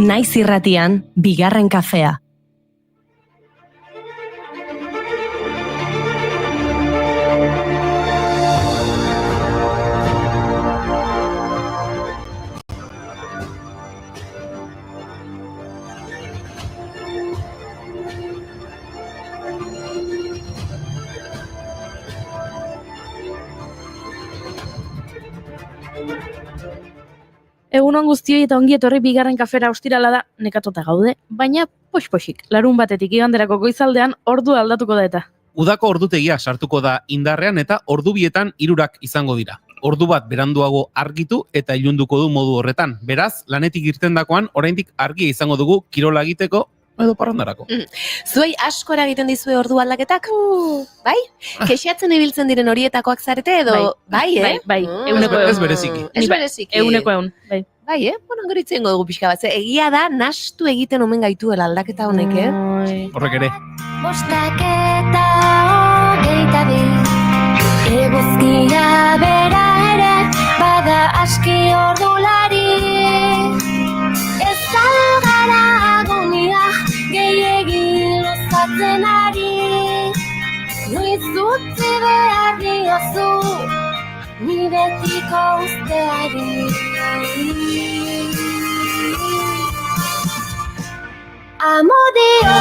Naiz irratian, bigarren kafea. Egunon guztioi eta ongi etorri bigarren kafera ostirala da, nekatuta gaude, baina pox-poxik, larun batetik iganderako goizaldean ordu aldatuko da eta. Udako ordutegia sartuko da indarrean eta ordu bietan 3 izango dira. Ordu bat beranduago argitu eta ilunduko du modu horretan. Beraz, lanetik irtendakoan oraindik argia izango dugu kirola egiteko edo parrandarako. Zuei asko eragiten dizue ordu aldaketak? Bai? Kexatzen ibiltzen diren horietakoak zarete edo? Bai, Bai, Ez bereziki. Ez bereziki. 100, bai. Bai, Bueno, gero itzengo dugu pixka bat. Egia da, nastu egiten omen gaituela aldaketa honek, Horrek ere. 7:22 eguzkia bera ere bada aski ordulari ez algara agonia gehiegi lozatzen ari noiz utzi behar diozu ni betiko usteari Amodio,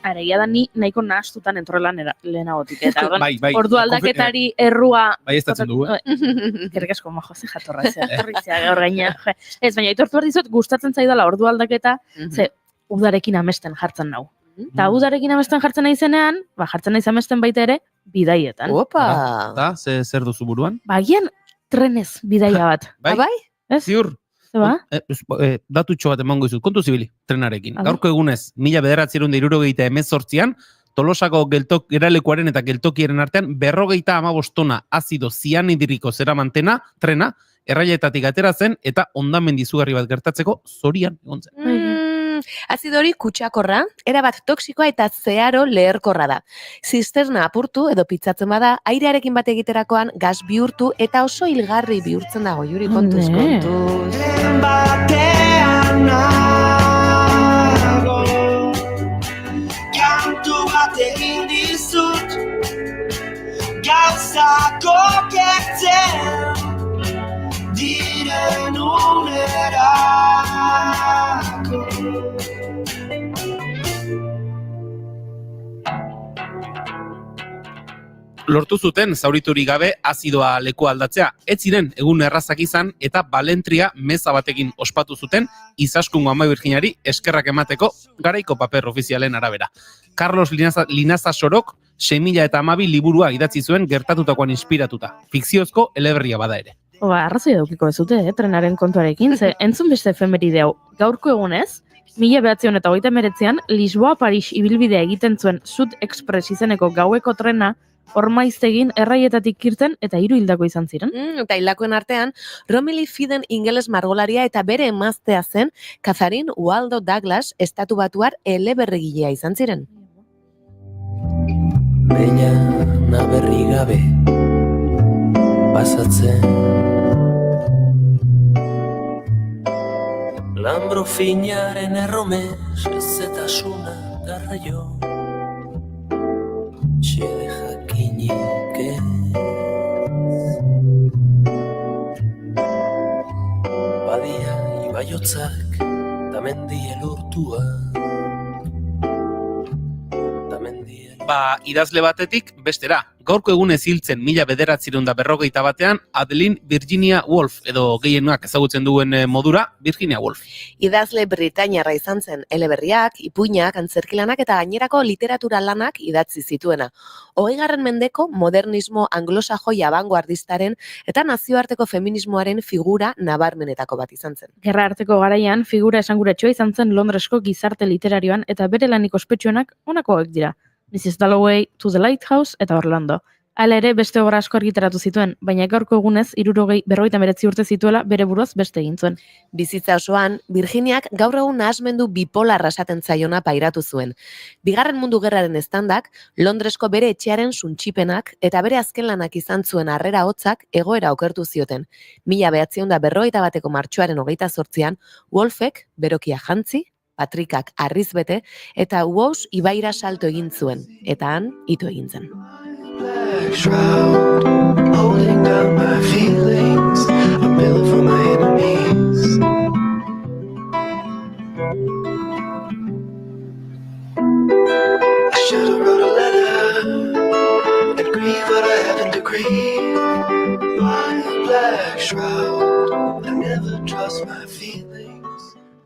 Areia da ni nahiko nahastutan entrolan lehenagotik. Eta Bai. ordu aldaketari errua... Bai, ez datzen dugu, Gerrik asko majo ze jatorra zea, torritzea gaur gaina. Ez, baina aitortu behar dizut, gustatzen zaidala ordu aldaketa, ze udarekin amesten jartzen nau. Eta udarekin amesten jartzen naizenean, jartzen naiz amesten baita ere, bidaietan. Opa! Da, zer duzu buruan? Bagian trenez bidaia bat. Bai? Ez? Ziur. Zeba? Datutxo bat emango izut, kontu zibili, trenarekin. Bai. Gaurko egunez, 1978 Tolosako geralekuaren eta geltokiaren artean 55 tona azido zianidriko zeramantena trena erraietatik atera zen eta hondamendi izugarri bat gertatzeko zorian egon zen. Azido hori kutsakorra, erabat toksikoa eta zeharo leherkorra da. Zisterna apurtu edo pitzatzen bada, airearekin bat egiterakoan gas bihurtu eta oso hilgarri bihurtzen dago, Juri, kontuz. Batean nago Kantu bat egin dizut Gauzako kertzen Diren unerako Lortu zuten zauriturik gabe azidoa leku aldatzea. Ez ziren egun errazak izan eta balentria meza batekin ospatu zuten Izaskungo Ama Birjinari eskerrak emateko garaiko paper ofizialen arabera. Carlos Linaza Sorok 6012 liburua idatzi zuen gertatutakoan inspiratuta. Fikziozko eleberria bada ere. Arrazoi daukiko bezute, trenaren kontuarekin, ze entzun beste efemeride hau. Gaurko egunez, 1929an Lisboa-Paris ibilbidea egiten zuen Sud Express izeneko gaueko trena Ormaiztegin erraietatik irten eta 3 hildako izan ziren. Eta hildakoen artean, Romilly Fiden ingeles margolaria eta bere emaztea zen Catherine Waldo Douglas estatu batuar eleberrigilea izan ziren. Beina naberri gabe pasatzen Lambro finaren erromes ezetasuna garraio Txede jakinik ez Badia ibaiotzak Tamendi elurtua Idazle batetik bestera. Gaurko egunez hiltzen 1941 Adeline Virginia Woolf edo gehienak ezagutzen duen modura Virginia Woolf. Idazle britainiarra izan zen, eleberriak, ipuinak, antzerkilanak eta gainerako literatura lanak idatzi zituena. 20. mendeko modernismo anglosajoi abangoardistaren eta nazioarteko feminismoaren figura nabarmenetako bat izan zen. Gerra arteko garaian figura esanguratsua izan zen Londresko gizarte literarioan eta bere lanik ospetsuenak honakoak dira. Mrs. Dalloway, To the Lighthouse eta Orlando. Hala ere, beste obra asko argitaratu zituen, baina gaurko egunez, 59 urte zituela bere buruaz beste egin zuen. Bizitza osoan, Virginiak gaur egun nahasmendu bipolarra esaten zaiona pairatu zuen. Bigarren Mundu Gerraren eztandak, Londresko bere etxearen suntsipenak eta bere azken lanak izan zuen harrera hotzak egoera okertu zioten. 1941 martxoaren 28an, Wolfek berokia jantzi, Patrickak harriz bete eta Wous ibaira salto egin zuen, eta han ito egin zen. Black shroud, holding down my feelings, a pillow for my enemies. I should have wrote a letter and grieve what I haven't to grieve. My black shroud, I never trust my feelings.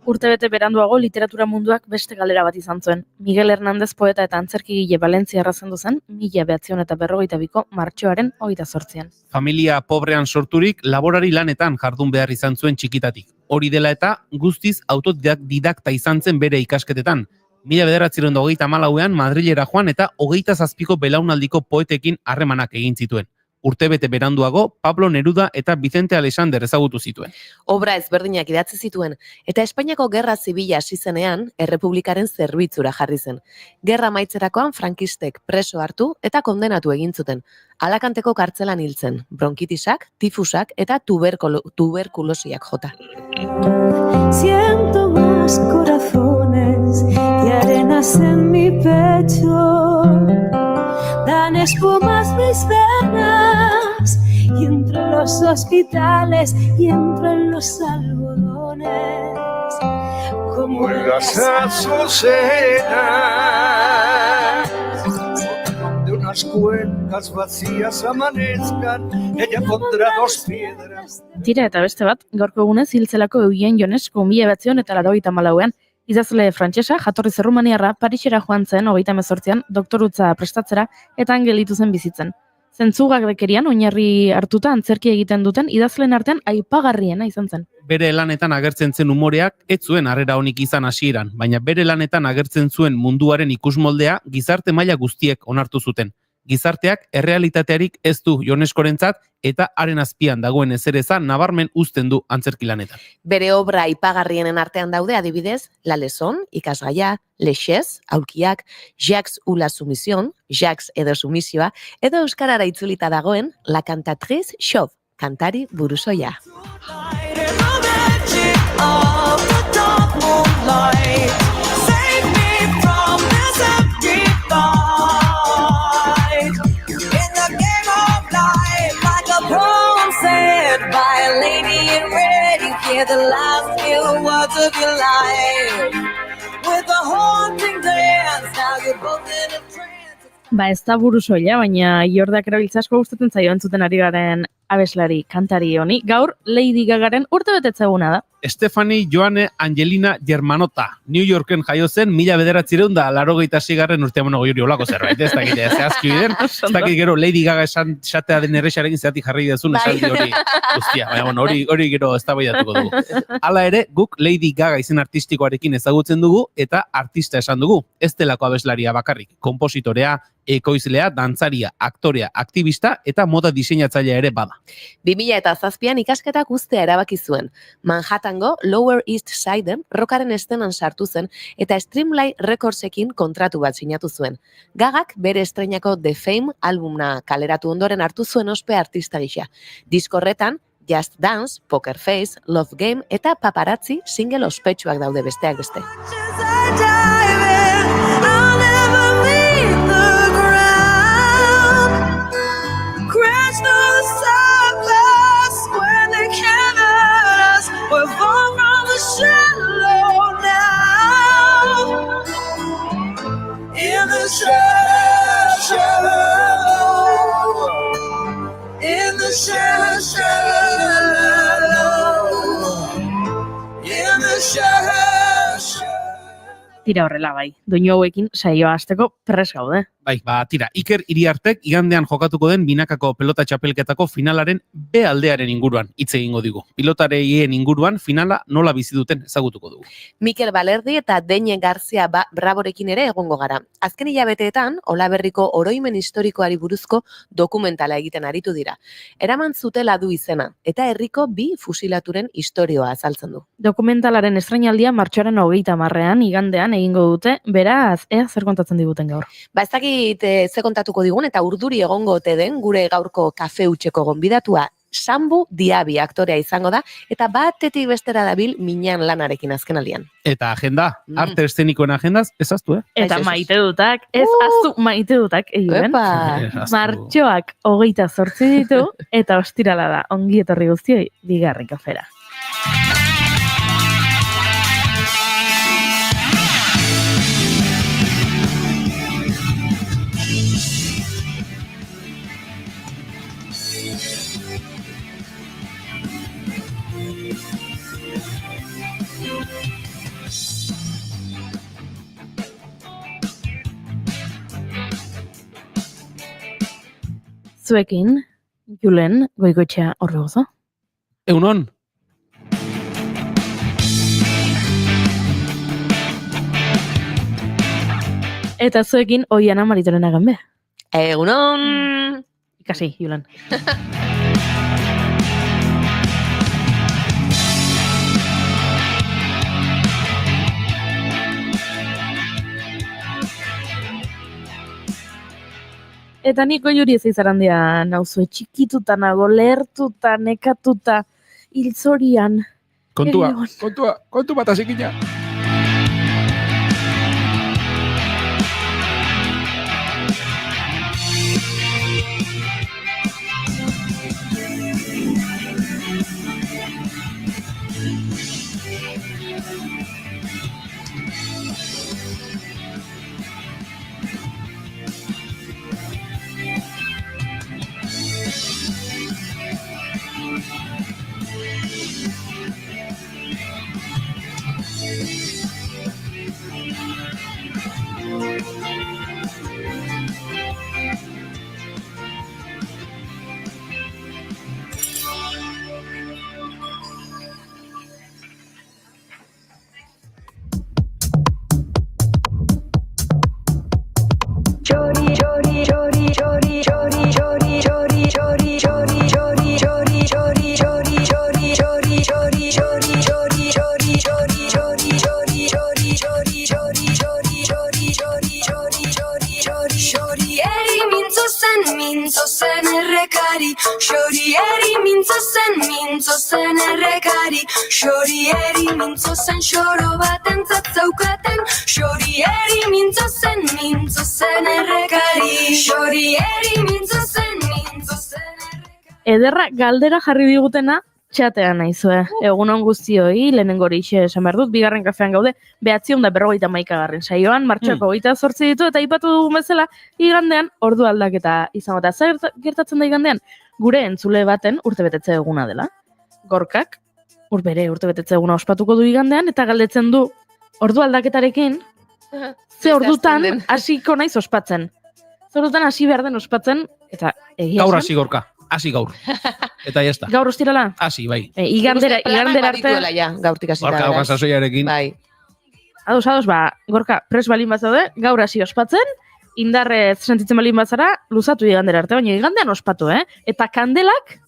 Urtebete beranduago literatura munduak beste galera bat izan zuen. Miguel Hernández poeta eta antzerkigile Valentziarra zendu zen 1942ko martxoaren 28an. Familia pobrean sorturik laborari lanetan jardun behar izan zuen txikitatik. Hori dela eta guztiz autodidakta izan zen bere ikasketetan. 1934an Madrilera joan eta 27ko belaunaldiko poetekin harremanak egin zituen. Urtebete beranduago, Pablo Neruda eta Vicente Alexander ezagutu zituen. Obra ezberdinak idatzi zituen, eta Espainiako Gerra Zibila hasi zenean, Errepublikaren zerbitzura jarri zen. Gerra amaitzerakoan frankistek preso hartu eta kondenatu egin zuten. Alakanteko kartzelan hil zen, bronkitisak, tifusak eta tuberkulosiak jota. Siento más corazones que arenas en mi pecho, dan espumas mis venas, y entre los hospitales y entre los algodones, como en las azucenas, donde unas cuencas vacías amanezcan, ella pondrá dos piedras. Tira eta beste bat, gaurko egunez hiltzelako Eugene Ionesco 1984an, idazle frantsesa, jatorriz errumaniarra, Parisera joan zen 38an doktorutza prestatzera eta han gelditu zen bizitzen. Zentzugak bekerian oinarri hartuta antzerki egiten duten idazleen artean aipagarriena izan zen. Bere lanetan agertzen zen umoreak ez zuen harrera onik izan hasieran, baina bere lanetan agertzen zuen munduaren ikusmoldea gizarte maila guztiek onartu zuten. Gizarteak errealitatearik ez du Ioneskorentzat eta haren azpian dagoen ezereza nabarmen uzten du antzerkilanetan. Bere obra aipagarrienen artean daude adibidez, La Leçon, ikasgaia, Lexez, aulkiak, Jacques ou la Soumission, Jacques edo sumisioa, edo euskarara itzulita dagoen La Cantatrice Chauve, kantari burusoia. Hear the last few words of your life with a haunting dance. Now you're both in a trance. Ba ez da burusoila, baina Iordak erabiltza asko gustatzen zaio entzuten ari garen abeslari kantari honi. Gaur Lady Gagaren urtebetetze eguna da. Stephanie Joanne Angelina Germanotta, New Yorken jaio zen 1986 urtean hori olako zerbait, ez dakit, zehazki biden, ez dakit gero Lady Gaga esatea den errexarekin zeatik jarri dezun esaldi hori guztia, baina hori gero eztabaidatuko dugu. Hala ere, guk Lady Gaga izen artistikoarekin ezagutzen dugu eta artista esan dugu, ez delako abeslaria bakarrik, konpositorea, ekoizlea, dantzaria, aktorea, aktivista eta moda diseinatzailea ere bada. 2007an ikasketak uztea erabaki zuen. Manhattango Lower East Siden rockaren estenan sartu zen eta Streamlight Recordsekin kontratu bat sinatu zuen. Gagak bere estreinako The Fame albumna kaleratu ondoren hartu zuen ospe artista gisa. Disko horretan Just Dance, Poker Face, Love Game eta Paparazzi single ospetsuak daude besteak beste. We're far from the shallow now. In the shallow. In the shallow. In the shallow. Tira horrela bai, doinu hauekin saioa hasteko prest gaude. Bai, tira, Iker Iriartek igandean jokatuko den binakako pelota txapelketako finalaren B aldearen inguruan hitz egingo digu. Pilotareien inguruan finala nola bizi duten ezagutuko dugu. Mikel Balerdi eta Deñe Garzia Braborekin ere egongo gara. Azken hilabeteetan, Olaberriko oroimen historikoari buruzko dokumentala egiten aritu dira. Eraman zutela du izena, eta herriko 2 fusilaturen istorioa azaltzen du. Dokumentalaren estrainaldia martxoaren 30ean igandean egingo dute, beraz, ea zer kontatzen diguten gaur. Ez dakit ze kontatuko digun eta urduri egongo ote den gure gaurko kafe utxeko gonbidatua Sambu Diabi aktorea izango da eta batetik bestera dabil minan lanarekin azkenaldian. Eta agenda, arte eszenikoen agendaz, ezaztu, Eta maite dutak, ez aztu maite dutak egiten. Martxoak 28 ditu eta ostirala da, ongi etorri guztioi bigarren kafera. Zuekin, Julen Goikoetxea Orbegozo. Egunon? Eta zuekin, Oiana Maritoren Aganbe. Egunon! Ikasi, Julen. Eta niko juri ez izarandia nauzue txikituta nago, lehertuta, nekatuta, hilzorian. Kontu bat azikina. Xorieri mintzo zen xoro baten zatzaukaten, xorieri mintzo zen errekari, xorieri mintzo zen errekari. Ederra galdera jarri digutena txatean naizue. Egunon guztioi, lehenengo horixe esan behar dut, bigarren kafean gaude, 951 saioan, martxoako 28 ditu, eta ipatu dugun bezala, igandean ordu aldaketa izango. Eta zer gertatzen da igandean? Gure entzule baten urtebetetze eguna dela. Gorkak, bere urtebetetze eguna ospatuko du igandean, eta galdetzen du ordu aldaketarekin, ze ordutan hasiko naiz ospatzen. Ze ordutan hasi behar den ospatzen, eta egia gaur hasi Gorka, hasi gaur. Eta ya está. Gaur ostirala? Hasi, bai. Igandera arte. Gaurtik hasita. Gorka dauka sasoiarekin. Bai. Ados, Gorka, pres balin bazaude, gaur hasi ospatzen, indarrez sentitzen balin bazara, luzatu igandera arte, baina igandean ospatu, Eta kandelak,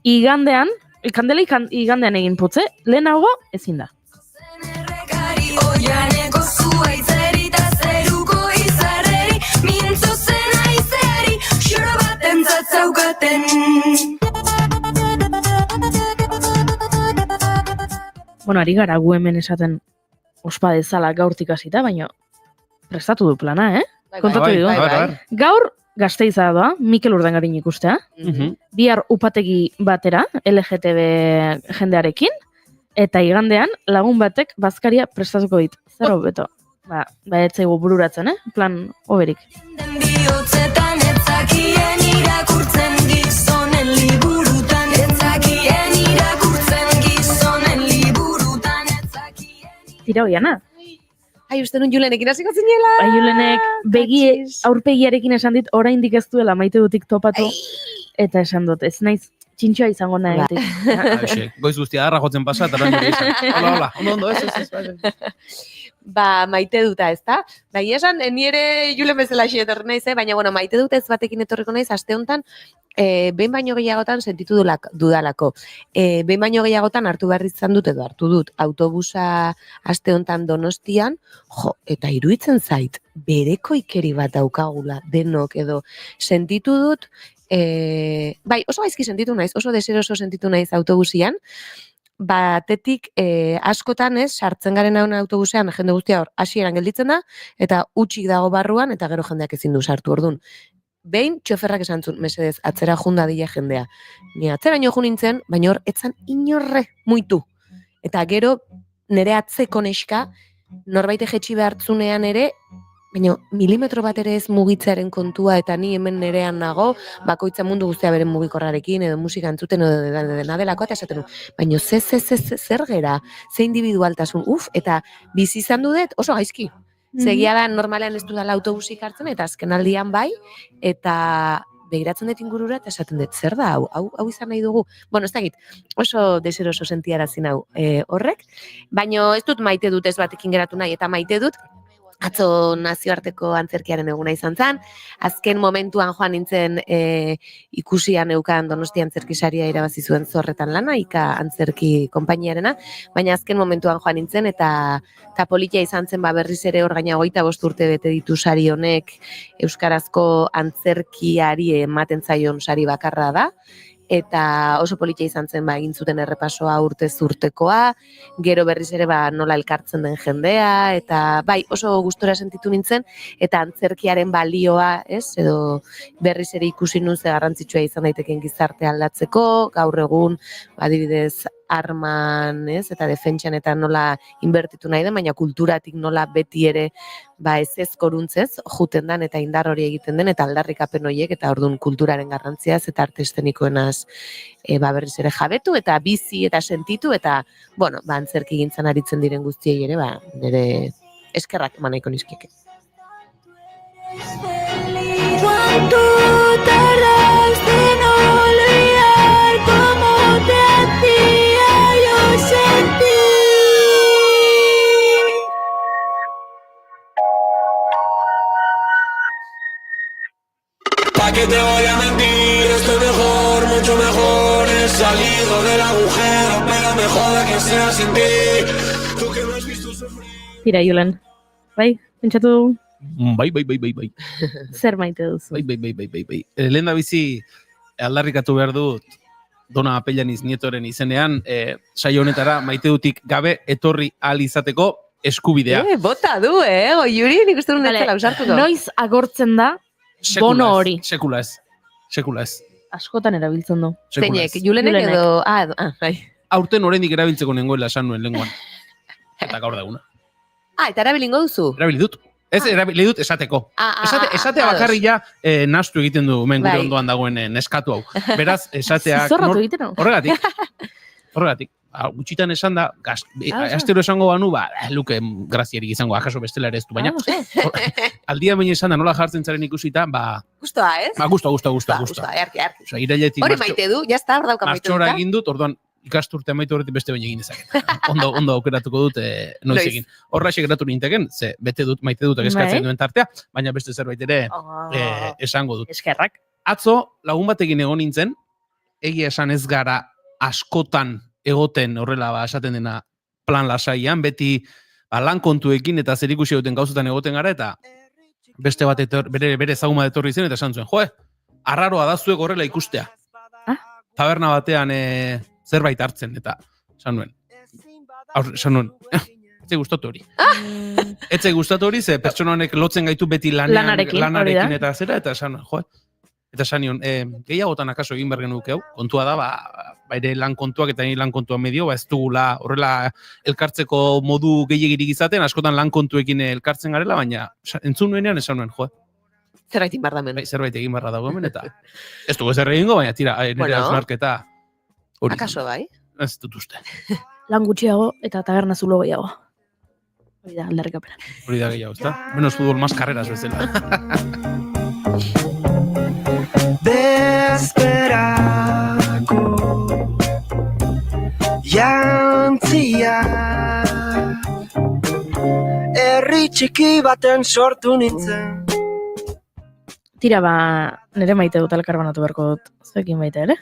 igandean egin putze, lehenago ezin da. Oianeko zuaitzeri eta zeruko izarreri, mintzo zen aizeari, xoro baten zatzaukaten. Bueno, ari gara gu hemen esaten ospa dezala gaurtik hasita, baina prestatu du plana, Kontatu digu. Gaur Gasteiza doa, Mikel Urdangarin ikustea. Bihar upategi batera, LGTB jendearekin, eta igandean lagun batek bazkaria prestatuko dit. Zer hobeto? Etzaigu bururatzen, plan oberik. Den bihotzetan etzakien irakurtzen gizonen liburutan, etzakien irakurtzen gizonen liburutan, etzakien... Tira Oiana. Ai, uste nun Julenekin hasiko zinela. Julenek begi Katxis. aurpegiarekin esan dit, oraindik ez duela maite dutik topatu. Eta esan dut, ez naiz txintxoa izango nahi. Aixe, goiz guztia darra jotzen pasa, eta randu izan. Hola, ondo, ez. Ba, maite duta, ezta? Bai, esan, ni ere Julen bezala etorri naiz, baina, bueno, maite dut ez batekin etorriko naiz, aste honetan, behin baino gehiagotan sentitu dudalako. Behin baino gehiagotan hartu behar izan dut edo hartu dut autobusa aste honetan Donostian, eta iruditzen zait, bereko ikeri bat daukagula denok edo sentitu dut, bai, oso gaizki sentitu naiz, oso deseroso sentitu naiz autobusian, batetik askotan ez, sartzen garen hauen autobusean, jende guztia hor, hasieran gelditzen da, eta utxik dago barruan, eta gero jendeak ezin du sartu ordun. Behin, txoferrak esan zuen, mesedez, atzera junda dila jendea. Ni atzera jo nintzen, baina hor, etzan inorre muitu. Eta gero, nire atzeko neska, norbait jetxi behartzunean ere, baina milimetro bat ere ez mugitzearen kontua, eta ni hemen nerean nago, bakoitza mundu guztia beren mugikorrarekin, edo musika entzuten, edo dena delako, eta esaten du, baina zer gera, ze individualtasun, eta bizi izan dut oso gaizki. Segia da, normalean ez dudala autobusik hartzen, eta azken aldian bai, eta begiratzen dut ingurura, eta esaten dut, zer da, hau izan nahi dugu. Bueno, ez dakit, oso deseroso sentiarazin hau horrek, baina ez dut maite dut ez batekin geratu nahi, eta maite dut, atzo nazioarteko antzerkiaren eguna izan zen, azken momentuan joan nintzen ikusian eukan Donostia antzerkisaria irabazi zuen Zorretan lana, Ika antzerki konpainiarena, baina azken momentuan joan nintzen, eta politia izan zen berriz ere hor gaina 25 urte bete ditu sari honek euskarazko antzerkiari ematen zaion sari bakarra da, eta oso politia izan zen egin zuten errepasoa urtez urtekoa, gero berriz ere nola elkartzen den jendea, eta bai oso gustora sentitu nintzen, eta antzerkiaren balioa, ez, edo berriz ere ikusi nun ze garrantzitsua izan daiteken gizarte aldatzeko, gaur egun, adibidez, arman, ez, eta defentsian eta nola inbertitu nahi den, baina kulturatik nola beti ere ez koruntzez, juten dan eta indar hori egiten den, eta aldarrikapen horiek, eta orduan kulturaren garrantziaz, eta arte estenikoenaz berriz ere jabetu, eta bizi, eta sentitu, eta, bueno, antzerki gintzan aritzen diren guztiei ere, nire eskerrak eman nahiko nizkieke. ¿Cuánto tardaste en olvidar cómo te hacía yo sentir? ¿Pa' qué te voy a mentir? Estoy mejor, mucho mejor. He salido del agujero, pero me jode que sea sin ti. Tú que me has visto sufrir. Tira, Julen. Bai, pentsatu dugu. Bai. Zer maite duzu? Bai. Lehen da bizi aldarrikatu behar dut Dona Apellaniz Nietoren izenean, saio honetara maite dutik gabe etorri ahal izateko eskubidea. Bota du, Goiuri, nik uste dut netzela usartuko. Noiz agortzen da bono hori? Sekula ez. Askotan erabiltzen du. Zeinek, Julenek edo... bai. Aurten oraindik erabiltzeko nengoela esan nuen lenguan. Eta gaur daguna. Eta erabilingo duzu? Erabili dut. Ez erabili dut esateko. Esatea bakarri ja nastu egiten du hemen gure ondoan dagoen neskatu hau. Beraz, esateak... Zorratu egiten hau. Horregatik. Gutxitan esan da, astero esango banu, luke grazierik izango, akaso bestela ere ez du, baina aldia baina esan da nola jartzen zaren ikusita, Gustoa, ez? Gustoa. Erki. Hori maite du, jazta, hor dauka maite du. Martxora egin dut, orduan ikasturte amaitu horretik beste baina egin dezaket. Ondo aukeratuko dut noiz egin. Horra geratu ninteken, ze bete dut, maite dut, eskatzen duen tartea, baina beste zerbait ere esango dut. Eskerrak. Atzo, lagun batekin egon nintzen, egia esan ez gara askotan egoten horrela esaten dena plan lasaian, beti lan kontuekin eta zerikusi duten gauzetan egoten gara, eta beste bat bere ezaguma etorri zen, eta esan zuen, arraroa da zuek horrela ikustea. Taberna batean zerbait hartzen, eta esan nuen. Etzai gustatu hori. Etzai gustatu hori, ze pertsona honek lotzen gaitu beti lanarekin eta zera, eta esan nuen, Eta esan nion, gehiagotan akaso egin behar genuke hau, kontua da, baire lan kontuak eta lan kontua medio, ez dugula horrela elkartzeko modu gehiagirik izaten, askotan lan kontuekin elkartzen garela, baina entzun nuenean esan nuen, Zerbait egin behar da hemen. Zerbait egin behar dago hemen, eta ez dugu zer egingo, baina tira, nire hausnarketa hori. Akaso bai? Ez dut uste. Lan gutxiago eta taberna zulo gehiago. Hori da, aldarrikapena. Hori da gehiago, ezta? Menos futbol más carreras bezala. Bezperako jantzia herri txiki baten sortu nintzen. Tira nire maite dut elkarbanatu beharko dut. Zuekin maite ere?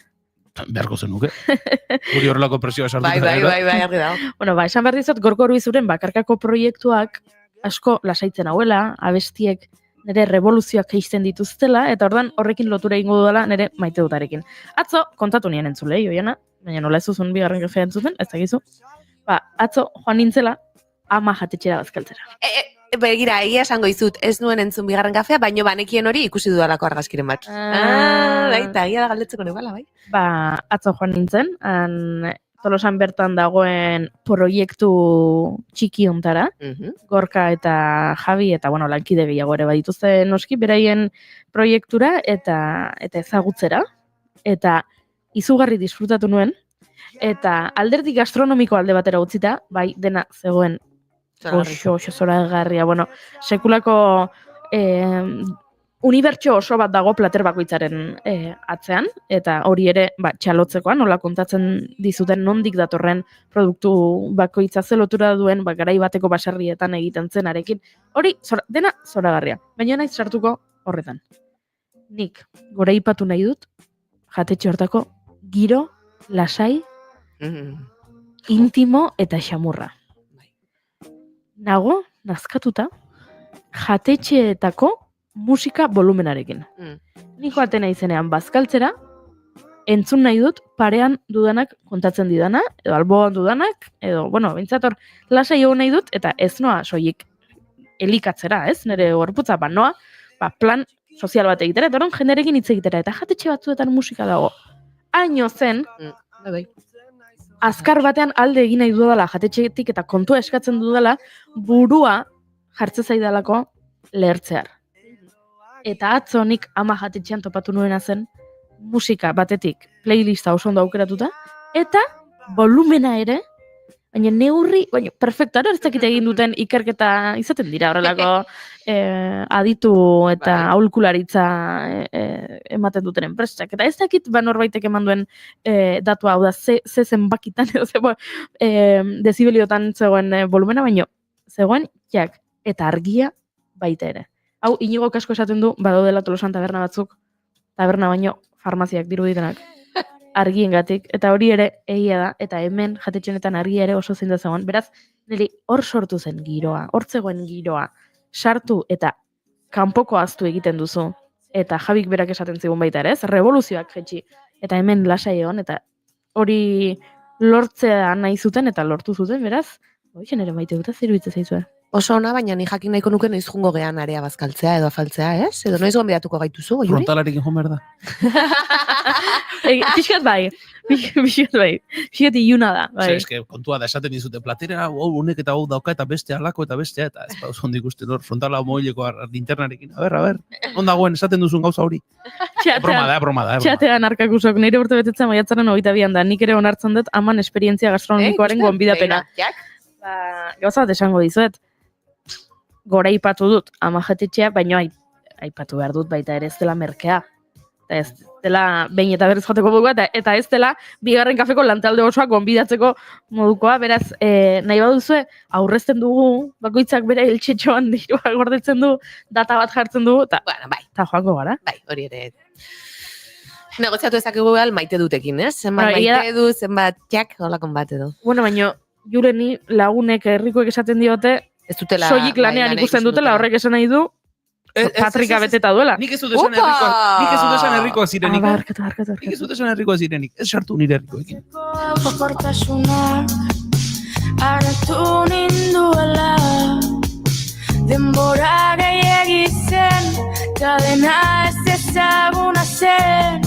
Beharko zenuke. Guri horrelako presioa sartuta. Bai, argi dago. Bueno, esan behar dizut, Gorka Urbizuren bakarkako proiektuak asko lasaitzen hauela, abestiek nire revoluzioak geisten dituztela, eta ordan horrekin lotura egingo dudala nire maite dutarekin. Atzo, kontatu nien entzulei, Oiana, baina nola ez zuzun bigarren kafea entzuten, ez dakizu. Atzo, joan nintzela, ama jatetxera bazkaltzera. Begira, egia esango izut, ez nuen entzun bigarren kafea, baino banekien hori ikusi dudalako argazkiren bat. Baita, egia da galdetzeko nebala, bai. Atzo joan nintzen, Tolosan bertan dagoen proiektu txiki ontara, Gorka eta Javi, eta lankide gehiago ere badituzte noski, beraien proiektura eta ezagutzera, eta izugarri disfrutatu nuen, eta alderdi gastronomiko alde batera utzita, bai dena zegoen oso zoragarria, sekulako unibertso oso bat dago plater bakoitzaren atzean, eta hori ere txalotzekoan, nola kontatzen dizuten nondik datorren produktu bakoitza zelotura duen, garai bateko basarrietan egiten zenarekin, hori dena zoragarria, baina naiz sartuko horretan. Nik gora ipatu nahi dut, jatetxe hortako giro, lasai, intimo eta xamurra. Nago, nazkatuta, jatetxeetako musika volumenarekin. Niko atena izenean bazkaltzera, entzun nahi dut parean dudanak kontatzen didana, edo alboan dudanak, edo, bintzator, lasai egon nahi dut, eta ez noa soilik elikatzera, ez? Nire gorputza, noa, plan sozial bat egitera, eta oran jenderekin hitz egitera, eta jatetxe batzuetan musika dago. Haino zen, azkar batean alde egin nahi dudala jatetxetik eta kontua eskatzen dudala, burua jartze zaidalako lehertzear. Eta atzo nik ama jatetxean topatu nuena zen musika batetik playlista oso ondo aukeratuta, eta volumena ere, baina neurri, perfecto, ez dakit egin duten ikerketa izaten dira horrelako aditu eta aholkularitza ematen duten enpresak. Eta ez dakit norbaitek eman duen datua, hau da, ze zenbakitan edo dezibeliotan zegoen volumena, baina zegoen jak eta argia baita ere. Hau, Inigo kasko esaten du, badaudela Tolosan taberna batzuk, taberna baino farmaziak diruditenak, argiengatik, eta hori ere egia da, eta hemen jatetxenetan argia ere oso zein da zegoen. Beraz, niri hor sortu zen giroa, hor zegoen giroa, sartu eta kanpoko aztu egiten duzu, eta Jabik berak esaten zigun baita ere, ez? Revoluzioak jetxi, eta hemen lasai egon, eta hori lortzea nahi zuten, eta lortu zuten, beraz, hoixen ere maite dut, ziruditze zaizue. Oso ona, baina ni jakin nahiko nuke noiz jungo gean area bazkaltzea edo afaltzea, ez? Edo noiz gonbidatuko gaituzu, Juri? Frontalarekin joan behar da. Pixkat bai. Pixkat iluna da. Eske, kontua da, esaten dizute platera, honek eta hau dauka eta beste alako eta bestea, eta ez pauz hondik uste hor, frontala moileko linternarekin. A ber, ondagoen esaten duzun gauza hori. Broma da. Txatean arkakusok, nire urte betetzen maiatzaren 22an da, nik ere onartzen dut aman esperientzia gastronomikoaren gonbidapena. Gauza bat esango dizuet. Gora aipatu dut ama jatetxea, baino aipatu behar dut baita ere ez dela merkea. Eta ez dela behin eta berriz jateko modukoa, eta ez dela bigarren kafeko lantalde osoak gonbidatzeko modukoa. Beraz, nahi baduzue, aurrezten dugu, bakoitzak bere eltsetxoan dirua gordetzen du, data bat jartzen du, eta joango gara. Bai, hori ere. Negoziatu ezakegu maite dutekin, ez? Zenbat maite du, zenbat jak, holakon bat edo. Baina, jureni lagunek herrikoek esaten diote, soilik lanean ikusten dutela, horrek esan nahi du, patrika beteta duela. Nik ez dut esan herrikoak zirenik. Nik ez dut esan herrikoak zirenik. Ez sartu nire herrikoekin. Jokortasunak hartu ninduela, denbora gehiagi zen, kadena ez ezaguna zen.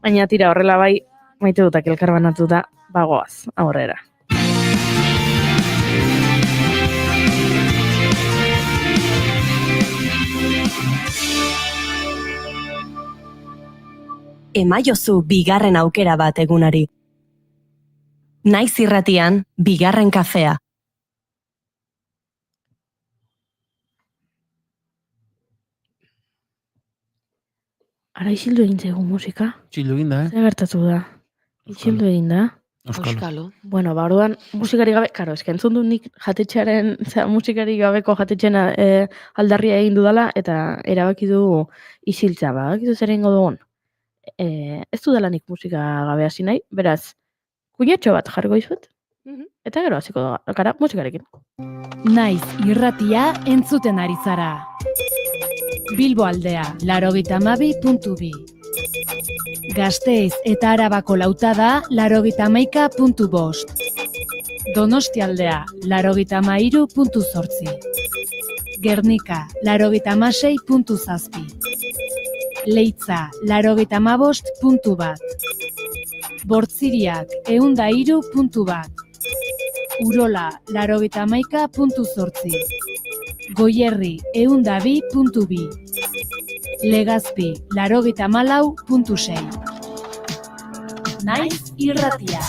Baina tira horrela bai, maite dutak elkarbanatuta, bagoaz, aurrera. Emaiozu bigarren aukera bat egunari. Naiz irratian, bigarren kafea. Ara isildu egin zaigu musika. Txildu egin da, Zer gertatu da? Isildu egin da. Euskalo. Bueno, ba, orduan, musikari gabe, karo, entzun du nik jatetxearen, musikari gabeko jatetxena aldarria egin dudala, eta erabaki du isiltza, ba, bakizu zer egingo dugun. Ez dudala nik musika gabe hasi nahi, beraz, kuñatxo bat jarriko dizut, eta gero hasiko gara musikarekin. Naiz irratia entzuten ari zara. Bilbo aldea, 92.2. Gasteiz eta Arabako lautada, 91.5. Donosti aldea, 93.8. Gernika, 96.7. Leitza, 95.1. Bortziriak, 103.1. Urola, 91.8. Goierri, 102.2. Legazpi, 94.6. Naiz irratia.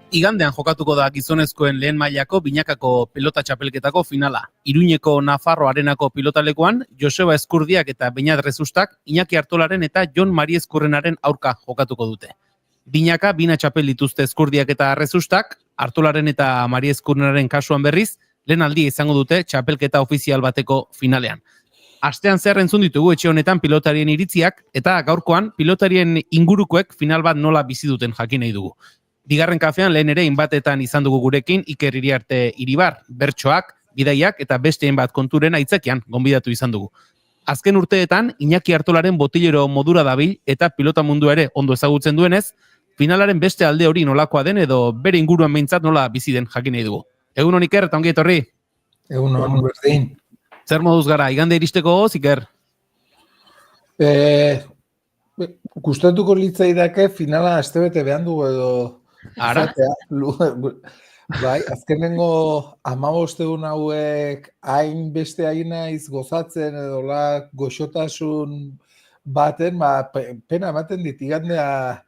Igandean jokatuko da gizonezkoen lehen mailako binakako pelota txapelketako finala. Iruñeko Nafarro Arenako pilotalekuan, Joseba Eskurdiak eta Beñat Rezustak Iñaki Artolaren eta Jon Mari Eskurrenaren aurka jokatuko dute. Binaka, bina txapel dituzte Eskurdiak eta Rezustak, Artolaren eta Mari Eskurrenaren kasuan berriz, lehen aldia izango dute txapelketa ofizial bateko finalean. Astean zehar entzun ditugu etxe honetan pilotarien iritziak, eta gaurkoan pilotarien ingurukoek final bat nola bizi duten jakin nahi dugu. Bigarren kafean lehen ere inbatetan izan dugu gurekin Iker Iriarte Iribar, bertsoak, bidaiak eta beste hainbat konturen aitzakian gonbidatu izan dugu. Azken urteetan Iñaki Artolaren botilero modura dabil eta pilota mundu ere ondo ezagutzen duenez, finalaren beste alde hori nolakoa den edo bere inguruan behintzat nola bizi den jakin nahi dugu. Egunon Iker, eta ongi etorri? Egunon, berdin. Zer moduz gara, igande iristeko goz, Iker? Gustatuko litzaidake finala astebete behan dugu edo... Ara? Bai, azkenengo 15 egun hauek hain beste hain naiz gozatzen edo goxotasun baten, pena ematen dit igandea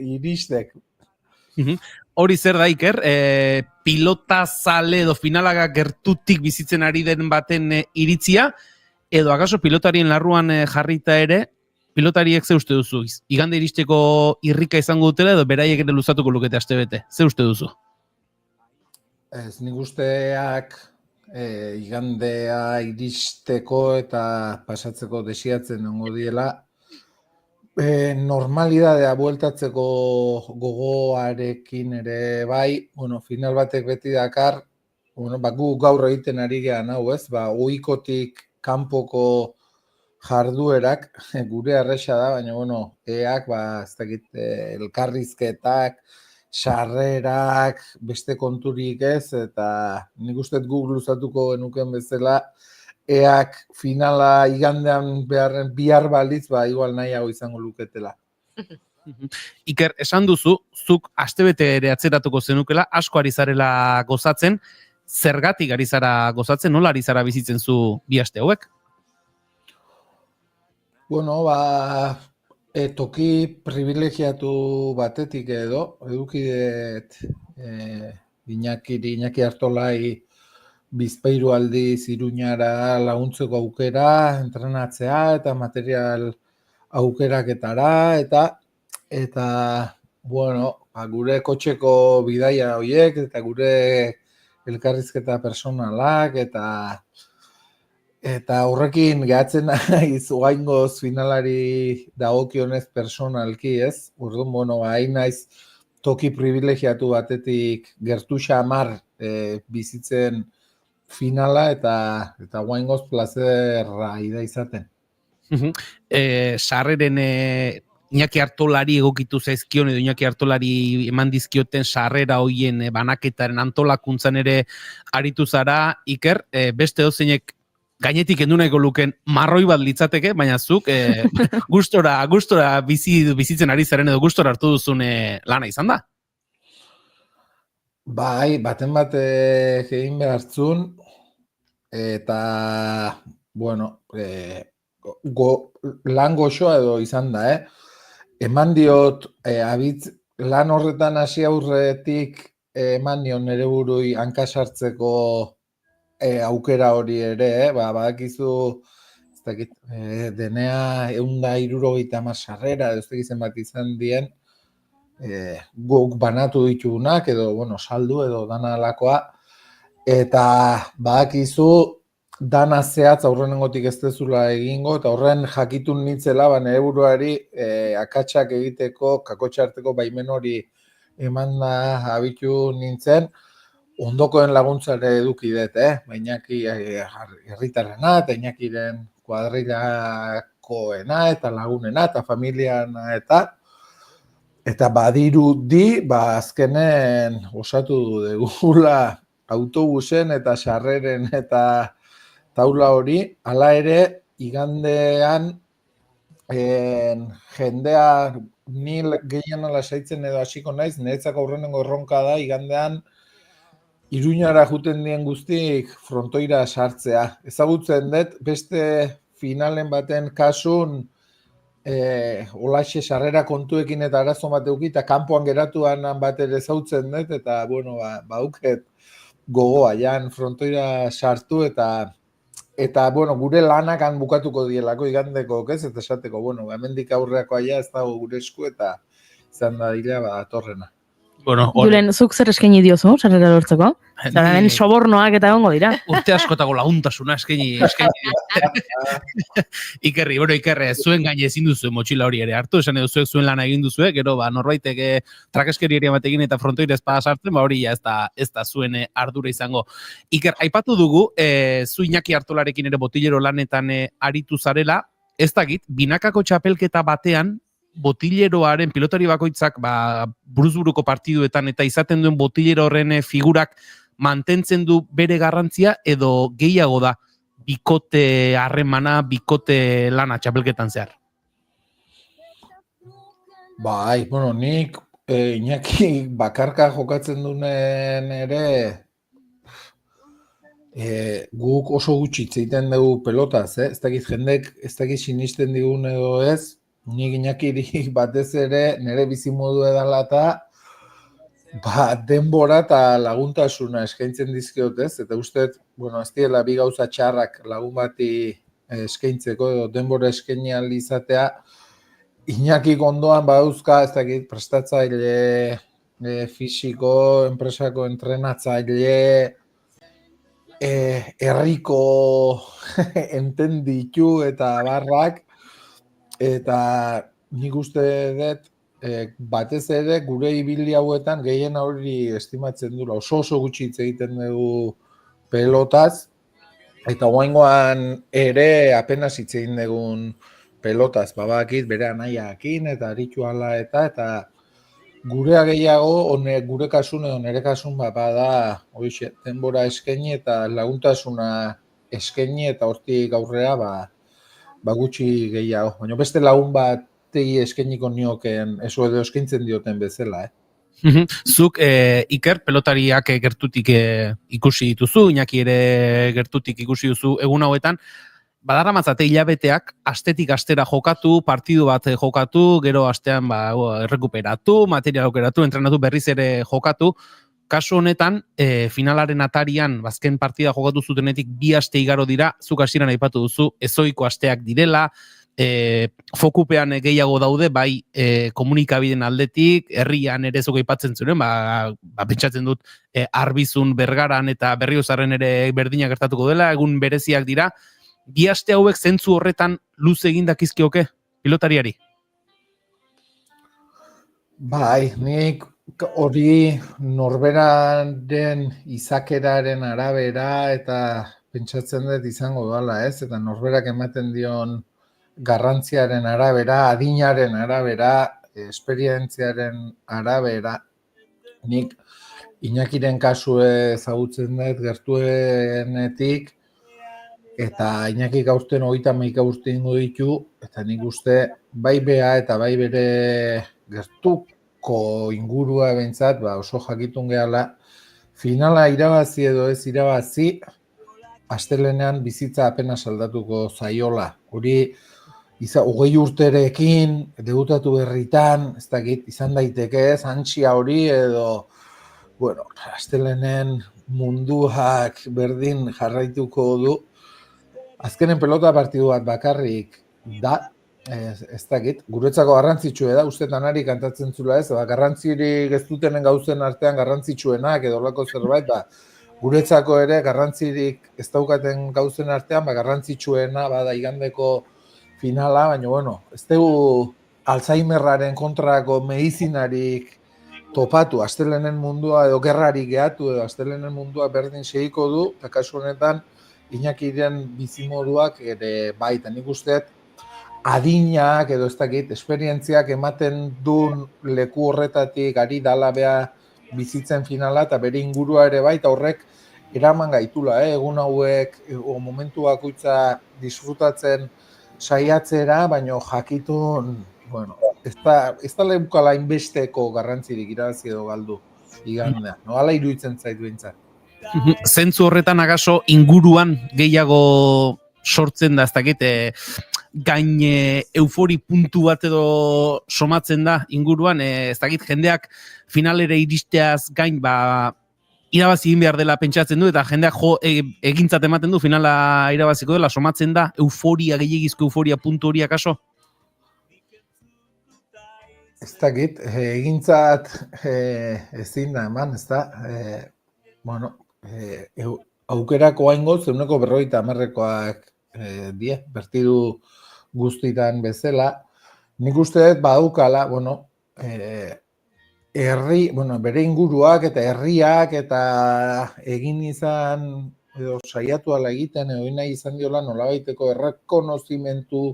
iristek. Hori zer da, Iker, pilota zale edo finalaga gertutik bizitzen ari den baten iritzia, edo akaso pilotarien larruan jarrita ere, pilotariek ze uste duzu? Igande iristeko irrika izango dutela edo beraiek ere luzatuko lukete astebete? Ze uste duzu? Ez, nik usteak igandea iristeko eta pasatzeko desiatzen ongo diela, normalidadea bueltatzeko gogoarekin ere bai, final batek beti dakar, gu gaur egiten ari gehan hau ez, ohikotik kanpoko jarduerak gure arresa da, baina eak, ez dakit, elkarrizketak, sarrerak, beste konturik ez, eta nik uste guk luzatuko genuken bezala, eak finala igandean bihar balitz, igual nahiago izango luketela. Iker, esan duzu, zuk astebete ere atzeratuko zenukela, asko ari zarela gozatzen, zergatik ari zara gozatzen, nola ari zara bizitzen zu bi aste hauek? Toki privilegiatu batetik edo, edukidet Iñaki Artolai bizpairu aldiz Iruñara laguntzeko aukera, entrenatzea eta material aukeraketara, eta gure kotxeko bidaia horiek, eta gure elkarrizketa personalak, eta horrekin gehatzen naiz oraingoz finalari dagokionez personalki, ez? Orduan, hain naiz toki privilegiatu batetik gertu xamar bizitzen finala eta oraingoz plazerra ida izaten. Sarreren Iñaki Artolari egokitu zaizkion edo Iñaki Artolari eman dizkioten sarrera hoien banaketaren antolakuntzan ere aritu zara, Iker, beste dozeinek gainetik endu nahiko luken marroi bat litzateke, baina zuk gustora bizitzen ari zaren edo gustora hartu duzun lana izan da? Bai, baten bat egin behartzun, eta, lan goxoa edo izan da, Eman diot, abitz, lan horretan hasi aurretik eman nion nere burui hanka sartzeko aukera hori ere, badakizu, ez dakit, denea 170 sarrera, ez dakit zenbat izan dien, guk banatu ditugunak, edo, saldu edo dana alakoa, eta badakizu, dana zehatz aurrenengotik ez dezula egingo, eta horren jakitun nintzela, nire buruari akatsak egiteko, kakotxarteko baimen hori eman da abitu nintzen, ondokoen laguntzare eduki dut, Inaki herritarrena, eta Inakiren kuadrilakoena, eta lagunena, eta familiana, eta badirudi, azkenen osatu dugula autobusen, eta sarreren, eta taula hori, hala ere, igandean jendea nil gehien lasaitzen edo hasiko naiz, niretzako aurrenengo erronka da, igandean Iruñara juten dien guztik frontoira sartzea. Ezagutzen dut, beste finalen baten kasun, olaxe sarrera kontuekin eta arazo bat eduki, eta kanpoan geratuan bat ere ezagutzen dut, eta, bauket gogoa, jan frontoira sartu, eta gure lanak han bukatuko dielako igandeko, ez? Eta esateko, hemendik aurreako aia ez dago gure esku eta izan da dira atorrena. Julen, zuk zer eskaini diozu, sarrera lortzeko? Zara, hemen sobornoak eta egongo dira. Urte askotako laguntasuna eskaini Ikerri, Ikerre, zuen gaine ezin duzu motxila hori ere hartu, esan edo zuek zuen lana egin duzue, gero norbaitek trakeskeri ere batekin eta frontoire espada sartzen, hori ez da zuen ardura izango. Iker, aipatu dugu, zu Iñaki Artolarekin ere botillero lanetan aritu zarela, ez dakit, binakako txapelketa batean, botilleroaren pilotari bakoitzak buruzburuko partiduetan eta izaten duen botillero horren figurak mantentzen du bere garrantzia edo gehiago da bikote harremana, bikote lana txapelketan zehar? Nik Iñaki bakarka jokatzen duen ere guk oso gutxi hitz egiten dugu pelotaz, ez dakit jendek, ez dakit sinisten digun edo ez, nik Iñakiri batez ere nire bizimodu edala eta denbora eta laguntasuna eskaintzen dizkiot, ez? Eta usteet, ez diela bi gauza txarrak lagun bati eskaintzeko edo denbora eskaini ahal izatea, Iñakik ondoan badauzka, ez dakit, prestatzaile fisiko, enpresako entrenatzaile, herriko entenditu eta barrak, eta nik uste dut, batez ere gure ibili hauetan gehien hori estimatzen dula. Oso gutxi hitz egiten dugu pelotaz, eta oraingoan ere apenas hitz egin dugun pelotaz, badakit bere anaiakin eta aritu hala eta gurea gehiago, gure kasun edo nire kasun bada denbora eskaini eta laguntasuna eskaini eta hortik aurrera gutxi gehiago. Baina beste lagun batei eskainiko nioken eso edo eskaintzen dioten bezala, Zuk, Iker, pelotariak gertutik ikusi dituzu, Iñaki ere gertutik ikusi duzu egun hauetan, badaramatzate hilabeteak astetik astera jokatu, partidu bat jokatu, gero astean errekuperatu, material aukeratu, entrenatu berriz ere jokatu. Kasu honetan, finalaren atarian, bazken partida jokatu zutenetik 2 aste igaro dira, zuk hasieran aipatu duzu, ezoiko asteak direla, fokupean gehiago daude, bai komunikabideen aldetik, herrian ere zuk aipatzen zuen, pentsatzen dut Arbizun, Bergaran eta Berriozarren ere berdina gertatuko dela, egun bereziak dira. 2 aste hauek zentzu horretan luze egin dakizkioke pilotariari? Nik hori norberaren izakeraren arabera eta pentsatzen dut izango dela, ez? Eta norberak ematen dion garrantziaren arabera, adinaren arabera, esperientziaren arabera, nik Iñakiren kasue ezagutzen dut gertuenetik, eta Iñakik aurten 31 urte ingo ditu, eta nik uste bai bea eta bai bere gertuko ingurua behintzat, oso jakitun gehala, finala irabazi edo ez irabazi, astelenean bizitza apenas aldatuko zaiola. hori 20 urterekin, debutatu berritan, ez dakit, izan daiteke ez, antxia hori edo, bueno, astelenen munduak berdin jarraituko du. Azkenen pelota partidu bat bakarrik da, ez dakit, guretzako garrantzitsua da, uste tanari kantatzen zula ez, garrantzirik ez dutenen gauzen artean garrantzitsuenak edo lako zerbait, guretzako ere garrantzirik ez daukaten gauzen artean, garrantzitsuena bada igandeko finala, baina bueno, ez dugu Alzheimerraren kontrako medizinarik topatu, astelenen mundua edo gerrarik gehatu edo astelenen mundua berdin segiko du, eta kasu honetan Iñakiren bizimoduak ere baita, nik usteet adinak edo ez dakit, esperientziak ematen duen leku horretatik ari dala bea bizitzen finala eta bere ingurua ere baita horrek eraman gaitula, egun hauek o momentu bakoitza disfrutatzen saiatzera, baino jakitun, bueno, ez da leukala inbesteko garrantzirik irabazi edo galdu igandea, no hala iruditzen zait behintzat. Zentzu horretan agaso inguruan gehiago sortzen da, ez dakit, gain eufori puntu bat edo somatzen da inguruan, ez dakit, jendeak finalere iristeaz gain, irabazi egin behar dela pentsatzen du, eta jendeak egintzat ematen du, finala irabaziko dela, somatzen da, euforia, gehiagizko euforia puntu hori akaso? Ez dakit, egintzat ezin da eman, ez da, bueno, aukerako haingoz, 50%koak die, bertidu guztitan bezala, nik uste dut badaukala, bueno, bere inguruak eta herriak eta egin izan edo saiatu ala egiten edo nahi izan diola nolabaiteko errekonozimentu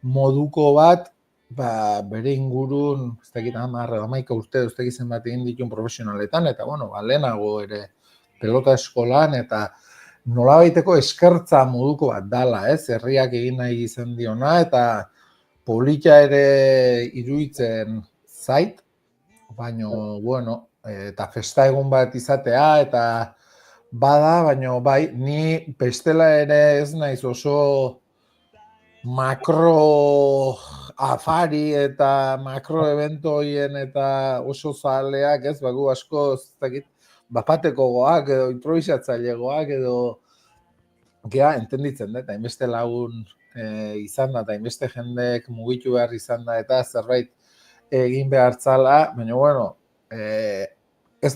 moduko bat, bere ingurun, ez dakit 10 urte, ez dakit zenbat egin ditun profesionaletan, eta bueno, lehenago ere pelota eskolan, eta nolabaiteko eskertza moduko bat dala, ez? Herriak egin nahi izan diona, eta polita ere iruditzen zait, baino, bueno, eta festa egun bat izatea, eta bada, baino, bai, ni bestela ere ez naiz oso makro afari eta makro eventoien eta oso zaleak, ez, bagu asko, ez dakit, bapateko goak edo improvisatzailegoak edo gea, entenditzen da, eta inbeste lagun izan da, eta inbeste jendek mugitu behar izan da, eta zerbait egin behar tzala, baina, bueno, ez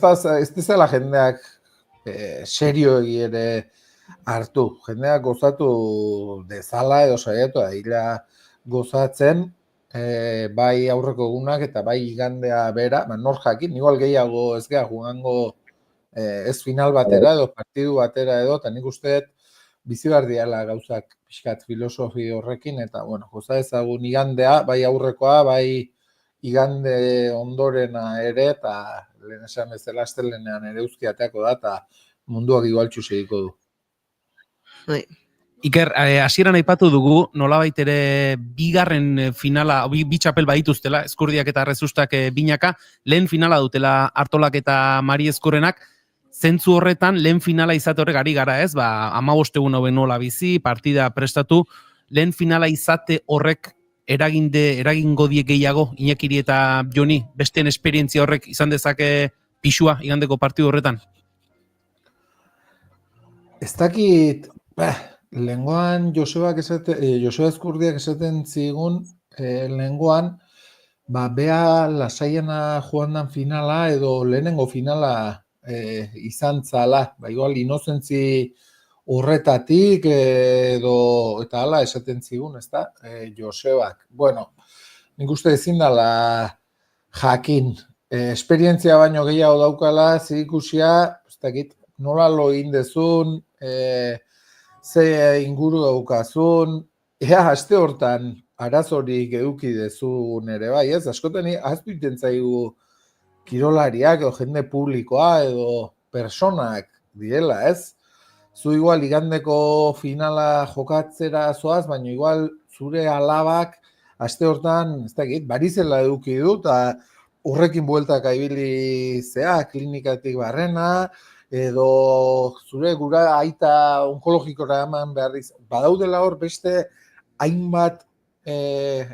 dizela jendeak serio ere hartu. Jendeak gozatu dezala edo saiatu da hila gozatzen, bai aurreko egunak eta bai igandea bera, nor jakin, igual gehiago ez geha jugango ez final batera edo partidu batera edo, eta nik usteet bizi behar diala gauzak pixkat filosofi horrekin, eta bueno, goza ezagun igandea, bai aurrekoa, bai igande ondorena ere, eta lehen esan bezala astelenean ere uzkiateako da, eta munduak igualtxu segiko du. Iker, hasieran aipatu dugu, nolabait ere bigarren finala, bi txapel badituztela, Ezkurdiak eta Errezustak binaka, lehen finala dutela Artolak eta Mari Ezkurrenak, zentzu horretan lehen finala izate horrek ari gara ez, 15 egun hauen nola bizi, partida prestatu, lehen finala izate horrek eragingo die gehiago, Iñakiri eta Joni, besteen esperientzia horrek izan dezake pixua igandeko partidu horretan? Ez dakit, lehengoan Joseba Ezkurdiak esaten zigun, lehengoan, bea lasaiena joan dan finala edo lehenengo finala izan zala, igual inozentzi horretatik edo eta hala esaten zigun, ez da, Josebak. Bueno, nik uste ezin dala jakin, esperientzia baino gehiago daukala, zirikusia, ez dakit, nola lo egin dezun, ze inguru daukazun, aste hortan arazorik eduki dezun ere bai, ez? Askotan ahaztu iten zaigu kirolariak edo jende publikoa edo personak direla, ez? Zu igual igandeko finala jokatzera zoaz, baina igual zure alabak aste hortan, ez dakit, barizela eduki du, eta horrekin bueltaka ibili zea, klinikatik barrena, edo zure gura aita onkologikora eman behar izan. Badaudela hor beste hainbat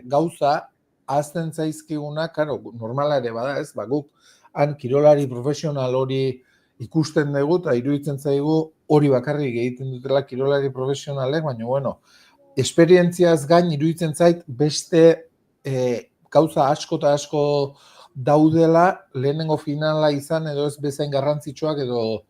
gauza azten zaizkiguna, karo, normala ere bada, ez, guk han kirolari profesional hori ikusten dugu, eta iruditzen zaigu hori bakarrik egiten dutela kirolari profesionalek, baina, bueno, esperientziaz gain iruditzen zait beste gauza asko eta asko daudela lehenengo finala izan edo ez bezain garrantzitsuak edo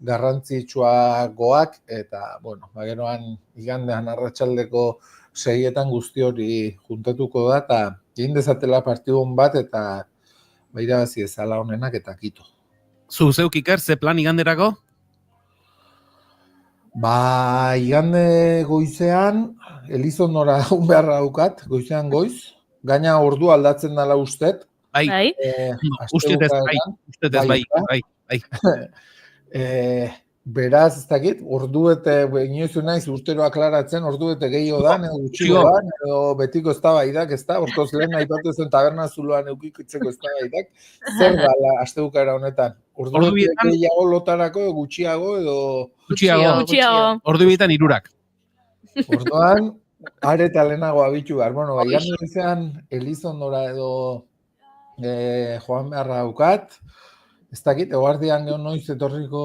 garrantzitsuagoak, eta, bueno, geroan igandean arratsaldeko 6etan guzti hori juntatuko da, eta egin dezatela partidun bat, eta irabazi ezala honenak eta kito. Zu zeuk Iker, ze plan iganderako? Igande goizean, Elizondora joan beharra daukat, goizean goiz, gaina ordu aldatzen dela ustet. Bai, ustez bai. Beraz, ez dakit, orduete, inoizu naiz urtero aklaratzen, orduete gehiago da, edo gutxiko da, edo betiko eztabaidak, ez da, ortoz lehen aipatu zen taberna zuloan eukikitzeko eztabaidak, zer da astebukaera honetan? Orduete gehiago lotarako, gutxiago, edo... Gutxiago. Ordubietan 3. Orduan, areta lehenago abitu behar. Bueno, gaian izan, Elizondora edo joan beharra daukat, ez dakit, eguardian gehon noiz etorriko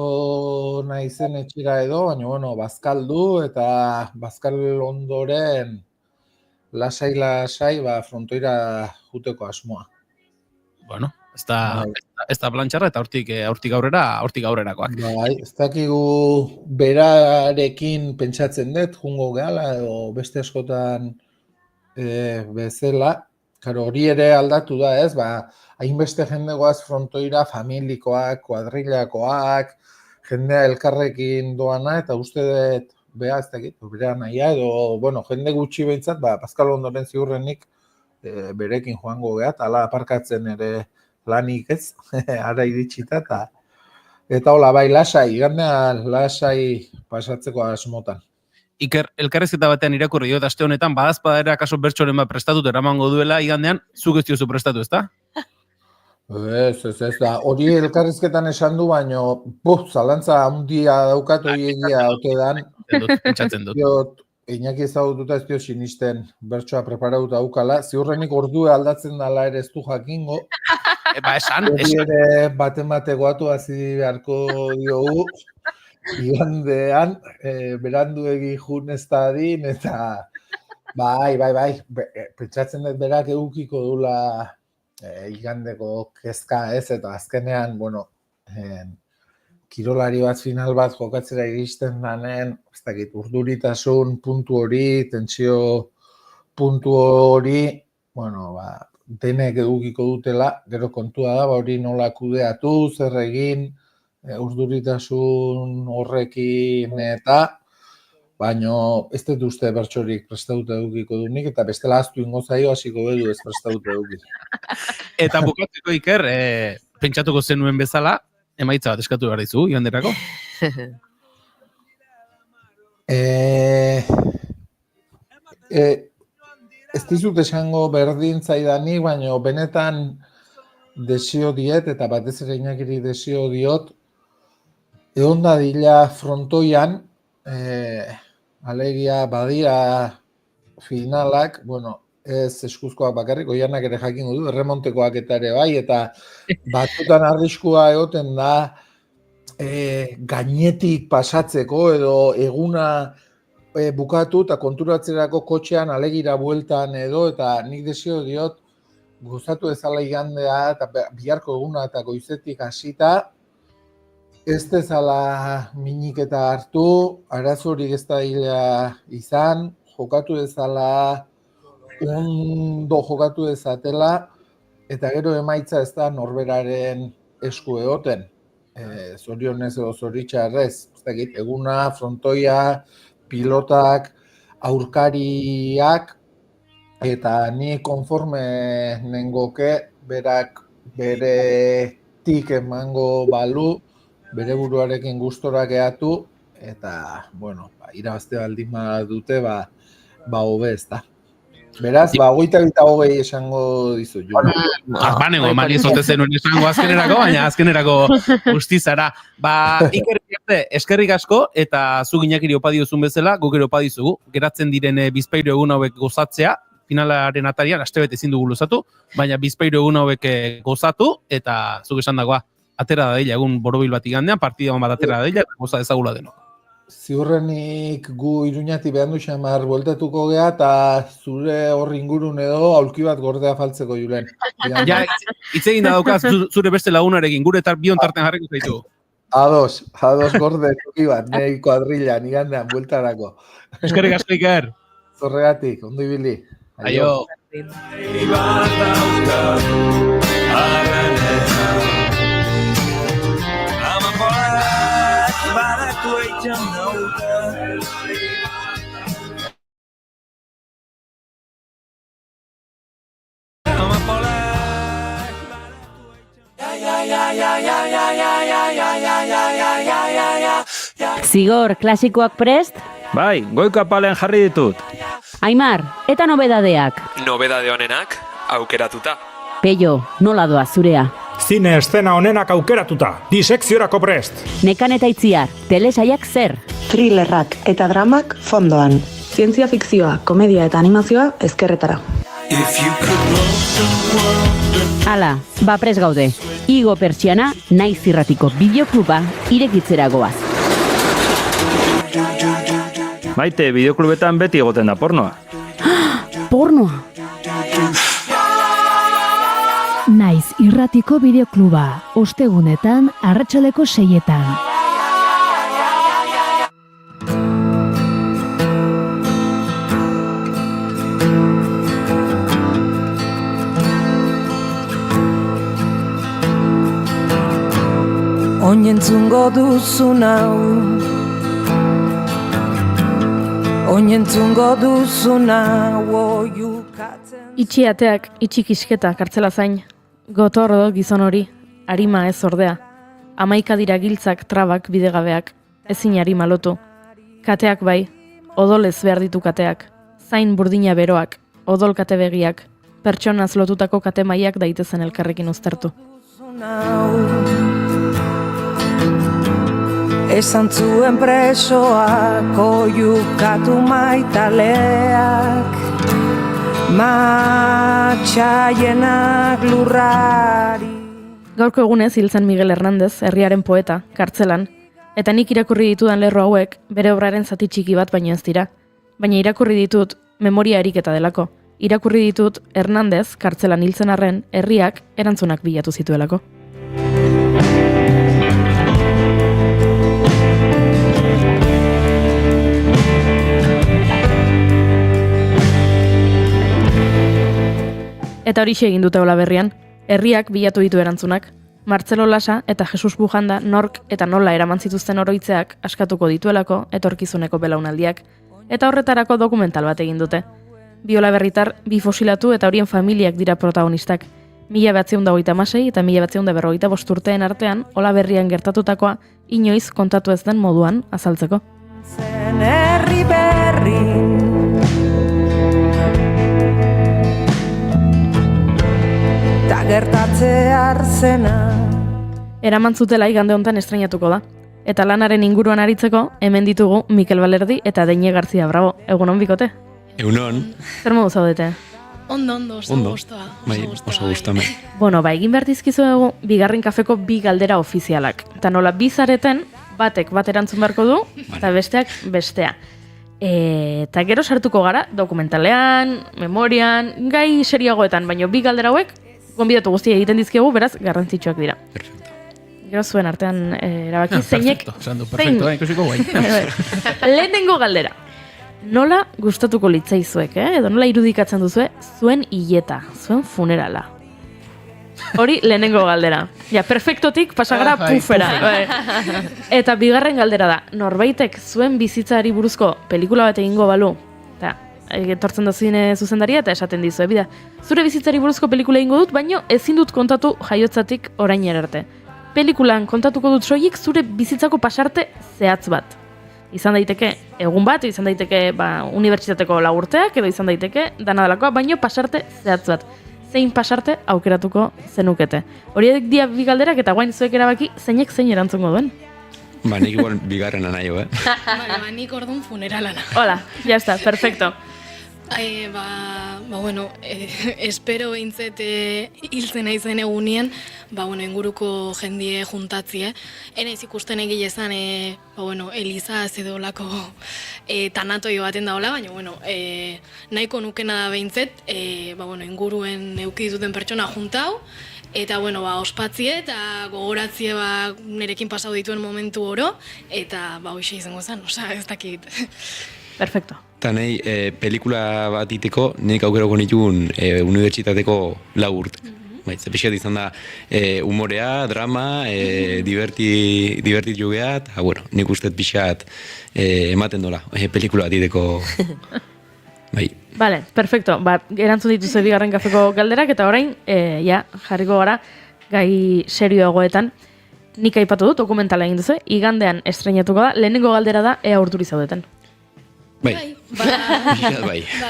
naizen etxera edo, baina, bueno, bazkaldu eta bazkal ondoren lasai, frontoira juteko asmoa. Bueno, ez da plantxarra eta hortik aurrerakoak. Bai, ez dakigu berarekin pentsatzen dut, jungo gehala edo beste askotan bezala. Karo, hori ere aldatu da, ez, hainbeste jende goaz frontoira, familikoak, kuadrilakoak, jendea elkarrekin doana, eta uste dut, beha, ez dakit, berea nahia, edo, bueno, jende gutxi behintzat, Pascal ondoren ziurrenik berekin joango geha, eta ala aparkatzen ere lanik ez, ara iritsita, eta hola, bai, lasai, igandean lasai pasatzeko asmotan. Iker, elkarrezketa batean irakurri diot aste honetan, badazpadera kaso bertsoren bat prestatut eramango duela igandean, zuk ez diozu prestatu, ezta? Ez, da, hori elkarrezketan esan du, baino, zalantza handia daukat hori egia ote dan. Pentsatzen dut. Iñaki ezagututa ez dio sinisten bertsoa preparatuta daukala, ziurrenik ordue aldatzen dela ere ez du jakingo. Esan. Hori ere baten goatu hasi beharko diogu. Igandean, beranduegi jun ez da adin, eta bai, pentsatzen dut berak edukiko dula igandeko kezka ez, eta azkenean, bueno, kirolari bat final bat jokatzera iristen danen, ez dakit, urduritasun puntu hori, tentsio puntu hori, bueno, denek edukiko dutela, gero kontua da, hori nola kudeatu, zer egin, urduritasun horrekin eta, baino ez dut uste bertsorik prestatuta edukiko dunik, eta bestela aztu ingo zaio hasiko bedu ez prestatuta edukik. Eta bukatzeko Iker, pentsatuko zenuen bezala, emaitza bat eskatu behar dizu, iganderako? Ez dizut esango berdin zaidanik, baino benetan desio diet, eta batez ere Iñakiri desio diot, egon dadila frontoian, alegia badira finalak, bueno, ez eskuzkoak bakarrik, oianak ere jakingo du, erremontekoak eta ere bai, eta batutan arriskua egoten da gainetik pasatzeko edo eguna bukatu eta konturatzerako kotxean alegira bueltan edo, eta nik desio diot gozatu ezala igandea eta biharko eguna eta goizetik hasita, ez dezala miniketa hartu, arazorik ez da izan, jokatu ezala, ondo jokatu ezatela, eta gero emaitza ez da norberaren esku egoten. Zorionez edo zoritxarrez, ez dakit, eguna, frontoia, pilotak, aurkariak, eta ni konforme nengoke berak beretik emango balu, bere buruarekin gustora gehatu, eta, bueno, irabazte baldin dute, hobe ez da. Beraz, 22 esango dizu. Banego, mani zote zenuen esango azkenerako guztizara. Iker Iriarte, eskerrik asko, eta zu Iñakiri opa diozun bezala, guk ere opa dizugu. Geratzen diren bizpahiru egun hauek gozatzea, finalaren atarian, astebete ezin dugu luzatu, baina bizpahiru egun hauek gozatu, eta zuk esan dagoa, atera da dela, egun borobil bat igandean, partida bat atera da dela, goza ezagula denok. Ziurrenik gu Iruñati behan du xamar bueltatuko gea, eta zure horri ingurun edo aulki bat gordea faltzeko, Julen. Ja, hitz egin da daukaz, zure beste lagunarekin, gure bion tarten jarriko zaitu. Ados gorde tuki bat, nei kuadrilla, nigandean, bueltarako. Eskerrik asko, Iker. Zorregatik, ondo ibili. Aio. Zigor, klasikoak prest? Bai, goiko apalean jarri ditut. Aimar, eta nobedadeak? Nobedade honenak, aukeratuta. Peio, nola doa zurea? Zine eszena honenak aukeratuta, disekziorako prest. Nekan eta Itziar, telesaiak zer? Thrillerrak eta dramak fondoan. Zientzia fikzioa, komedia eta animazioa ezkerretara. Hala, prest gaude. Igo Pertsiana, Naiz Irratiko bideokluba irekitzera goaz. Maite, bideoklubetan beti egoten da pornoa. Pornoa? Naiz Irratiko bideokluba, ostegunetan, arratsaleko 6etan. Oinentzungo duzun hau, oinentzungo duzun hau oiukatzen. Itxi ateak, itxik isketa kartzela zain. Gotorro gizon hori, arima ez ordea. 11 dira giltzak, trabak, bidegabeak, ezin arima lotu. Kateak bai, odolez behar ditu kateak. Zain burdina beroak, odol kate begiak, pertsonaz lotutako kate maiak daitezen elkarrekin uztertu. Esan zuen presoak oiukatu maitaleak, matxaienak lurrari. Gaurko egunez hil zen Miguel Hernández, herriaren poeta, kartzelan, eta nik irakurri ditudan lerro hauek bere obraren zati txiki bat baino ez dira. Baina irakurri ditut memoria eriketa delako. Irakurri ditut Hernández, kartzelan hiltzen arren, herriak erantzunak bilatu zituelako. Eta horixe egin dute Olaberrian, herriak bilatu ditu erantzunak. Martzelo Lasa eta Jesus Bujanda nork eta nola eraman zituzten oroitzeak askatuko dituelako etorkizuneko belaunaldiak. Eta horretarako dokumental bat egin dute. Bi Olaberritar, bi fosilatu eta horien familiak dira protagonistak. 1926 eta 1945 urteen artean Olaberrian gertatutakoa inoiz kontatu ez den moduan azaltzeko. Zen herri berri ta gertatze arzena. Eraman zutela igande hontan estreinatuko da. Eta lanaren inguruan aritzeko, hemen ditugu Mikel Balerdi eta Deine Garzia Bravo. Egunon bikote? Egunon. Zer modu zaudete? Ondo, oso gustoa. Oso gustame. Bueno, egin behar dizkizuegu bigarren kafeko bi galdera ofizialak. Eta nola bizareten, batek bat erantzun beharko du, eta besteak bestea. Eta gero sartuko gara, dokumentalean, memorian, gai seriagoetan, baina bi galdera hauek, gonbidatu guztia egiten dizkiegu, beraz, garrantzitsuak dira. Perfecto. Gero zuen artean erabaki zeinek... Perfecto, ikusiko guai. Lehenengo galdera. Nola gustatuko litzaizuek, edo nola irudikatzen duzue zuen hileta, zuen funerala? Hori lehenengo galdera. Ja, perfektotik pasagara pufera. Eta bigarren galdera da, norbaitek zuen bizitzari buruzko pelikula bat egingo balu, eta etortzen da zine zuzendaria eta esaten dizue, bida, zure bizitzari buruzko pelikula egingo dut, baino ezin dut kontatu jaiotzatik orainera arte. Pelikulan kontatuko dut soilik zure bizitzako pasarte zehatz bat. Izan daiteke egun bat, izan daiteke unibertsitateko lagurteak, edo izan daiteke dana delakoa, baino pasarte zehatz bat. Zein pasarte aukeratuko zenukete. Horiek dia bi galderak eta guain zuek erabaki zeinek zein erantzungo duen. Nik igual bigarrena nahi, Nik orduan funeralana. Hola, ya está, perfecto. Bueno, espero behintzet hiltzen naizen egunien, inguruko jendie juntatzie. Enaiz ikusten egile zan, Eliza zedolako tanatoi baten daola, baina, nahiko nukena da behintzet, inguruen euki duten pertsona juntau, eta, ospatzie eta gogoratzie nerekin pasau dituen momentu oro, eta, hoxe izango zen, ez dakit. Perfecto. Eta nahi, pelikula bat iteko, nik aukerako nituen unibertsitateko lagurt. Ze pixkat izan da humorea, drama, divertitu geha, eta, nik uste pixkat ematen dola, pelikula bat iteko. Vale, perfecto. Erantzun dituzu bigarren kafeko galderak, eta orain, jarriko gara, gai serioagoetan. Nik aipatu dut, dokumentala egin duzu, igandean estrenatuko da, lehenengo galdera da, ea urduri zaudeten.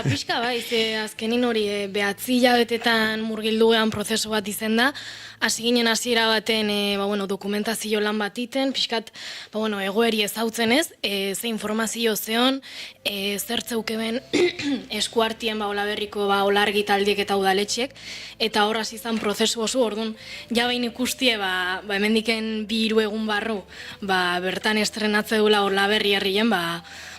Pixka bai, azkenin hori behatzi hilabetetan murgilduean prozesu bat izen da, hasi ginen hasiera baten dokumentazio lan bat iten, pixkat egoeri ezautzen ez, ze informazio zeon, zertzeukeben eskuartien Olaberriko olargi taldiek eta udaletxek, eta hor hasi izan prozesu oso, orduan jabein ikustie hemendiken 2-3 egun barru bertan estrenatze dula Olaberri herrien,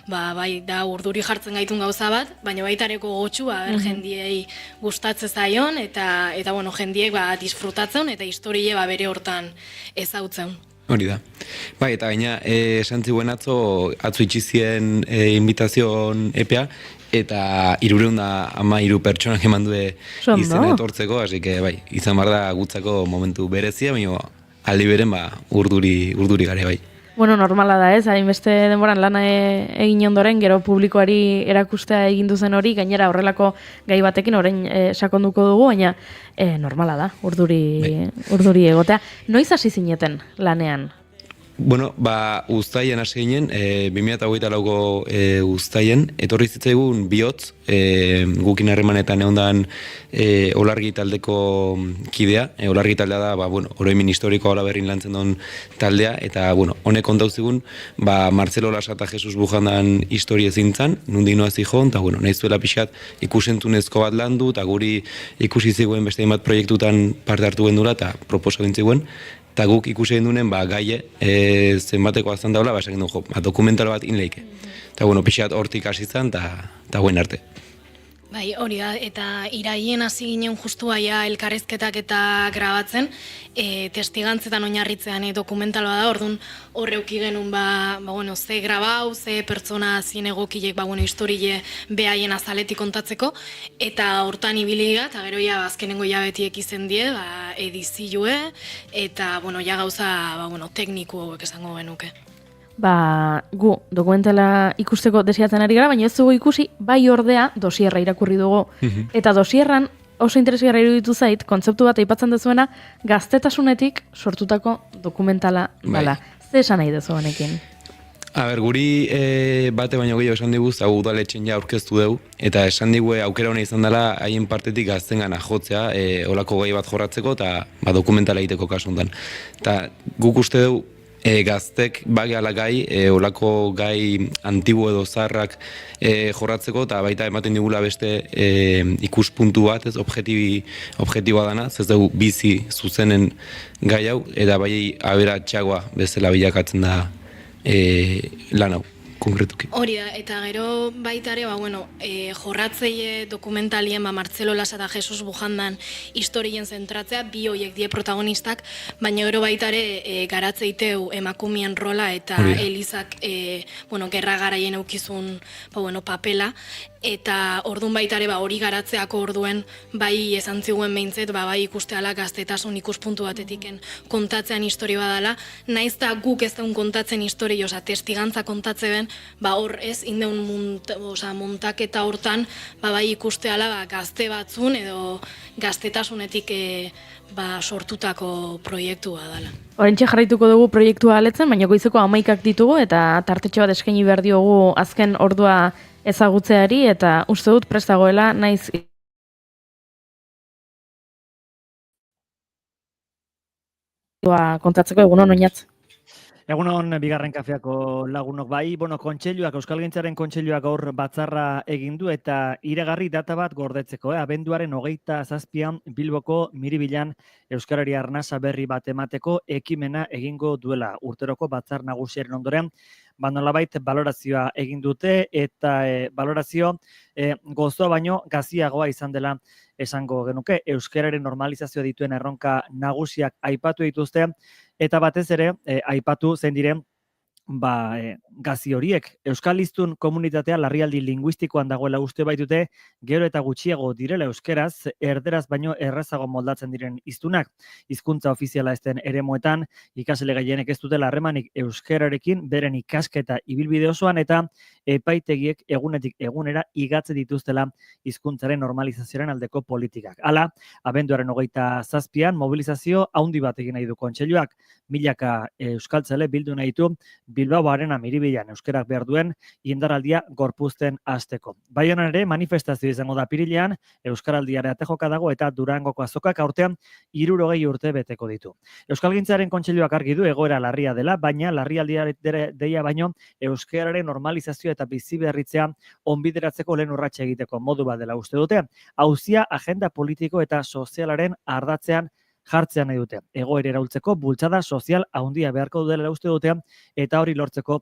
bai da urduri jartzen gaitun gauza bat, baina baitareko gotxu, jendiei gustatze zaion, eta jendiek disfrutatzen, eta historie bere hortan ezautzen. Hori da. Bai, eta gaina, esan ziguen atzo itxizien invitazion EPA, eta 313 pertsonak eman due izena etortzeko, así que bai, izan bar da gutzako momentu berezia, baina aldi beren urduri gare bai. Normala da ez, hainbeste denboran lana egin ondoren, gero publikoari erakustea egin duzen hori, gainera horrelako gai batekin orain sakonduko dugu, baina normala da, urduri egotea. Noiz hasi zineten lanean? Uztaien hasi ginen, 2024ko uztaien, etorri zitzaigun bihotz, gukin harremanetan egondan olargi taldeko kidea, olargi taldea da, oroimin historikoa Olaberrin lantzen duen taldea, eta, honek kontau zigun, Marcelo Lasa eta Jesus Bujandan historia zintzan, nundik noa zijon, eta, nahi zuela pixat ikusentzunezko bat landu, eta guri ikusi ziguen beste bat proiektutan parte hartu gendula, eta proposa dintziguen, eta guk ikusi gendunen gaie zenbateko azan daula, esakin du, dokumental bat inleike. Eta, pixat hortik hasi izan, eta guen arte. Bai, hori da, eta iraien hasi ginen justu elkarrizketak eta grabatzen, testigantzetan oinarritzean dokumentaloa da, orduan horreuki genuen, ze grabau, ze pertsona zinegokilek, historie behaien azaletik kontatzeko, eta hortan ibiliga, eta gero azkenengo jabetiek izen die, edizioe, eta gauza tekniku hauek esango genuke. Gu dokumentala ikusteko desiatzen ari gara, baina ez dugu ikusi, bai ordea dosierra irakurri dugu. Eta dosierran oso interesgarria iruditu zait, kontzeptu bat aipatzen dezuena, gaztetasunetik sortutako dokumentala dela. Ze esan nahi dezu honekin? Guri bate baino gehiago esan diguz, hau udaletxen aurkeztu dugu, eta esan digu aukera hona izan dela haien partetik gazten gana jotzea, olako gai bat jorratzeko, eta dokumentala egiteko kasuntan. Eta guk uste dugu, gaztek bageala gai, olako gai antibo edo zarrak jorratzeko, eta baita ematen digula beste ikuspuntu bat, ez objektiboa dana, ez dugu bizi zuzenen gai hau, eta bai aberatsagoa bezala bilakatzen da lan hau, konkretuki. Hori da, eta gero baitare, jorratzeie dokumentalien Marcelo Lasa eta Jesus Bujandan historien zentratzea, bi hoiek die protagonistak, baina gero baitare garatzeiteu emakumien rola eta Elizak gerra garaien eukizun papela, eta ordun baita ere hori garatzeako orduen bai esan ziguen behintzet, bai ikusteala gaztetasun ikuspuntu batetiken kontatzean historia badala, naiz eta guk ez daun kontatzen historia, testigantza kontatzeben, hor ez, indeun montaketa hortan, bai ikusteala gazte batzun edo gaztetasunetik sortutako proiektua dela. Horentxe jarraituko dugu proiektua aletzen, baina goizeko 11ak ditugu eta tartetxo bat eskaini behar diogu azken ordua ezagutzeari eta uste dut prestagoela naiz kontatzeko egunon oinatz. Egunon bigarren kafeako lagunok bai, kontseiluak, Euskalgintzaren kontseiluak gaur batzarra egin du eta iragarri data bat gordetzeko, abenduaren 27an Bilboko Miribilan Euskarari arnasa berri bat emateko ekimena egingo duela urteroko batzar nagusiaren ondoren, nolabait balorazioa egin dute eta balorazio gozoa baino gaziagoa izan dela esango genuke. Euskararen normalizazioa dituen erronka nagusiak aipatu dituzte eta batez ere aipatu zein diren gazi horiek. Euskaliztun komunitatea larrialdi linguistikoan dagoela uste baitute, gero eta gutxiago direla euskeraz, erderaz baino errazago moldatzen diren hiztunak. Hizkuntza ofiziala ez den eremuetan, ikasle gehienek ez dutela harremanik euskerarekin beren ikasketa ibilbide osoan eta epaitegiek egunetik egunera igatze dituztela hizkuntzaren normalizazioaren aldeko politikak. Hala, abenduaren 27an mobilizazio haundi bat egin nahi du kontseiluak, milaka euskaltzale bildu nahi ditu Bilbao Arena Miribilan euskerak behar duen indarraldia gorpuzten hasteko. Baionan ere manifestazio izango da apirilean, euskaraldiare atejoka dago eta Durangoko azokak aurtean 60 urte beteko ditu. Euskalgintzaren kontseiluak argi du egoera larria dela, baina larrialdiare deia baino euskararen normalizazio eta biziberritzea onbideratzeko lehen urratsa egiteko modu bat dela uste dute. Auzia agenda politiko eta sozialaren ardatzean jartzean nahi dute. Egoera iraultzeko bultzada sozial handia beharko dela uste dute eta hori lortzeko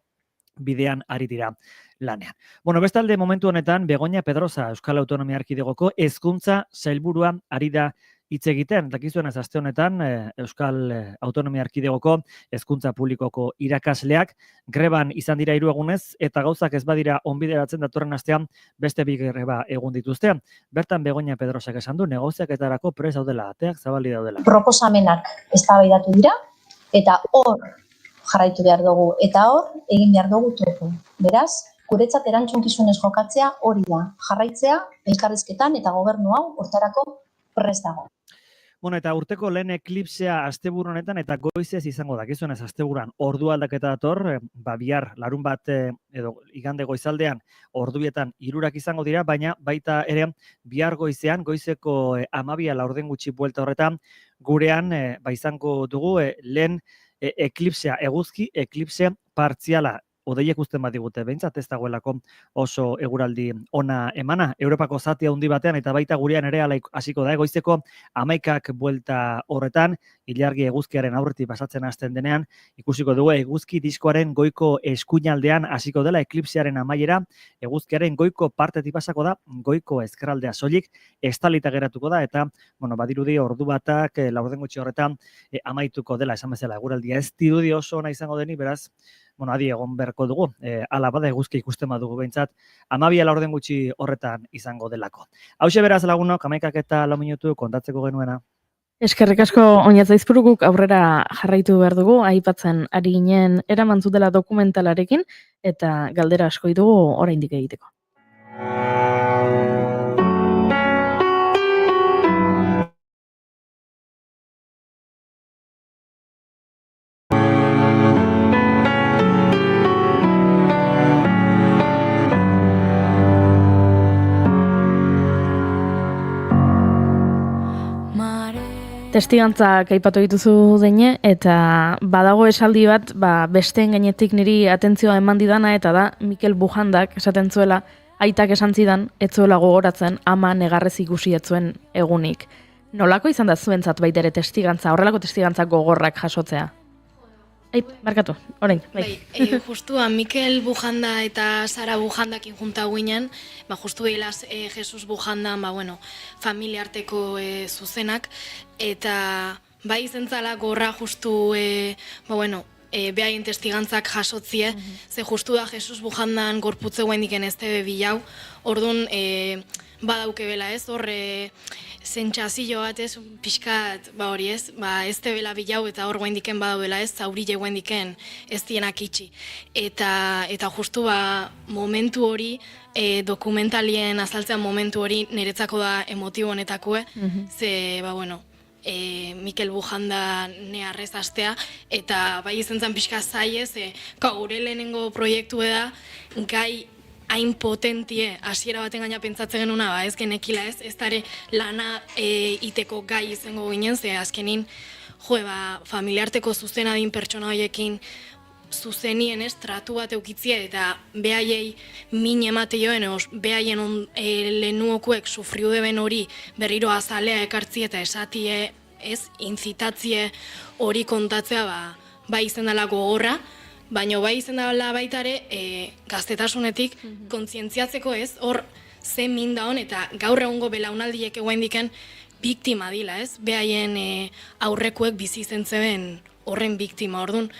bidean ari dira lanean. Bestalde momentu honetan Begoña Pedrosa Euskal Autonomia Erkidegoko hezkuntza sailburua ari da hitz egiten. Dakizuen ez aste honetan Euskal Autonomia Erkidegoko hezkuntza publikoko irakasleak greban izan dira 3 egunez eta gauzak ez badira onbideratzen datorren astean beste 2 greba egun dituzte. Bertan Begoña Pedrosak esan du negoziaketarako prest daudela, ateak zabali daudela. Proposamenak eztabaidatu dira eta hor jarraitu behar dugu eta hor egin behar dugu topo. Beraz, guretzat erantzunkizunez jokatzea hori da, jarraitzea elkarrizketan eta gobernu hau hortarako prest dago. Eta urteko lehen eklipsea asteburu honetan eta goizez izango dakizuen ez asteburuan ordu aldaketa dator, bihar larun bat edo igande goizaldean ordubietan 3 izango dira, baina baita ere bihar goizean, goizeko 12 laurden gutxi buelta horretan, gurean izango dugu lehen eklipsea, eguzki eklipse partziala. Odeiek uzten badigute, behintzat ez dagoelako oso eguraldi ona emana. Europako zati handi batean eta baita gurean ere hasiko da goizeko 11ak buelta horretan, ilargi eguzkiaren aurretik pasatzen hasten denean, ikusiko dugu eguzki diskoaren goiko eskuinaldean hasiko dela eklipsearen amaiera, eguzkiaren goiko partetik pasako da, goiko ezkerraldea soilik estalita geratuko da eta, badirudi ordu batak laurden gutxi horretan amaituko dela, esan bezala eguraldia ez dirudi oso ona izango deni, beraz, adi egon beharko dugu, ala bada eguzki ikusten badugu behintzat, 12 laurden gutxi horretan izango delako. Hauxe beraz lagunok, 11ak eta 4 minutu kontatzeko genuena. Eskerrik asko Oinatz Aizpuruguk aurrera jarraitu behar dugu, aipatzen ari ginen eraman zutela dokumentalarekin eta galdera asko ditugu oraindik egiteko. Testigantzak aipatu dituzu deine, eta badago esaldi bat, besteen gainetik niri atentzioa eman didana, eta da Mikel Bujandak esaten zuela, aitak esan zidan, ez zuela gogoratzen ama negarrez ikusi ez zuen egunik. Nolako izan da zuentzat baita ere testigantza, horrelako testigantzak gogorrak jasotzea? Barkatu, orain. Justua, Mikel Bujanda eta Sara Bujandakin junta guinen, justu hilaz Jesus Bujandan, familia arteko zuzenak, eta zentzala gorra justu, behaien testigantzak jasotzie, ze justu da Jesus Bujandan gorputze guendiken ez tebe bilau, orduan badauke bela ez, hor sentsazio bat ez, pixkat, hori ez, ez tebela bilau eta hor guendiken badaudela ez, zaurile guendiken ez dienak itxi. Eta justu momentu hori, dokumentalien azaltzean momentu hori niretzako da emotibo honetakue, ze, Mikel Bujanda neharrez astea, eta bai izan zen pixka zaiez, gure lehenengo proiektu da, gai hain potentie, hasiera baten gaina pentsatzen genuna, ez genekila ez dare lana iteko gai izango ginen, ze azkenin, familiarteko zuzena din pertsona horiekin, zuzenien tratu bat eukitzia eta behaiei min emate joen, behaien lehenuokuek sufriu deben hori berriro azalea ekartzi eta esatie, inzitatzie hori kontatzea bai izen dela gogorra, baina bai izen dela baitare gaztetasunetik kontzientziatzeko hor ze min da hon eta gaur egungo belaunaldiek eguendiken biktima dila, behaien aurrekuek bizi izen zeben horren biktima, orduan.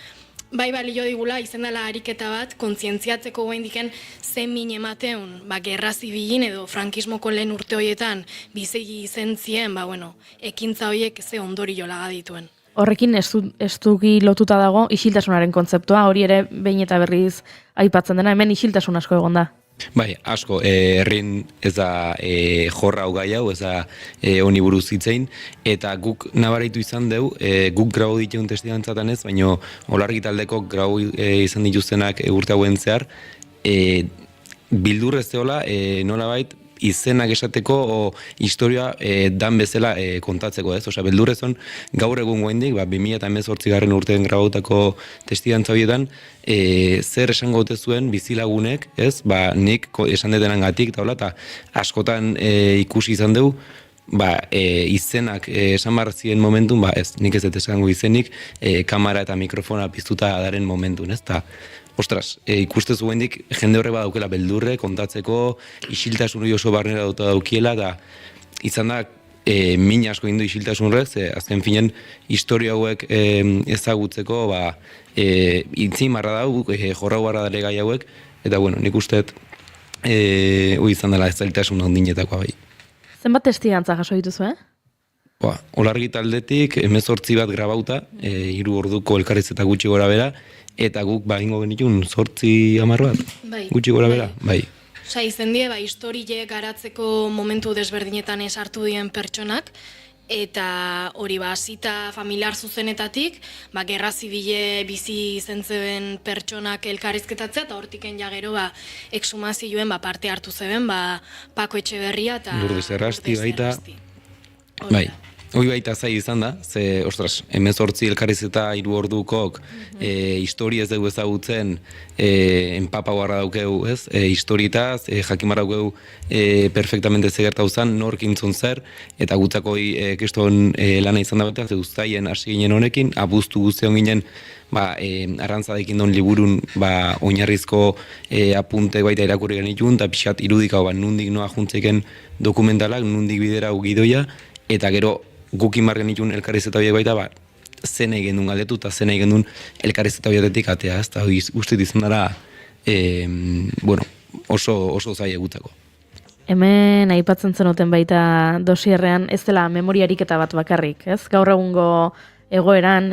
Bai balio digula, izen dela ariketa bat, kontzientziatzeko guaindiken zen min emateun, gerra zibilin edo frankismoko lehen urte horietan bizegi izen zien, ekintza horiek ze ondori jolaga dituen. Horrekin ez dugi lotuta dago isiltasunaren kontzeptua, hori ere behin eta berriz aipatzen dena, hemen isiltasun asko egon da. Bai, asko, herrin ez da jorra hau gai hau, ez da honi buruz hitzein, eta guk nabaritu izan dugu, guk grau diteun testigantzatan ez, baina olargi taldeko grau izan dituztenak urte hauen zehar, bildur ez deola, nolabait, izenak esateko o historia dan bezala kontatzeko ez. Osea, beldurrezon gaur egun guendik, 2018 urtean grabautako testigantza horietan, zer esango ote zuen bizilagunek, ez? Nik esan detenangatik eta askotan ikusi izan dugu, izenak esan barzien momentun, ez, nik ez dut esango izenik, kamera eta mikrofona piztuta daren momentun, ez? Ostras, ikustezu guendik jende horre badaukela beldurre, kontatzeko, isiltasun hori oso barnera dauta daukiela, eta izan da, min asko indu isiltasun horrek, azken finen, historia hauek ezagutzeko, itzi marra dau, jorrau barra dare gai hauek, eta nik usteet, izan dela ez zailtasun ondinetakoa bai. Zenbat testigantza jaso dituzu, Olargi taldetik, 18 bat grabauta, 3 orduko elkarrizketa gutxi gora bera, eta guk ingo genitun 8-10 bat, gutxi gora bera, bai. Osa, izen die, historie garatzeko momentu desberdinetan esartu dien pertsonak, eta hori zita familiar zuzenetatik, gerra zibile bizi izen zeben pertsonak elkarrizketatzea, eta hortiken jagero exhumazioen parte hartu zeben, Pako Etxeberria eta Lourdes Errasti baita, bai. Hoi baita zai izan da, ze, ostras, 18 elkarrizketa 3 ordukok historia ez dugu ezagutzen enpapa barra daukeu, ez? Historietaz, jakimara daukeu perfectamente zegertau zan, nork intzun zer, eta gutzako keston lana izan da batean, ze guztaien hasi ginen honekin, abuztu guztion ginen, arrantzadekin don liburun oinarrizko apunte baita irakurri genitun, eta pixat irudikau, nundik noa juntzeken dokumentalak, nundik bidera gidoia, eta gero gukin margen itun elkarrizeta horiek baita, zen egin duen galdetu eta zen egin duen elkarrizeta horietetik atea, ez da uste izan dara, oso zai egutako. Hemen aipatzen zenuten baita dosierrean, ez dela memoriariketa bat bakarrik, ez? Gaur egungo egoeran,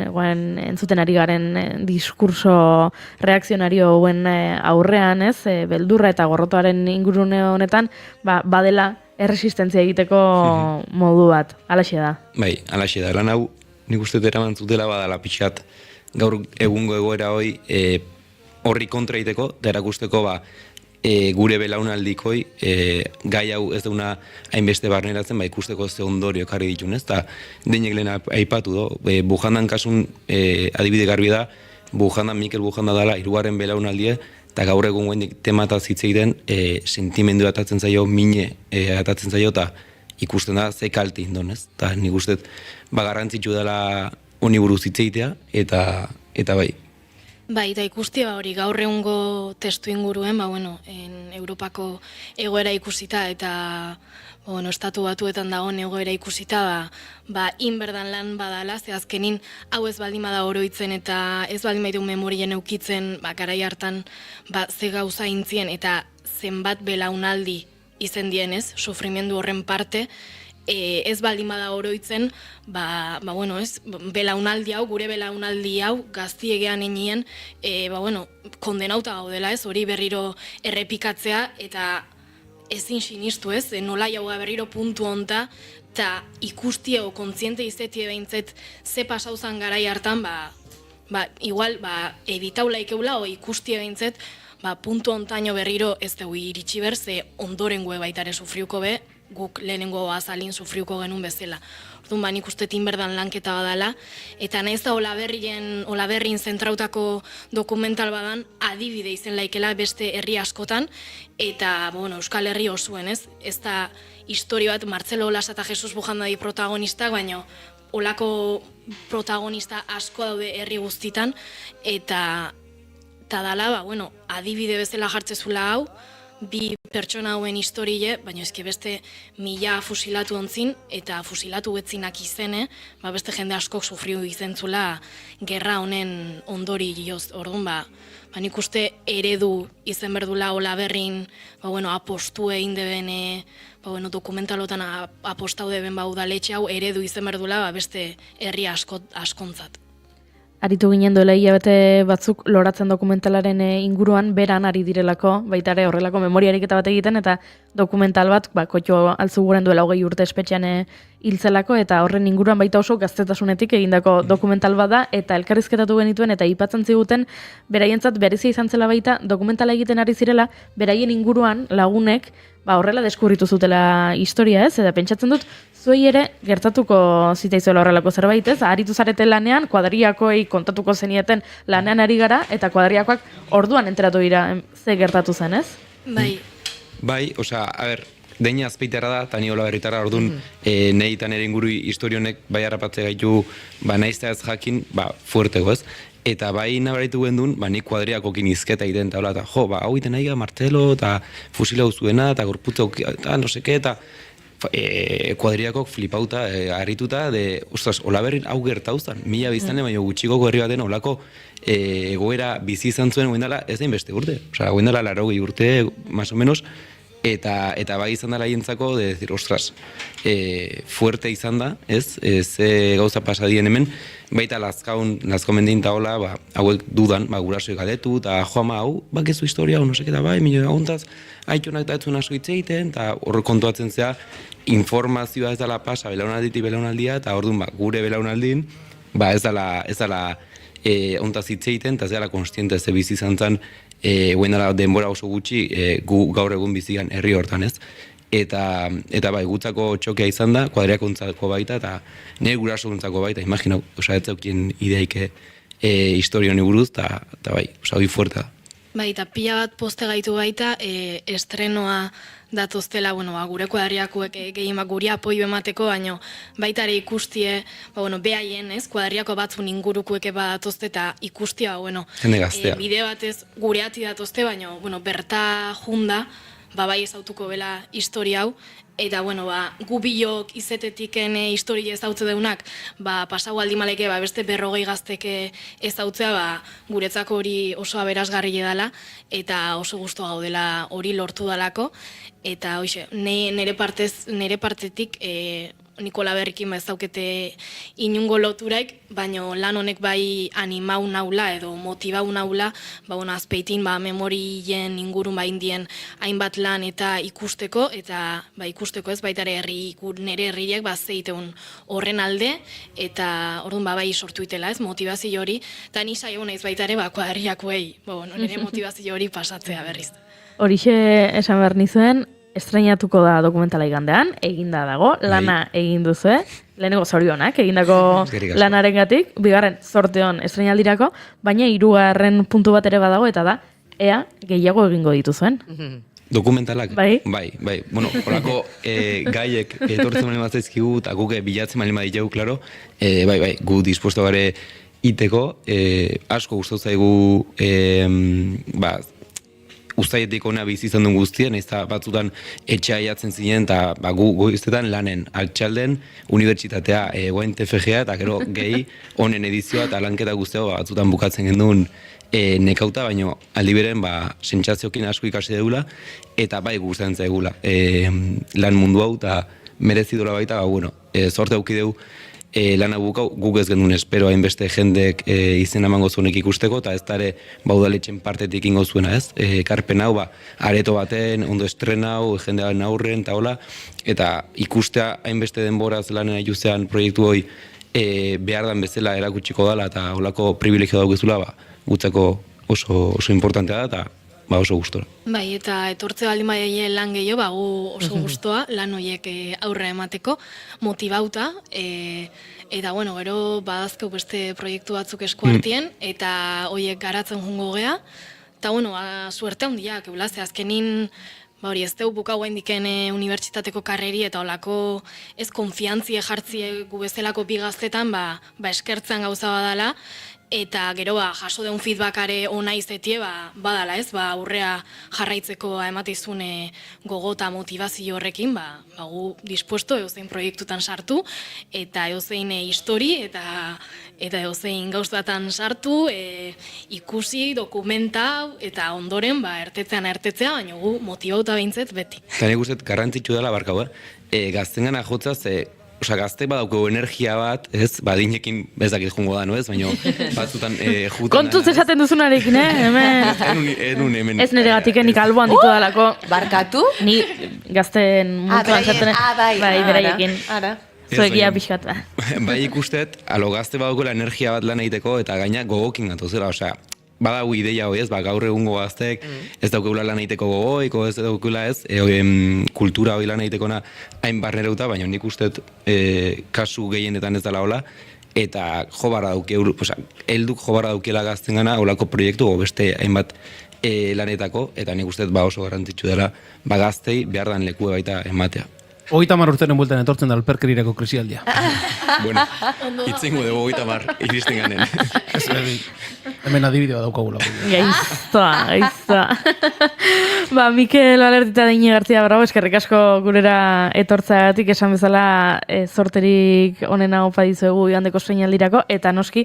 entzuten ari garen diskurso reakzionario hauen aurrean, ez? Beldurra eta gorrotoaren ingurune honetan, badela erresistentzia egiteko modu bat, alaxe da. Bai, alaxe da, lan hau nik uste eraman zutela badala pixat gaur egungo egoera hoi horri kontra egiteko, eta erakusteko gure belaunaldikoi gai hau ez dauna hainbeste barneratzen, ikusteko ze ondorio ekarri ditun, ez? Eta denek lehen aipatu do, Bujandan kasun adibide garbi da, Mikel Bujanda dela, 3. belaunaldie, eta gaur egun guendik temataz hitz egiten sentimendu atatzen zaio, mine atatzen zaio, eta ikusten da ze kalte indon, ez? Eta nik uste garrantzitsu dela honi buruz hitz egitea, eta bai. Bai, eta ikusti hori gaur egungo testu inguruen, Europako egoera ikusita eta estatu batuetan dagoen egoera ikusita, inberdan lan badala, ze azkenin hau ez baldin bada oroitzen eta ez baldin baitu memorien eukitzen, garai hartan ze gauza intzien eta zenbat belaunaldi izen dienez, sufrimendu horren parte, ez baldin bada oroitzen, belaunaldi hau, gure belaunaldi hau, gaztiegean enien, kondenauta gaudela ez, hori berriro errepikatzea, eta ezin sinistu ez, nola jauga berriro puntu honta, eta ikustie o kontziente izetie behintzet ze pasauzan garai hartan, igual, editaula ikeula, o ikustie behintzet, puntu hontaino berriro ez dugu iritsi ber, ze ondoren gue baitare sufriuko be, guk lehenengo azalin sufriuko genuen bezala. Orduan, nik uste tinberdan lanketa badala, eta nahiz da Olaberrin zentrautako dokumental badan, adibide izen laikela beste herri askotan, eta Euskal Herri osuen, ez? Ez da historio bat, Martzelo Olasa eta Jesus Bujandadi protagonistak, baina olako protagonista asko daude herri guztitan, eta dala, adibide bezala jartzezula hau, bi pertsona hauen historie, baina ezke beste 1000 fusilatu ontzin, eta fusilatu betzinak izene, beste jende askok sufriu izentzula gerra honen ondori joz. Orduan, nik uste eredu izen berdula Olaberrin, apostu egin deben, dokumentalotan apostau deben udaletxe hau, eredu izen berdula beste herri askontzat. Aritu ginen duela hilabete batzuk loratzen dokumentalaren inguruan, beran ari direlako, baita ere horrelako memoria ariketa bat egiten, eta dokumental bat, Kotxo Altzuguren duela 20 urte espetxean hiltzelako, eta horren inguruan baita oso gaztetasunetik egindako dokumental bat da, eta elkarrizketatu genituen, eta aipatzen ziguten, beraientzat berezia izan zela baita, dokumentala egiten ari zirela, beraien inguruan lagunek, horrela deskurritu zutela historia ez, eta pentsatzen dut, zuei ere gertatuko zitaizuela horrelako zerbait ez, aritu zarete lanean, kuadriakoei kontatuko zenieten lanean ari gara, eta kuadriakoak orduan enteratu dira ze gertatu zen ez? Bai, deina azpeiterra da, eta ni Olaberritarra, orduan, nahi eta nire inguru historionek bai harrapatze gaitu, nahizta ez jakin, fuertego ez, eta bai nabaritu gendun, nik kuadriakokin izketa egiten, eta hau iten nahi Martelo, eta fusila zuena, eta gorputzok, eta no seke, eta kuadriakok flipauta, harrituta, Olaberrin hau gertauzan, 1000 biztane, baina gutxikoko herri baten olako egoera bizi izan zuen guendala, ez da inbeste urte, guendala 80 urte, más o menos, eta bai izan dela hientzako, de decir, fuerte izan da, ez, ze gauza pasadien hemen, baita lazko mendin eta hola, hauek dudan, gurasoek galetu, eta joama hau, bakezu historia, no seketa bai, milio aguntaz, haitunak eta etzun asko itzeiten, eta horre kontuatzen zea, informazioa ez dela pasa belaunaldia, eta orduan, gure belaunaldin, ez dela ontaz itzeiten, eta ez dela konstiente ze bizi izan zen, guendala denbora oso gutxi, gu gaur egun bizigan herri hortan ez. Eta bai, gutzako txokea izan da, kuadriakontzako baita, eta nire gurasokuntzako baita, imaginau, ez zeukien ideaike historioni buruz, eta bai, hori fuerte da. Bai, eta pila bat poste gaitu baita, estrenoa datoztela, gure kuadriakoek gehienak guri apoio emateko, baina baita ere ikustie, behaien, ez, kuadriako batzun ingurukueke badatozte, eta ikustia, bide batez gureati datozte, baina, berta junda, bai ezautuko bela historia hau, eta, gu bilok izetetiken historia ezautze deunak, pasau aldi maleke, beste 40 gazteke ezautzea, guretzako hori oso aberasgarri dela, eta oso gustu gaudela hori lortu dalako, eta, nire partetik, Nikola Berrikin ez daukete inungo loturaik, baina lan honek bai animau naula edo motibau naula, azpeitin memorien ingurun indien hainbat lan eta ikusteko ez baita ere nire herriek zeiteun horren alde, eta orduan bai sortu itela ez, motivazio hori, eta ni saio naiz baita ere kuadriakoei, nire motivazio hori pasatzea berriz. Horixe esan behar nizuen, estreinatuko da dokumentala igandean, eginda dago, lana egin duzu, lehenengo zorionak, egindako lanarengatik, bigarren zorteon estreinaldirako, baina 3. puntu bat ere badago, eta da, ea gehiago egingo dituzuen. Dokumentalak? Bai. Horako gaiek etortzen malen bat zaizkigu, eta guk bilatzen malen bat ditugu, klaro, gu dispuesto gare iteko, asko gustatu zaigu uztaietik ona bizi izan duen guztien, ez da batzutan etxea jatzen zinen, eta gu goiztetan lanen altxalden, unibertsitatea, guain TFG-a, eta gero gehi honen edizioa eta lanketa guztia batzutan bukatzen genduen nekauta, baina aldi beren sentsaziokin asko ikasi dugula, eta bai gustatzen zaigula lan mundu hau, eta merezidola baita, zorte auki dugu, lana bukau, guk ez gendun espero hainbeste jendek izen emango zuenek ikusteko, eta ez dara udaletxen partetik ingo zuena, ez? Ekarpen hau, areto baten, ondo estrena hau, jendearen aurren, eta hola, eta ikustea hainbeste denboraz lanen aiuzean proiektu hoi behar dan bezala erakutsiko dela, eta holako privilegio daukizula, gutzako oso importantea da, eta oso gustora. Bai, eta etortze baldin bai lan gehiago, gu oso gustoa lan horiek aurre emateko, motibauta, eta gero badazkeu beste proiektu batzuk esku artien, eta horiek garatzen jungo gea, eta suerte handiak, eulazte, azkenin, ez deu bukau haindiken unibertsitateko karreri eta olako ez konfiantzie jartzie gu bezalako bigaztetan, eskertzen gauza badala, eta gero jaso deun feedbackare ona izetie badala ez, aurrea jarraitzeko ematizun gogo eta motivazio horrekin, gu dispuesto eozein proiektutan sartu, eta eozein histori, eta eozein gauzatan sartu, ikusi, dokumenta, eta ondoren ertetzea, baina gu motibauta behintzet beti. Eta nik uste garrantzitsu dela barkau, gazten gana jotzaz, gazte badauko energia bat, ez, badinekin bezakit jungo da, no ez, baina batzutan jutan... Kontuz esaten duzunarekin, hemen... Ez nire gatiken alboan ditu dalako. Barkatu? Ni gazten muntuan zaten... Bai, beraiekin. Zuegia pixkat, Bai ikustet, gazte badauko energia bat lan egiteko, eta gaina gogokin gatozela, osea, badago ideia hoi ez, gaur egungo gaztek ez daukegula lan egiteko gogoiko, ez daukegula ez, kultura hoi lan egiteko hain barnereuta, baina nik ustet kasu gehienetan ez dela hola, eta helduk jobarra daukela gazten gana, holako proiektu, beste hainbat lanetako, eta nik ustet oso garrantzitsu dela, gaztei behar dan lekue baita ematea. 30 urteren bueltan etortzen da alperkerirako krisialdia. Bueno, itzengo dugu 30 iristen ganen. Hemen adibidea daukagula. Gaiztoa. Mikel Alertita Deine Gartzia Bravo, eskerrik asko gurera etortzagatik, esan bezala zorterik onena opa dizuegu igandeko seinaldirako, eta noski,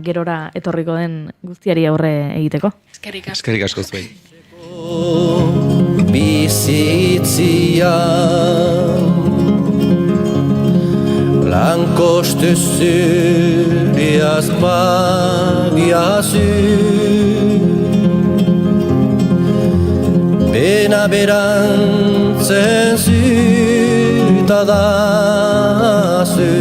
gerora etorriko den guztiari aurre egiteko. Eskerrik asko zuei. Bizitzia Lankoste zuriaz magiazu Bena berantzen zutadazu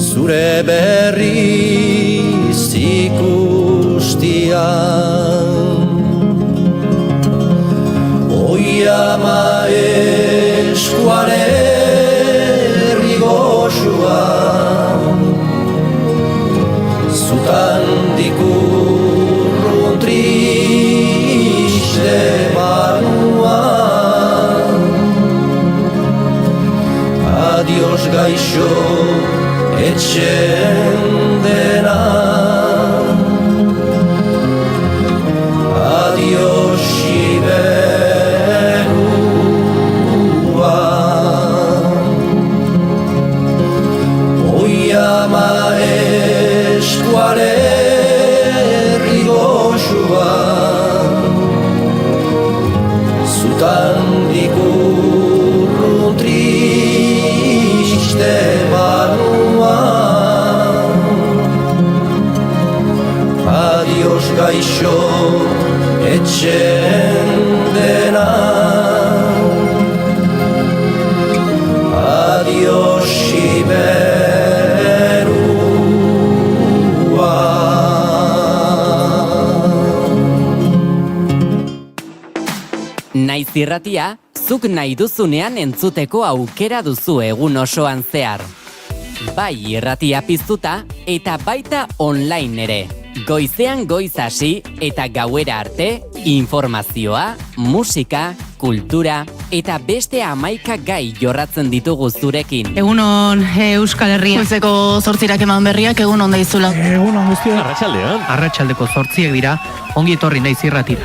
Zure berriz ikustian Oiama eskualerri goxua Zutan dikurrun triste barnua Adios gaixo etxen dena Adios Iberua Oiama eskualerri goxua Zutan dikurrun triste barnua Adios gaixo etxen dena Adios Iberua Naiz irratia, zuk nahi duzunean entzuteko aukera duzu egun osoan zehar. Bai irratia piztuta eta baita online ere. Goizean goiz hasi eta gauera arte informazioa, musika, kultura, eta beste 11 gai jorratzen ditugu zurekin. Egunon Euskal Herria. Goizeko 8 eman berriak, egunon daizula. Egunon guztia. Arratsaldean. Arratsaldeko 8 dira, ongi etorri naiz irratira.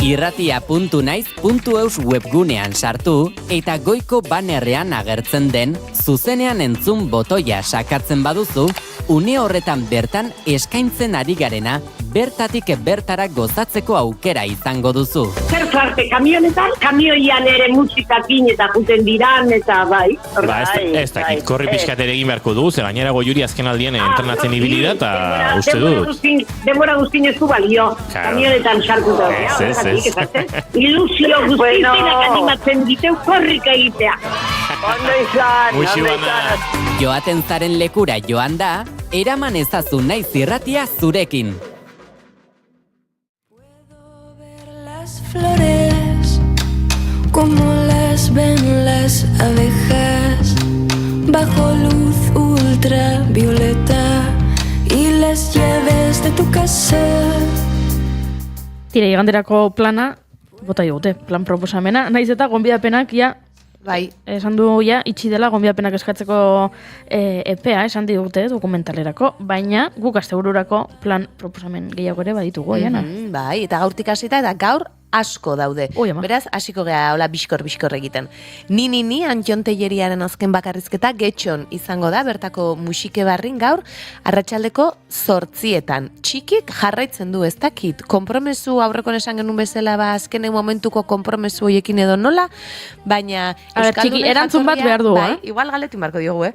Irratia.naiz.eus webgunean sartu eta goiko banerrean agertzen den zuzenean entzun botoia sakatzen baduzu, une horretan bertan eskaintzen ari garena bertatik bertara gozatzeko aukera izango duzu. Zer suerte, kamionetan, kamioian ere musikakin eta juten diran eta bai. Ez dakit, korri pixkat ere egin beharko du, ze gainera Goiuri azken aldien entrenatzen ibili da, eta uste dut. Denbora guztin ez du balio, kamionetan sartuta. Ilusio guztiak animatzen diteu korrika egitea. Ondo izan. Joaten zaren lekura joan da, eraman ezazu naiz irratia zurekin. Flores, como las ven las abejas, bajo luz ultravioleta y las llaves de tu casa. Tira, iganderako plana, bota digute, plan proposamena, naiz eta gonbidapenak, ja, bai, esan du, ja, itxi dela gonbidapenak eskatzeko epea, esan digute dokumentalerako, baina guk astebururako plan proposamen gehiago ere baditugu, Jana. Bai, eta gaurtik hasita eta gaur asko daude. Beraz, hasiko gea hola biskor egiten. Ni Antion Telleriaren azken bakarrizketa getxon izango da, bertako musike barrin gaur, arratsaldeko 8etan. Txikik jarraitzen du, ez dakit, konpromesu aurrekon esan genuen bezala, azkenen momentuko konpromesu hoiekin edo nola, baina txiki, erantzun bat behar du, bai, igual galetin marko diogu,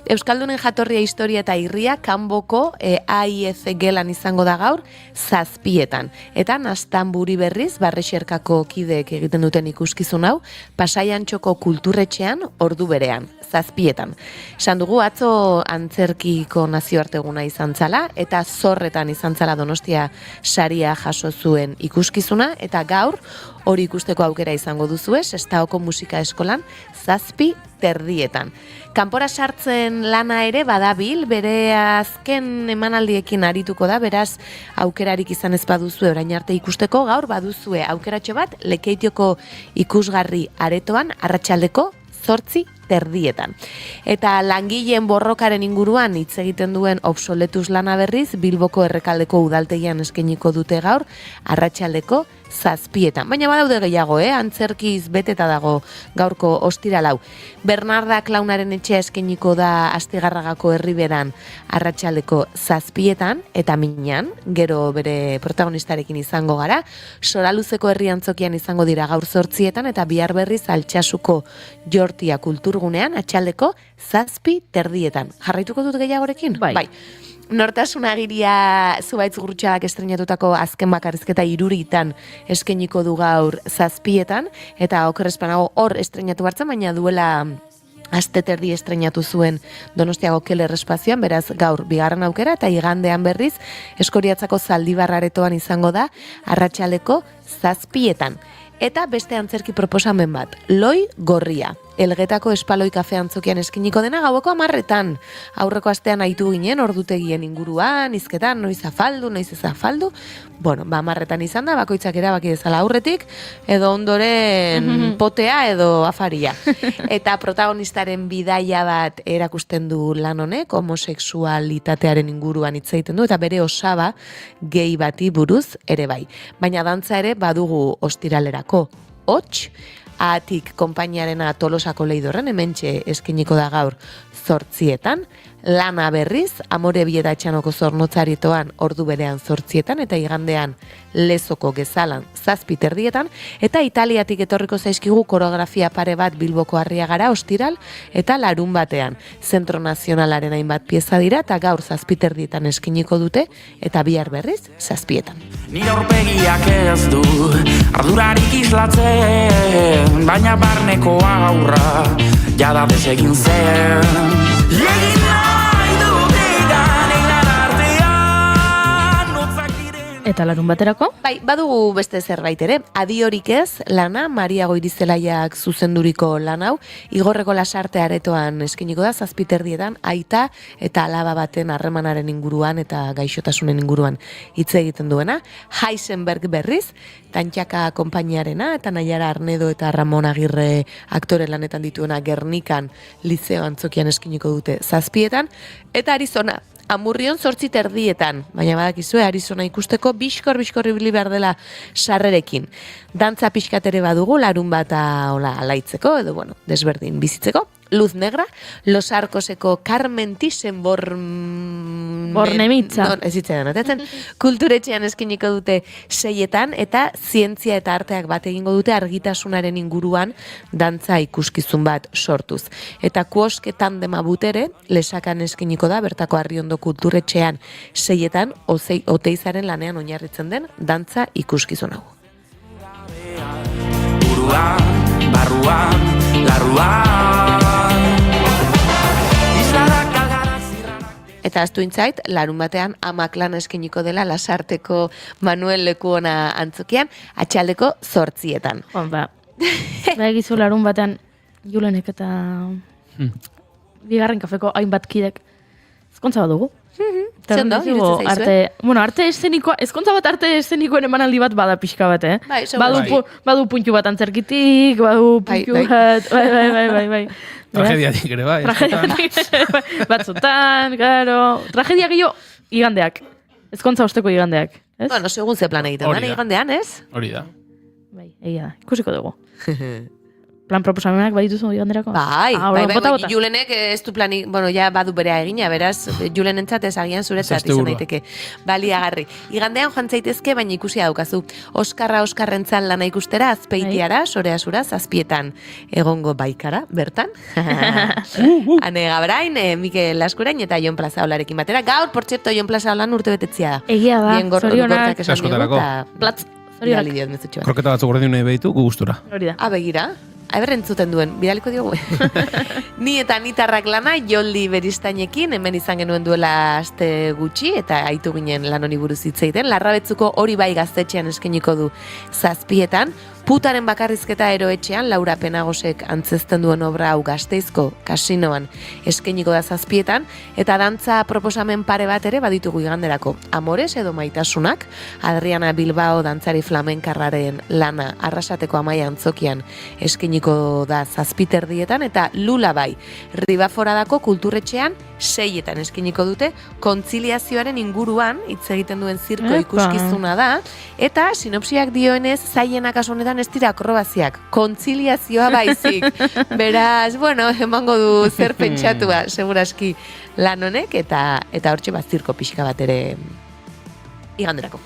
Euskaldunen jatorria historia eta irria kanboko AIF gelan izango da gaur 7etan. Eta Nastan Buri berriz, Barrexerkako kideek egiten duten ikuskizun hau, Pasaiantxoko kulturretxean ordu berean, 7etan. Esan dugu atzo antzerkiko nazioarteguna izan zala, eta Zorretan izan zala Donostia saria jaso zuen ikuskizuna, eta gaur hori ikusteko aukera izango duzue, Sestaoko musika eskolan 7:30. Kanpora sartzen lana ere badabil, bere azken emanaldiekin arituko da, beraz aukerarik izan ez baduzue orain arte ikusteko, gaur baduzue aukeratxo bat Lekeitioko ikusgarri aretoan arratsaldeko 8:30. Eta langileen borrokaren inguruan hitz egiten duen obsoletus lana berriz, Bilboko Errekaldeko udaltegian eskainiko dute gaur, arratsaldeko 7etan. Baina badaude gehiago, antzerkiz beteta dago gaurko ostiralau. Bernarda Klaunaren etxea eskainiko da Astigarragako Herriberan arratsaldeko 7etan, eta minean, gero bere protagonistarekin izango gara, Soraluzeko herri antzokian izango dira gaur 8etan, eta bihar berriz Altsasuko Jortia kulturgunean atxaldeko 7:30. Jarraituko dut gehiagorekin? Bai. Nortasun agiria Zubaitz Gurutxagak estrenatutako azken bakarrizketa 3 eskainiko du gaur 7etan, eta okerrezpanago hor estrenatu hartzen, baina duela aste terdi estrenatu zuen Donostiako Keller espazioan, beraz gaur bigarren aukera, eta igandean berriz Eskoriatzako Zaldibar aretoan izango da arratsaldeko 7etan. Eta beste antzerki proposamen bat, Loi Gorria. Elgetako Espaloi kafe antzokian eskiniko dena gaueko 10etan. Aurreko astean aitu ginen ordutegien inguruan, hizketan, noiz afaldu, noiz ez afaldu. Bueno, 10etan izan da, bakoitzak erabaki dezala aurretik, edo ondoren potea edo afaria. Eta protagonistaren bidaia bat erakusten du lan honek, homosexualitatearen inguruan hitz egiten du, eta bere osaba gehi bati buruz ere bai. Baina dantza ere badugu ostiralerako. Hots, Atik konpainiarena Tolosako Leidorren hementxe eskiniko da gaur 8etan, Lana berriz, Amore Bietatxanoko Zornotzaritoan ordu berean 8etan, eta igandean Lezoko Gezalan 7:30, eta Italiatik etorriko zaizkigu koreografia pare bat Bilboko Arriagara ostiral, eta larun batean. Zentro Nazionalaren hainbat pieza dira, eta gaur 7:30 eskiniko dute, eta bihar berriz 7etan. Nire aurpegiak ez du ardurarik islatzen, baina barneko aurra jada desegin zen. Egin nahi dut egan artean, notzak diren. Eta larun baterako? Bai, badugu beste zerbait ere. Adiorik ez, lana, Maria Goirizelaiak zuzenduriko lan hau, Igorreko Lasarte aretoan eskiniko da, 7:30 aita eta alaba baten harremanaren inguruan eta gaixotasunen inguruan hitz egiten duena. Heisenberg berriz, Tantxaka konpainiarena, eta Naiara Arnedo eta Ramon Agirre aktore lanetan dituena Gernikan Liceo Antzokian eskiniko dute 7:00, eta Arizona, Amurrion 8:30, baina badakizue Arizona ikusteko biskor ibili behar dela sarrerekin. Dantza pixkatere badugu, larun bata alaitzeko, edo desberdin bizitzeko. Luz Negra, Los Arcoseko Carmen Thyssen Bornemitza. Ez hitzea notatzen. Kulturetxean eskiniko dute 6:00 eta zientzia eta arteak bat egingo dute argitasunaren inguruan dantza ikuskizun bat sortuz. Eta Kuoske tandema butere, Lesakan eskiniko da, bertako Arriondo Kulturetxean 6:00 Oteizaren lanean oinarritzen den dantza ikuskizun hau. Barruan, larruan. Eta aztu intzait, larun batean Amak lan eskeniko dela Lasarteko Manuel Lekuona Antzokian, atxaldeko 8:00. Ba egizu larun batean Julenek eta bigarren kafeko hainbat kidek ezkontza bat dugu. Zondo, irutzen zaizue? Arte eszenikoa, ezkontza bat arte eszenikoen emanaldi bat bada pixka bat, Bai, badu puntu bat antzerkitik, badu puntu bat, bai. Tragediatik ere, bai. Batzutan, claro. Tragedia gehiago, igandeak. Ezkontza osteko igandeak. Bueno, segun ze plan egiten, igandean, ez? Hori da. Bai, egia da, ikusiko dugu. Plan proposamenak badituzu iganderako? Bai, Julenek ez du planik, ja badu berea egina, beraz, Julenentzat ez agian zuretzat izan daiteke. Baliagarri. Igandean joan zaitezke, baina ikusia daukazu. Oskarrentzan lana ikustera, Azpeitiara, Soreasura, 7:00 egongo baikara, bertan. Ane Gabrain, Mikel Laskurain eta Jon Plazaolarekin batera. Gaur, portxerto, Jon Plazaolan urte betetzea da. Egia da, zorionak. Platz. Zorionak. Kroketa batzuk gordiun nahi behitu, gustura. Hori da. Begira. Eberrentzuten duen, bidaliko diogu. Ni eta nitarrak lana Joldi Beristainekin, hemen izan genuen duela aste gutxi, eta aitu ginen lan honi buruz hitz egiten. Larrabetzuko Hori bai gaztetxean eskeniko du 7:00. Putaren bakarrizketa eroetxean, Laura Penagosek antzezten duen obra hau Gasteizko kasinoan eskeniko da 7:00, eta dantza proposamen pare bat ere baditugu iganderako. Amores edo maitasunak, Adriana Bilbao dantzari flamenkarraren lana Arrasateko Amaia Antzokian eskeniko da 7:30, eta Lula bai, Ribaforadako kulturretxean 6:00 eskeniko dute, kontziliazioaren inguruan hitz egiten duen zirko ikuskizuna da, eta sinopsiak dioenez zailenak honetan ez dira akrobaziak, kontziliazioa baizik. Beraz, emango du zer pentsatua, seguraski lan honek, eta hortxe bat zirko pixka bat ere iganderako.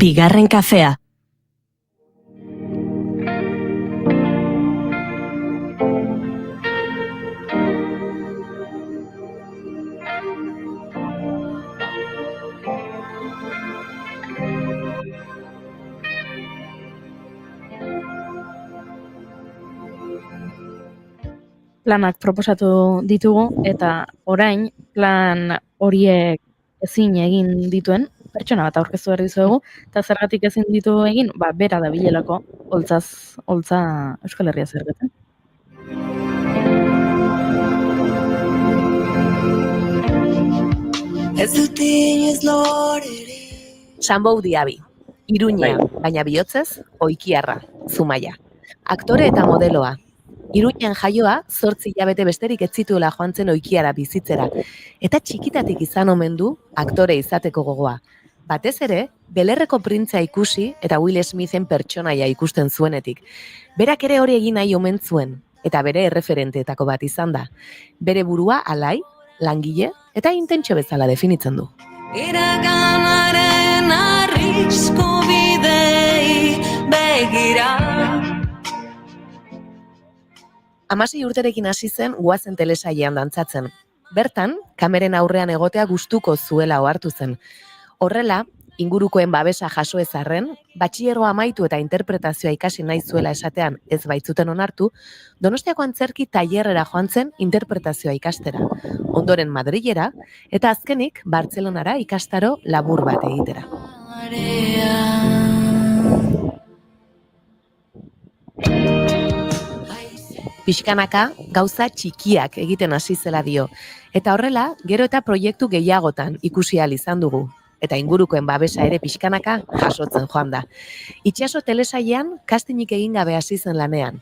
Bigarren kafea. Planak proposatu ditugu, eta orain plan horiek ezin egin dituen pertsona bat aurkeztu behar dizuegu, eta zergatik ezin ditu egin, bera da bilelako, holtza Euskal Herria zergetan. Sanbou Diabi, Iruña, baina bihotzez, Oikiarra, Zumaia. Aktore eta modeloa, Iruñan jaioa, 8 hilabete besterik ez zituela joan zen oikiara bizitzera. Eta txikitatik izan omen du aktore izateko gogoa. Batez ere, Belerreko printza ikusi eta Will Smithen pertsonaia ikusten zuenetik. Berak ere hori egin nahi omen zuen, eta bere erreferenteetako bat izan da. Bere burua alai, langile eta intentsio bezala definitzen du. Iraganaren arrisku bidei begira. 16 urterekin hasi zen Goazen telesailean dantzatzen. Bertan, kameren aurrean egotea gustuko zuela ohartu zen. Horrela, ingurukoen babesa jaso ezarren, batxilergoa amaitu eta interpretazioa ikasi nahi zuela esatean ez baitzuten onartu, Donostiako antzerki tailerrera joan zen interpretazioa ikastera, ondoren Madrilera eta azkenik Bartzelonara ikastaro labur bat egitera. Pixkanaka gauza txikiak egiten hasi zela dio, eta horrela gero eta proiektu gehiagotan ikusi ahal izan dugu, eta ingurukoen babesa ere pixkanaka jasotzen joan da. Itxaso telesailean castingik egin gabe hasi zen lanean.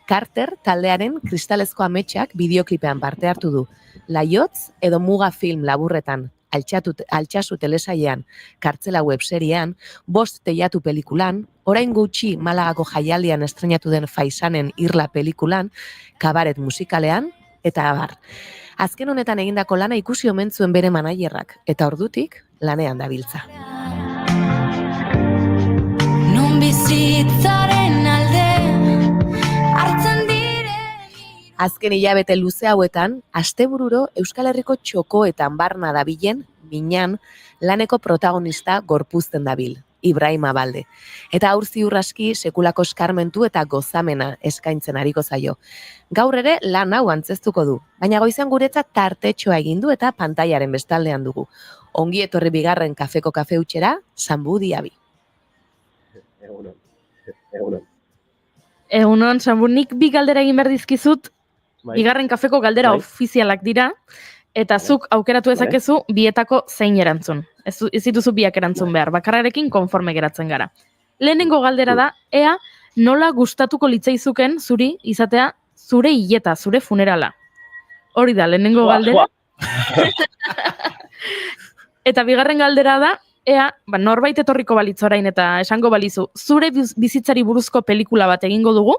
Carter taldearen Kristalezko ametsak bideoklipean parte hartu du. Laiotz edo Muga film laburretan, Altsasu telesailean, Kartzela webseriean, 5 teilatu pelikulan, orain gutxi Malagako jaialdian estreinatu den Faisanen Irla pelikulan, Kabaret musikalean, eta abar. Azken honetan egindako lana ikusi omen zuen bere managerrak, eta ordutik lanean dabiltza. Non bizitzaren alde hartzen dire. Azken hilabete luze hauetan, astebururo Euskal Herriko txokoetan barna dabilen, Minan, laneko protagonista gorpuzten dabil, Ibrahim Abalde. Eta haur ziur aski sekulako eskarmentu eta gozamena eskaintzen ariko zaio. Gaur ere lan hau antzeztuko du, baina goizan guretzat tartetxoa egin du eta pantailaren bestaldean dugu. Ongi etorri bigarren kafeko kafe utxera, Sanbu Diabi. Egunon, Sanbu, nik bi galdera egin behar dizkizut, bigarren kafeko galdera ofizialak dira, eta zuk aukeratu ezakezu bietako zein erantzun. Ez dituzu biak erantzun behar, bakarrarekin konforme geratzen gara. Lehenengo galdera da, ea nola gustatuko litzaizuken zuri izatea zure hileta, zure funerala. Hori da, lehenengo galdera. Eta bigarren galdera da, ea norbait etorriko balitz orain eta esango balizu, zure bizitzari buruzko pelikula bat egingo dugu,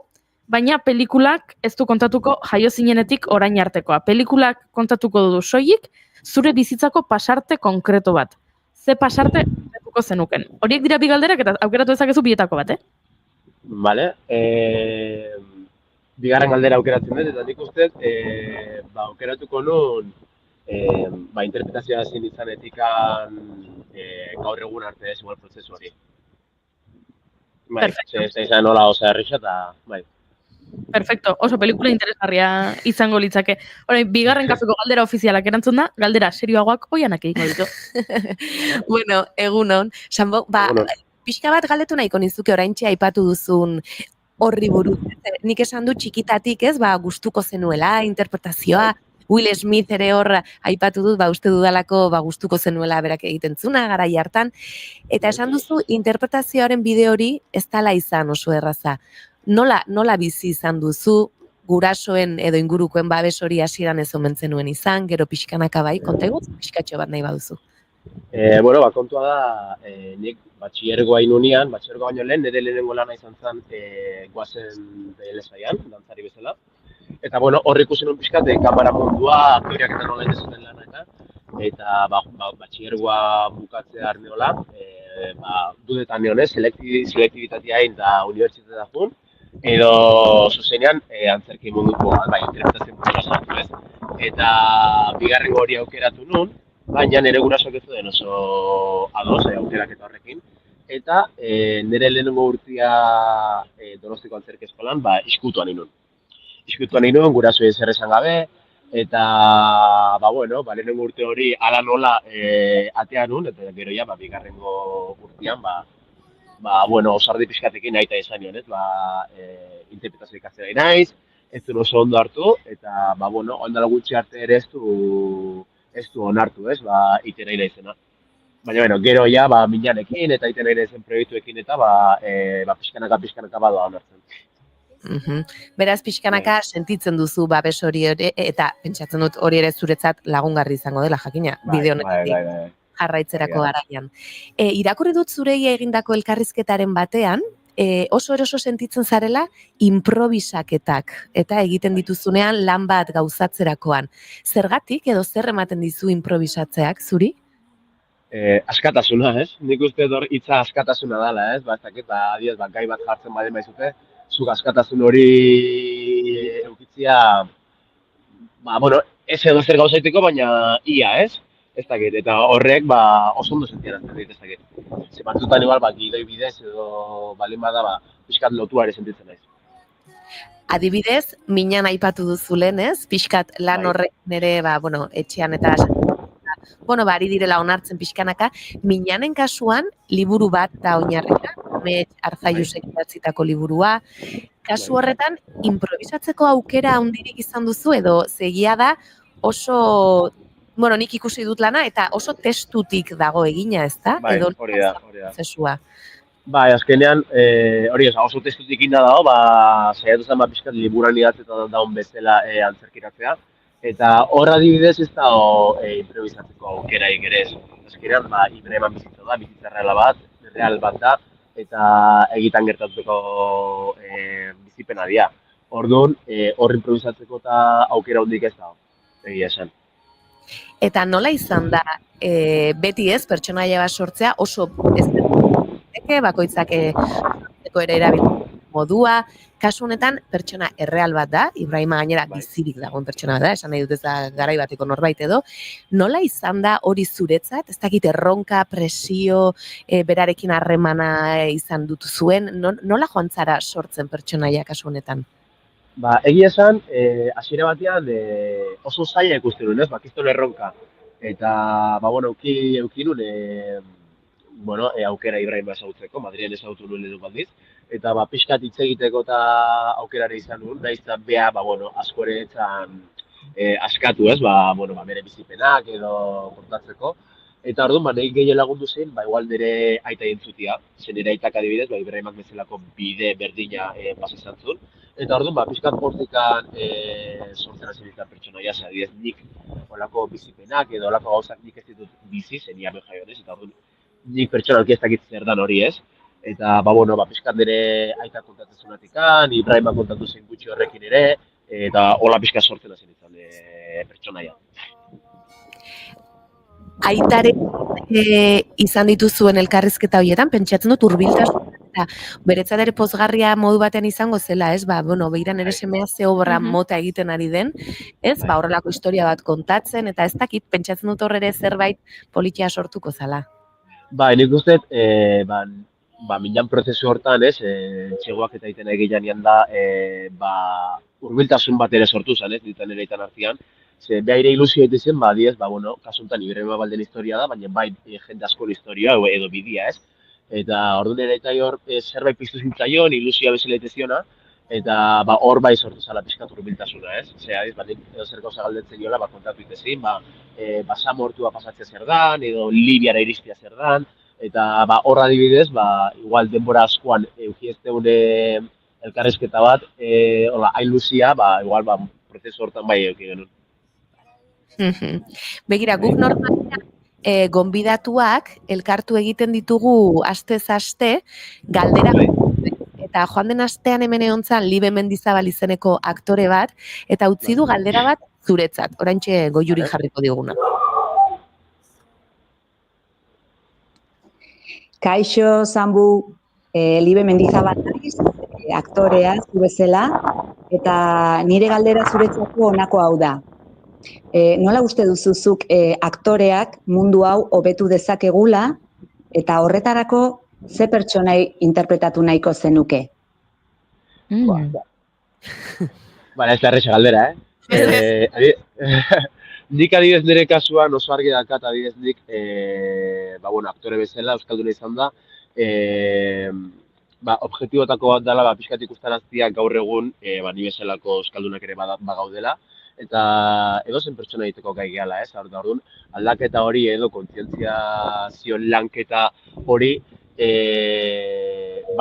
baina pelikulak ez du kontatuko jaio zinenetik orain artekoa. Pelikulak kontatuko du soilik zure bizitzako pasarte konkreto bat. Ze pasarte kontatuko zenuken. Horiek dira bi galderak eta aukeratu ezakezu bietako bat, Vale. Bigarren galdera aukeratzen dut, eta nik uste, aukeratuko nun, interpretazioa ezin izanetikan gaur egun arte ez igual prozesu hori. Ez izan nola osa errisa eta, Perfecto, oso pelikula interesgarria izango litzake. Orain, bigarren kafeko galdera ofizialak erantzun da, galdera serioagoak oianak egingo ditu. Bueno, egunon. Sanbo, pixka bat galdetu nahiko nizuke oraintxe aipatu duzun horri buruz. Nik esan du txikitatik ez, gustuko zenuela, interpretazioa, Will Smith ere hor aipatu dut, uste dudalako gustuko zenuela berak egiten zuna, garai hartan. Eta esan duzu, interpretazioaren bide hori ez dala izan oso erraza. Nola bizi izan duzu, gurasoen edo ingurukoen babes hori hasieran ez omen zenuen izan, gero pixkanaka bai, konta egut, pixkatxo bat nahi baduzu. Kontua da, nik batxilergoa inunean, batxilergoa baino lehen, nire lehenengo lana izan zen Goazen telesailean, dantzari bezala. Eta hor ikusi nuen pixkat, kamara mundua, aktoreak eta nola zuten lana eta batxilergoa bukatzea arneola, dudetan neon ez, selektibitatea egin da unibertsitatea jun, edo zuzenean antzerki munduko, interpretazio mundura sartu ez. Eta bigarrengo hori aukeratu nun, baina nire gurasoak ez zuen oso ados aukerak eta horrekin. Eta nire lehenengo urtia Donostiko antzerki eskolan, iskutuan inun. Iskutuan inun, gurasoei zer esan gabe, eta lehenengo urte hori ala nola atea nun, eta gero bigarrengo urtean, osardi pixkatekin nahi eta izan nion, interpretazio ikastera naiz, ez du oso ondo hartu, eta ondala gutxi arte ere ez du onartu, itera ira izena. Baina, gero Minanekin eta itera ira izen proiektuekin eta pixkanaka badoa onartzen. Beraz, pixkanaka sentitzen duzu babes hori eta pentsatzen dut hori ere zuretzat lagungarri izango dela, jakina, bide honetik jarraitzerako garaian. Irakurri dut zurei egindako elkarrizketaren batean, oso eroso sentitzen zarela improvisaketak eta egiten dituzunean lan bat gauzatzerakoan. Zergatik edo zer ematen dizu improvisatzeak zuri? Askatasuna, ez? Nik uste hor hitza askatasuna dela, ez? Adiez, gai bat jartzen badin baizute, zuk askatasun hori eukitzia, ez edo zer gauzaiteko, baina ia, ez? Ez dakit, eta horrek oso ondo sentiarazten dit, ez dakit. Ze batzutan igual, gidoi bidez edo balin bada, pixkat lotua ere sentitzen naiz. Adibidez, minan aipatu duzu lehen, ez? Pixkat lan horrek nire, etxean eta ari direla onartzen pixkanaka, minanen kasuan, liburu bat da oinarrita, Amets Arzaiusek idatzitako liburua. Kasu horretan, improvisatzeko aukera handirik izan duzu edo zegia da oso, nik ikusi dut lana eta oso testutik dago egina, ez da? Bai, hori da. Prozesua. Bai, azkenean, oso testutik inda dago, saiatu zen pixkat liburan idatzetan daun bezala antzerkiratzea. Eta hor adibidez ez da improvisatzeko aukeraik ere ez. Azkenean, Ibrahim bizitza da, bizitza real bat da, eta egitan gertatuteko bizipena dira. Orduan, hor improvisatzeko eta aukera hondik ez da, egia esan. Eta nola izan da, beti ez, pertsonaia bat sortzea, oso ez bakoitzak ere erabiltzeko modua, kasu honetan pertsona erreal bat da, Ibrahima gainera bizirik dagoen pertsona bat da, esan nahi dut ez da garai bateko norbait edo, nola izan da hori zuretzat, ez dakit erronka, presio, berarekin harremana izan dut zuen, nola joan zara sortzen pertsonaia kasu honetan? Egia esan, hasiera batean oso zaila ikusten nuen, ez, kiston erronka. Eta, eukin nuen, aukera Ibrahima ezagutzeko, Madrilen ezagutu nuen lehenuk aldiz. Eta, pixkat hitz egiteko eta aukerare izan nuen, da izan beha, asko ere etzan askatu, ez, bere bizipenak edo kontatzeko. Eta orduan, nahi gehien lagundu zen, igual nire aita entzutia, zen nire aitak adibidez, Ibrahimak bezalako bide berdina pasa izan zuen. Eta orduan, pixkat portikan sortzen hasi ditan pertsonaia, adibidez, nik olako bizipenak edo olako gauzak nik ez ditut bizi, zen iamen jaionez, eta orduan, nik pertsonalki ez dakit zer dan hori ez. Eta, pixkat nire aita kontatzen zunatikan, Ibrahimak kontatu zen gutxi horrekin ere, eta hola pixkat sortzen hasi ditan pertsonaia. Aitaren izan dituzuen elkarrizketa horietan, pentsatzen dut hurbiltasun eta beretzat ere pozgarria modu batean izango zela, ez? Behiran ere semea ze obra mota egiten ari den, ez? Horrelako historia bat kontatzen, eta ez dakit, pentsatzen dut horre ere zerbait politia sortuko zala. Nik uste, minan prozesu hortan, ez? Txegoak eta egiten egian da, hurbiltasun bat ere sortu zen, ez? Ditan ere itan artean. Behaire ilusio egiten zen, diez, kasuntan Ibrahima balden historia da, baina jende askon historia edo bidea, ez? Eta orduan ere eta hor zerbait piztu zintzaion, ilusioa bezala eteziona, eta hor sortu zala pixkat hurbiltasuna, ez? Edo zer gauza galdetzen jola, kontatu itezin, basamortua pasatzea zer dan, edo Libiara iristia zer dan, eta hor adibidez, igual denbora askoan eukiezteun elkarrizketa bat, hain luzia, igual prozesu hortan euki genuen. Begira, guk normalean gonbidatuak elkartu egiten ditugu astez aste galdera eta joan den astean hemen egontzan Libe Mendizabal izeneko aktore bat eta utzi du galdera bat zuretzat. Oraintxe Goiuri jarriko diguna. Kaixo, Zambu, Libe Mendizabal aktorea zu bezala eta nire galdera zuretzako honako hau da. Nola uste duzuzuk aktoreak mundu hau hobetu dezakegula eta horretarako ze pertsonai interpretatu nahiko zenuke? Ez da erresa galdera, Nik adibidez nire kasuan oso argi dakat adibidez nik aktore bezala, euskalduna izan da, objektibotako bat dela pixkat ikustaraztia gaur egun ni bezalako euskaldunak ere bagaudela. Eta edozen pertsona egiteko gai gehala, ez? Orduan, aldaketa hori edo kontzientziazio lanketa hori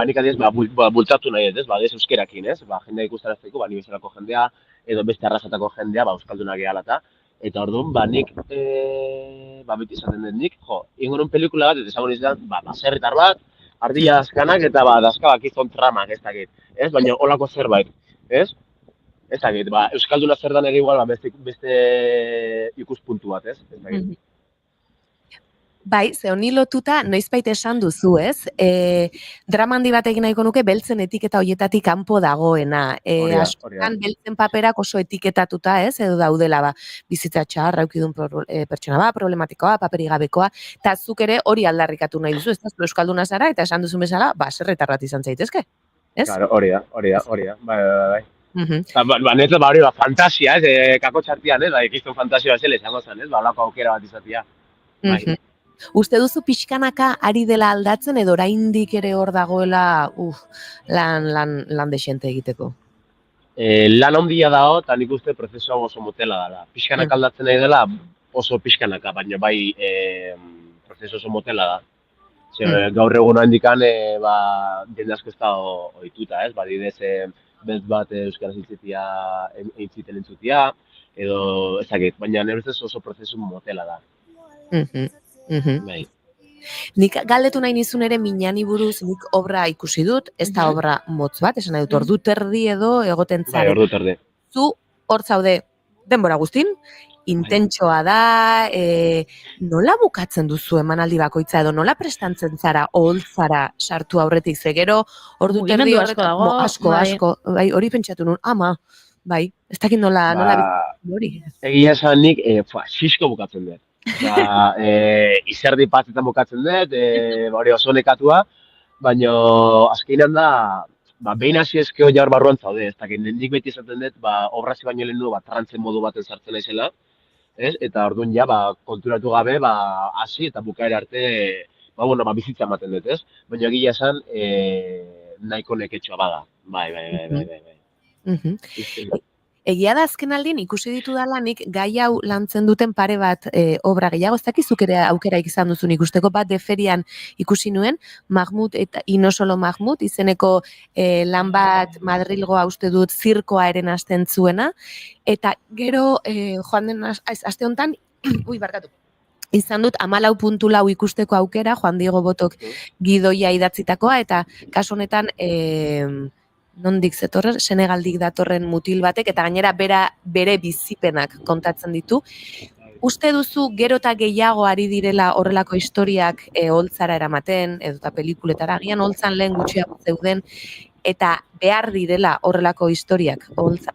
nik adiez, bultzatu nahi ez, adiez euskerakin, ez? Jendea ikustarazteko, ni bezalako jendea, edo beste arrasatako jendea, euskaldunak gehalata. Eta orduan, nik, beti izaten den nik, ingoren pelikula bat, eta esango nizan, baserritar bat, ardilla azkanak eta dazkabak izon tramak, ez dakit. Ez? Baina holako zerbait, ez? Ez dakit, euskalduna zer dan ere igual, beste ikuspuntu bat, ez? Ez dakit. Bai, ze honi lotuta noizbait esan duzu, ez? Drama handi bat egin nahiko nuke beltzen etiketa hoietatik kanpo dagoena. Askotan beltzen paperak oso etiketatuta, ez? Edo daudela bizitza txarra eukidun pertsona problematikoa, paperik gabekoa, eta zuk ere hori aldarrikatu nahi duzu, ez da? Euskalduna zara eta esan duzun bezala, baserritar bat izan zaitezke, ez? Claro, hori da. Bai. Netzat hori fantasia, ez? Kako txartian, ez? Ikiztun fantasia bezala izango zen, ez? Holako aukera bat izatea. Bai. Uste duzu pixkanaka ari dela aldatzen edo oraindik ere hor dagoela lan desente egiteko? Lan handia dago eta nik uste prozesua oso motela dela. Pixkanaka aldatzen nahi dela oso pixkanaka, baina bai prozesu oso motela da. Gaur egun handikan jende asko ez da ohituta, ez? Badidez belt bat euskaraz entziten entzutia, edo ezakit, baina nire ustez oso prozesu motela da. Bai. Nik galdetu nahi nizun ere Minani buruz nik obra ikusi dut, ez da obra motz bat, esan nahi dut, ordu terdi edo egoten zaren. Bai, ordu terdi. Zu hor zaude denbora guztin, intentsoa da, nola bukatzen duzu emanaldi bakoitza edo nola prestantzen zara, oholtzara sartu aurretik ze gero, ordu terdi asko, bai, hori pentsatu nun, ama, bai, ez dakit nola hori. Egia esan nik, xisko bukatzen dut. Izerdi patzetan bukatzen dut, hori oso nekatua, baina azkenean da, behin hasi ezkeo jaur barruan zaude, ez dakit, nik beti esaten dut, obrazi baino lehen du, trantzen modu baten sartzen naizela, eta orduan ja, konturatu gabe, hasi eta bukaera arte, bizitza ematen dut, ez? Baina egia esan, nahiko neketxoa bada, bai. Egia da azken aldien ikusi ditu dala nik gai hau lantzen duten pare bat obra gehiago, ez dakizuk ere aukera izan duzun ikusteko bat deferian ikusi nuen, Mahmut eta Inosolo Mahmut izeneko lan bat Madrilgoa uste dut zirkoa eren hasten zuena, eta gero joan den aste honetan, izan dut 14.4 ikusteko aukera, Juan Diego Botok gidoia idatzitakoa, eta kasu honetan nondik zetorren, Senegaldik datorren mutil batek, eta gainera bere bizipenak kontatzen ditu. Uste duzu gero eta gehiago ari direla horrelako historiak oholtzara eramaten, edo eta pelikuletara, agian oholtzan lehen gutxiago zeuden, eta behar direla horrelako historiak oholtzara?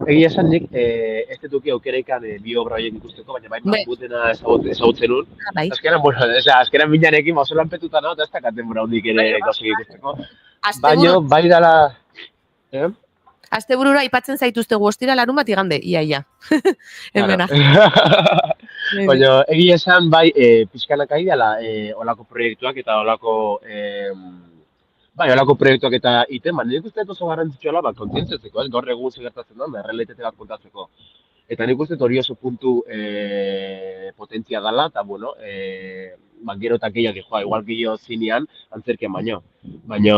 Egia esan nik, ez detuki aukeraikan bi obra horiek ikusteko, baina Mahmutena ezagutzen nun. Azkenan minanekin oso lanpetuta nago, eta ez dakaten bura hondik ere gauzak ikusteko. Baina, bai dala... Asteburura aipatzen zaituztegu ostira larun bat igande, ia. Hemen Baina, egia esan, bai, pixkanaka idala olako proiektuak eta olako... Olako proiektuak eta iten, nik uste oso garrantzitsua kontzientziatzeko, gaur egun gertatzen da, errealitate bat kontatzeko. Eta nik uste hori oso puntu potentzia dela, eta gero eta gehiak joa, igual gehiago zinean, antzerkian baino. Baina,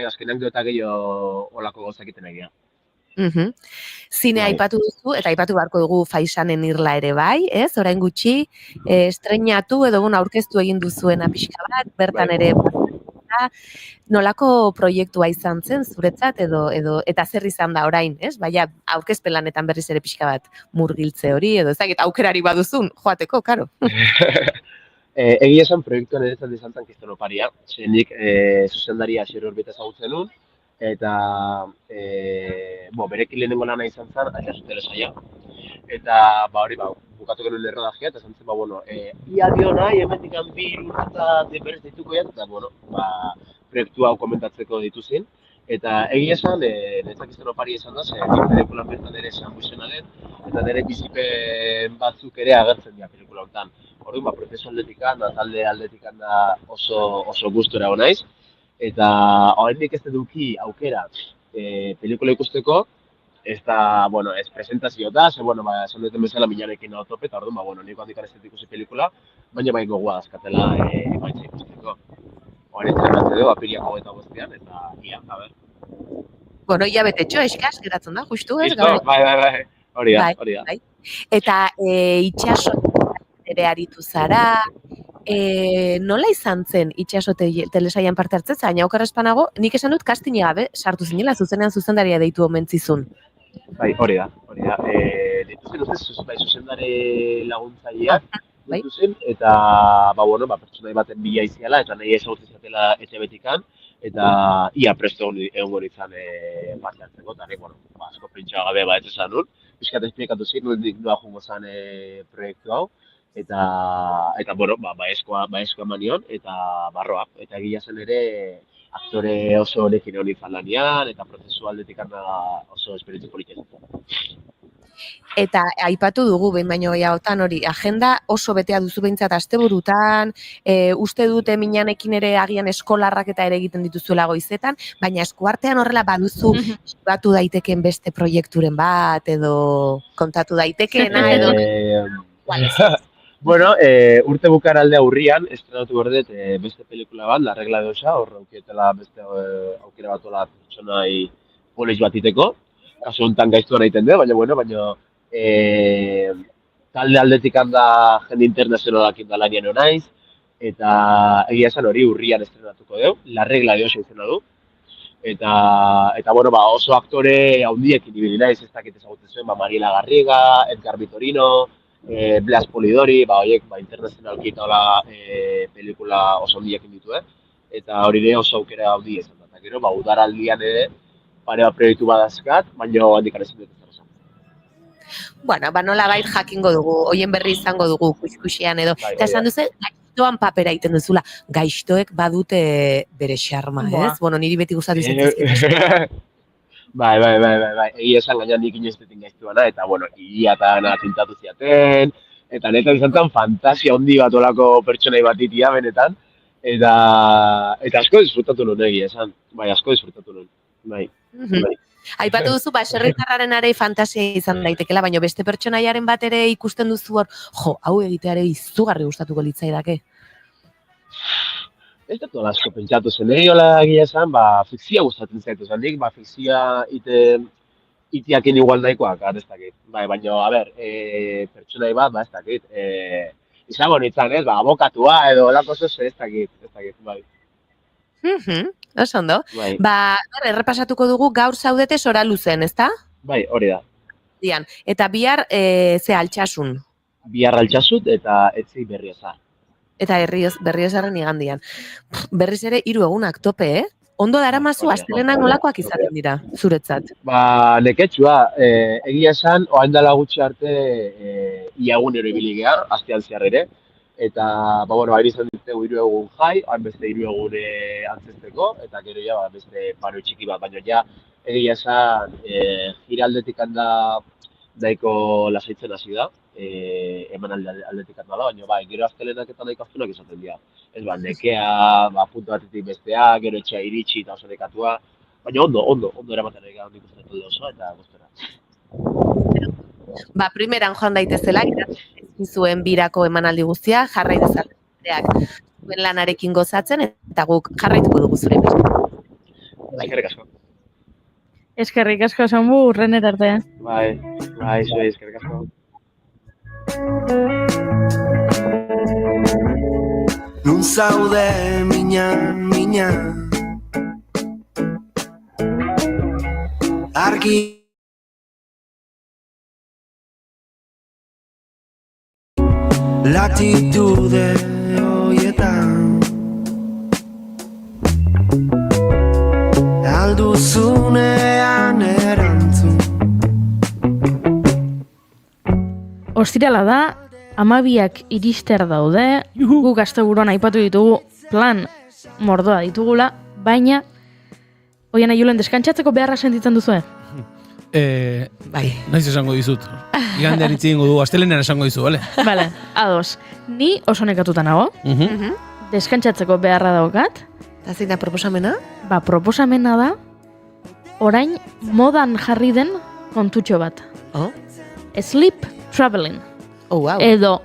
azkenean gero eta gehiago olako gauzak iten egia. Zine aipatu duzu, eta aipatu beharko dugu Faisanen Irla ere bai, ez? Orain gutxi, estreinatu edo aurkeztu egin duzuena pixka bat, bertan ere nolako proiektua izan zen zuretzat eta zer izan da orain, ez? Baina aurkezpen lanetan berriz ere pixka bat murgiltze hori edo ezagik aukerari baduzun joateko, karo. Egia esan proiektuan eretzat izan zen Kriston Oparia, zenik zuzendaria Asier Orbita ezagutzen nun, eta berekin lehenengo lana izan zen, Aiazu telesaia. Eta bukatu genuen errodajea, eta zantzen, ia dio nahi, hemetik bi eta berriz dituko jat, eta proiektu hau komentatzeko dituzin. Eta egia esan, netzak Kriston Opari izan da, nik pelikulan bertan ere esan buizena den, eta nire bizipen batzuk ere agertzen dira pelikula honetan. Orduan, prozesu aldetikan, talde aldetikan da oso gustora naiz. Eta oraindik ez duki aukera pelikula ikusteko, ez da, ez presentazio da, esan duten bezala minarekin autope, eta orduan, niko handik ez ikusi pelikula, baina gogoa dazkatela emaitza ikusteko. Hori estrenatu dugu, apiriak 25ean, eta ia, a ber. Bueno, hilabetetxo eskas geratzen da, justu, ez? Listo, bai. Hori da. Bai. Eta itxaso ere aritu zara, nola izan zen itxaso telesaian parte hartzen, baina okerrespanago, nik esan dut castingi gabe sartu zinela, zuzenean zuzendaria deitu omentzizun. Bai, hori da. Deitu zen, zuzendare laguntzaileak, deitu zen, eta, pertsonai baten bila iziala, eta nahi ezagutzen zatela etxebetikan, eta ia presto egon izan parte hartzeko, eta asko printxa gabe ez esan nun, pixkat esplikatu zin, noa jungo zen proiektu hau, eta baezkoa manion, eta barroa, eta egia zen ere aktore oso honekin honi zalanian, eta prozesu aldetik oso esperientzia politia. Eta aipatu dugu behin baino gehiagotan hori, agenda oso betea duzu behintzat asteburutan, uste dute minanekin ere agian eskolarrak eta ere egiten dituzuela goizetan, baina eskuartean horrela baduzu batu daiteken beste proiekturen bat, edo kontatu daitekeena, edo... Bueno, urte bukaraldea urrian, estrenatu gordet beste pelikula bat, La Regla de Osa, hor aukietela beste aukera batola pertsonai polis bat iteko. Kasu honetan gaiztuan egiten dut, baina talde aldetik handa jende internazionalak indalanien honaiz, eta egia esan hori urrian estrenatuko dugu, La Regla de Osa izena du. Eta oso aktore haundiekin ibili naiz, ez dakit ezagutzen zuen, Mariela Garriga, Edgar Vitorino, Blas Polidori, horiek internazionalki eta hola pelikula oso handiekin ditu, eta hori ere oso aukera handia izan da. Eta gero, udaraldian ere, pare bat proiektu badazkat, baina handikan ezin dut ez esan. Bueno, nola bait jakingo dugu, hoien berri izango dugu, kuskusian edo. Eta esan duzu, gaiztoan papera egiten duzula. Gaiztoek badute bere xarma, ez? Bueno, niri beti gustatu izan. Bai. Egia esan gainan nik inoiztetin gaiztuana, eta, higiatan tintatu ziaten, eta netan izan zen fantasia handi bat olako pertsonai bat itia benetan, eta asko disfrutatu nuen egia esan. Bai, asko disfrutatu nuen. Bai. Aipatu duzu, baserritarraren arei fantasia izan daitekela, baina beste pertsonaiaren bat ere ikusten duzu hor, hau egiteare izugarri gustatuko litzaidake. Ez dut asko pentsatu zen, hola egia esan, fikzia gustatzen zaitu zendik, fikzia itiakin igual nahikoak, ez dakit. Baina, pertsonai bat, ez dakit, izango nintzen, abokatua edo lako zoze, ez dakit, bai. Oso ondo. Errepasatuko dugu gaur zaudete Soraluzen, ezta? Bai, hori da. Eta bihar, altsasun? Bihar altsasut eta etzi Berriozar. Eta Berriozarren igandian. Berriz ere 3 egunak tope, Ondo daramazu astelenak nolakoak izaten dira, zuretzat? Neketsua, egia esan, oain dela gutxi arte iagunero ibili geha, astean zehar ere. Eta, ari izan ditugu 3 egun jai, hain beste 3 egun antzesteko, eta gero ja beste paro txiki bat, baina ja egia esan giraldetik handa daiko lasaitzen hasi da, eman aldetik handa da, baina gero astelenak eta nahiko astunak izaten dira. Ez nekea, puntu batetik bestea, gero etxea iritsi eta oso nekatua, baina ondo eramaten egin handik ustetu oso eta guztora. Primeran joan daitezela, zuen birako emanaldi guztia, jarrai dezateak zuen lanarekin gozatzen, eta guk jarraituko dugu zure pizka. Eskerrik asko. Eskerrik asko, Sanbu, urrener arte. Bai, zuei, eskerrik asko. Nun zaude, mina, argi latitude hoietan alduzunean erantzun. Ostirala da, 12ak irister daude, guk asteburuan aipatu ditugu plan mordoa ditugula, baina oian Julen deskantzatzeko beharra sentitzen duzue? Naiz esango dizut. Igandean hitz egingo du, astelenean esango dizu, bale? Bale, ados. Ni oso nekatuta nago. Deskantzatzeko beharra daukat. Eta zein da proposamena? Proposamena da, orain modan jarri den kontutxo bat. Sleep traveling. Edo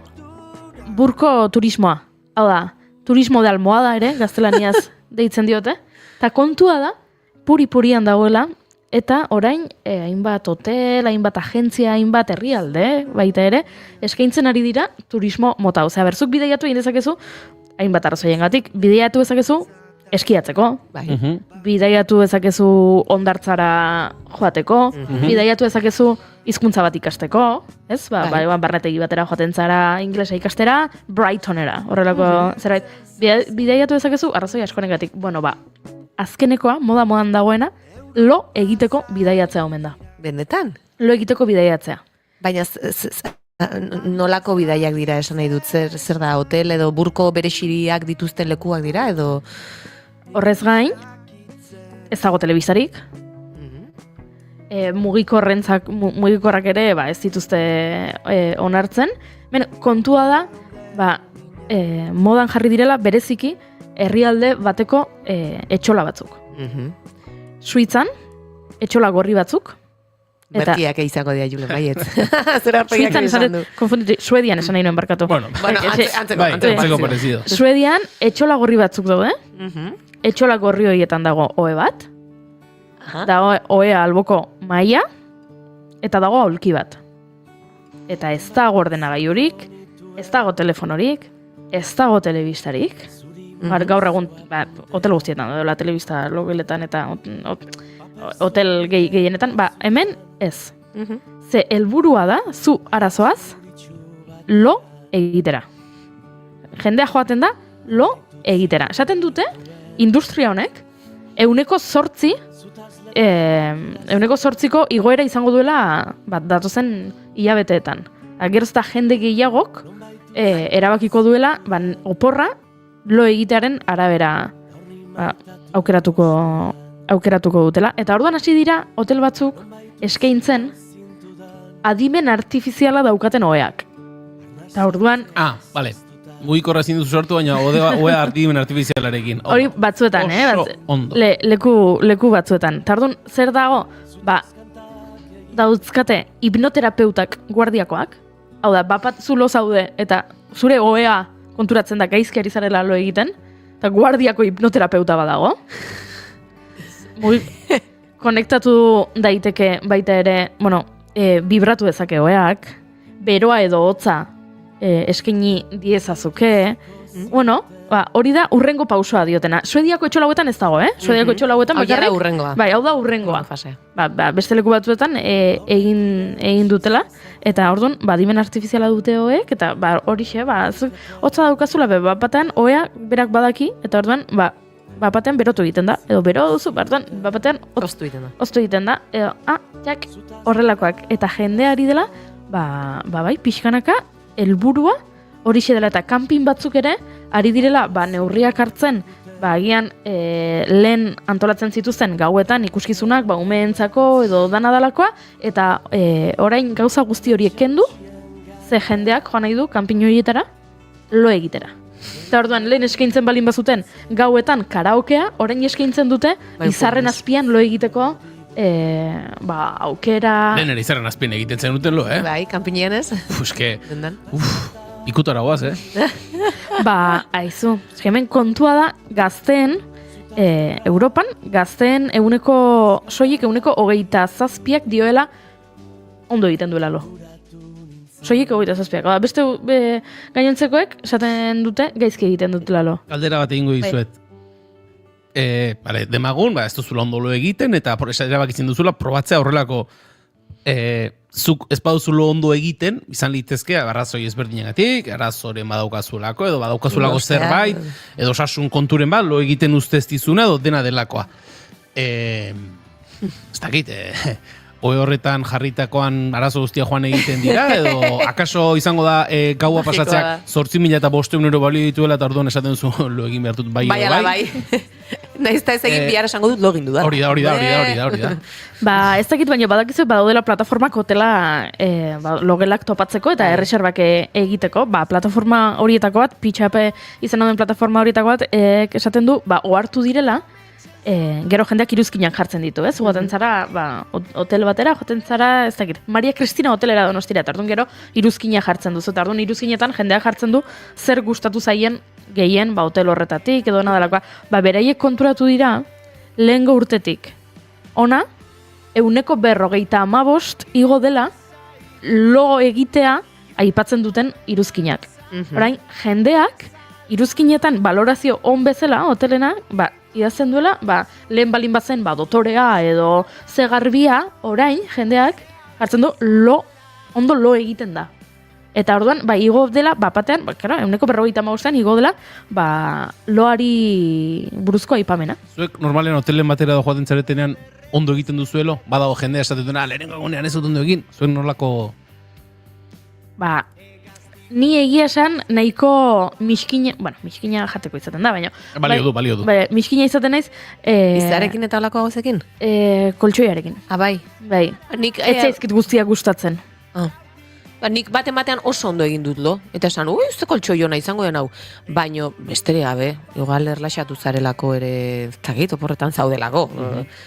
burko turismoa. Hau da, turismo de almohada ere, gaztelaniaz deitzen diote, eta kontua da, puri-purian dagoela, eta orain hainbat hotel, hainbat agentzia, hainbat herrialde, baita ere, eskaintzen ari dira turismo mota. Osea, berzuk bidaiatu egin dezakezu, hainbat arrazoiengatik, bidaiatu dezakezu eskiatzeko, bidaiatu dezakezu hondartzara joateko, bidaiatu dezakezu hizkuntza bat ikasteko, ez? Barnetegi batera joaten zara inglesa ikastera, Brightonera, horrelako zerbait. Bidaiatu dezakezu arrazoi askorengatik. Bueno, azkenekoa, modan dagoena, lo egiteko bidaiatzea omen da. Benetan? Lo egiteko bidaiatzea. Baina nolako bidaiak dira esan nahi dut, zer da, hotel edo burko berexiriak dituzten lekuak dira, edo... Horrez gain, ez dago telebistarik, mugikorrak ere ez dituzte onartzen. Kontua da, modan jarri direla bereziki herrialde bateko etxola batzuk. Suitzan, etxola gorri batzuk. Merkiak izango dira, Julen, baietz. Suitzan Suedian esan nahi nuen barkatu. Bueno, antzeko parecido. Suedian, etxola gorri batzuk daude. Etxola gorri horietan dago ohe bat. Dago ohea alboko maila. Eta dago aulki bat. Eta ez dago ordenagailurik, ez dago telefonorik, ez dago telebistarik. Gaur egun, hotel guztietan, la telebista logeletan eta hotel gehienetan, hemen ez. Ze helburua da, zu arazoaz, lo egitera. Jendea joaten da, lo egitera. Esaten dute, industria honek, 8%, 8%ko igoera izango duela datozen hilabeteetan. Geroz eta jende gehiagok erabakiko duela oporra lo egitearen arabera aukeratuko dutela. Eta orduan hasi dira hotel batzuk eskaintzen adimen artifiziala daukaten oheak. Eta orduan... Vale. Mugikorra ezin duzu sortu, baina ohea adimen artifizialarekin. Hori batzuetan, leku batzuetan. Eta orduan, zer dago? Dauzkate hipnoterapeutak guardiakoak. Hau da, bapat zulo zaude eta zure ohea konturatzen da gaizki ari zarela lo egiten, eta guardiako hipnoterapeuta badago. Konektatu daiteke baita ere, vibratu dezake oheak, beroa edo hotza eskaini diezazuke. Hori da urrengo pausoa diotena. Suediako etxola hauetan ez dago, Suediako etxola hauetan bakarrik. Hau da urrengoa. Hau da urrengoa. Beste leku batzuetan egin dutela, eta orduan, dimen artifiziala dute hoek, eta horixe, hotza daukazula, bapatean ohea berak badaki, eta orduan, bapatean berotu egiten da, edo bero duzu, bapatean oztu egiten da, edo, jak, horrelakoak, eta jendeari dela, pixkanaka, helburua, horixe dela, eta kanpin batzuk ere, ari direla, neurriak hartzen, agian lehen antolatzen zituzten gauetan ikuskizunak, umeentzako edo danadalakoa, eta orain gauza guzti horiek kendu, ze jendeak joan nahi du kanpin horietara, lo egitera. Eta orduan, lehen eskaintzen balin bazuten gauetan karaokea, orain eskaintzen dute, izarren azpian lo egiteko aukera... Lehen ere izarren azpian egiten zen duten lo, kanpinean ez? Ikutara guaz, Aizu, hemen kontua da gazteen, Europan, gazteen soilik 27% dioela ondo egiten duela lo. Soilik 27%. Beste gainontzekoek esaten dute gaizki egiten dutela lo. Galdera bat egingo dizuet. Demagun, ez duzula ondo lo egiten, eta erabakitzen duzula probatzea horrelako zuk ez baduzulo ondo egiten, izan litezke, arrazoi ezberdinagatik, arrazoren badaukazulako, edo badaukazulako zerbait, edo osasun konturen bat, lo egiten ustez dizuna, edo dena delakoa. Ez dakit, ohe horretan jarritakoan arazo guztia joan egiten dira, edo akaso izango da gaua pasatzeak 8.500 euro balio dituela, eta orduan esaten zu lo egin behar dut bai. Naiz eta ez egin bihar esango dut lo egin dudan. Hori da. Ez dakit, baina badakizu badaudela plataformak hotela logelak topatzeko eta erreserbak egiteko. Plataforma horietako bat, pitxape izan den plataforma horietako bat, esaten du, ohartu direla, gero jendeak iruzkinak jartzen ditu, ez? Joaten zara, hotel batera, joaten zara, ez dakit, Maria Cristina hotelera donostira, eta orduan gero iruzkinak jartzen duzu, eta orduan iruzkinetan jendeak jartzen du zer gustatu zaien gehien, hotel horretatik, edo nadalakoa, beraiek konturatu dira, lehengo urtetik. Ona, 150 igo dela, lo egitea aipatzen duten iruzkinak. Orain, jendeak, iruzkinetan valorazio on bezala, hotelena, idazten duela, lehen balin bazen, dotorea edo zegarbia, orain, jendeak, hartzen du, ondo lo egiten da. Eta orduan, igo dela, batean, 150 igo dela, loari buruzko aipamena. Zuek normalen hotelen batera joaten zaretenean ondo egiten duzuelo? Badago jendea esaten duena, lehenengo egunean ez dut ondo egin? Zuek nolako... Ni egia esan nahiko miskina jateko izaten da, baina... Balio du. Miskina izaten naiz... Izarekin eta olako hauzekin? Koltsoiarekin. Bai. Ez zaizkit guztiak gustatzen. Nik batean oso ondo egin dut lo. Eta esan, ze koltsoi ona izango den hau. Baina, bestere gabe, igual erlaxatu zarelako ere, zagit, oporretan zaudelako.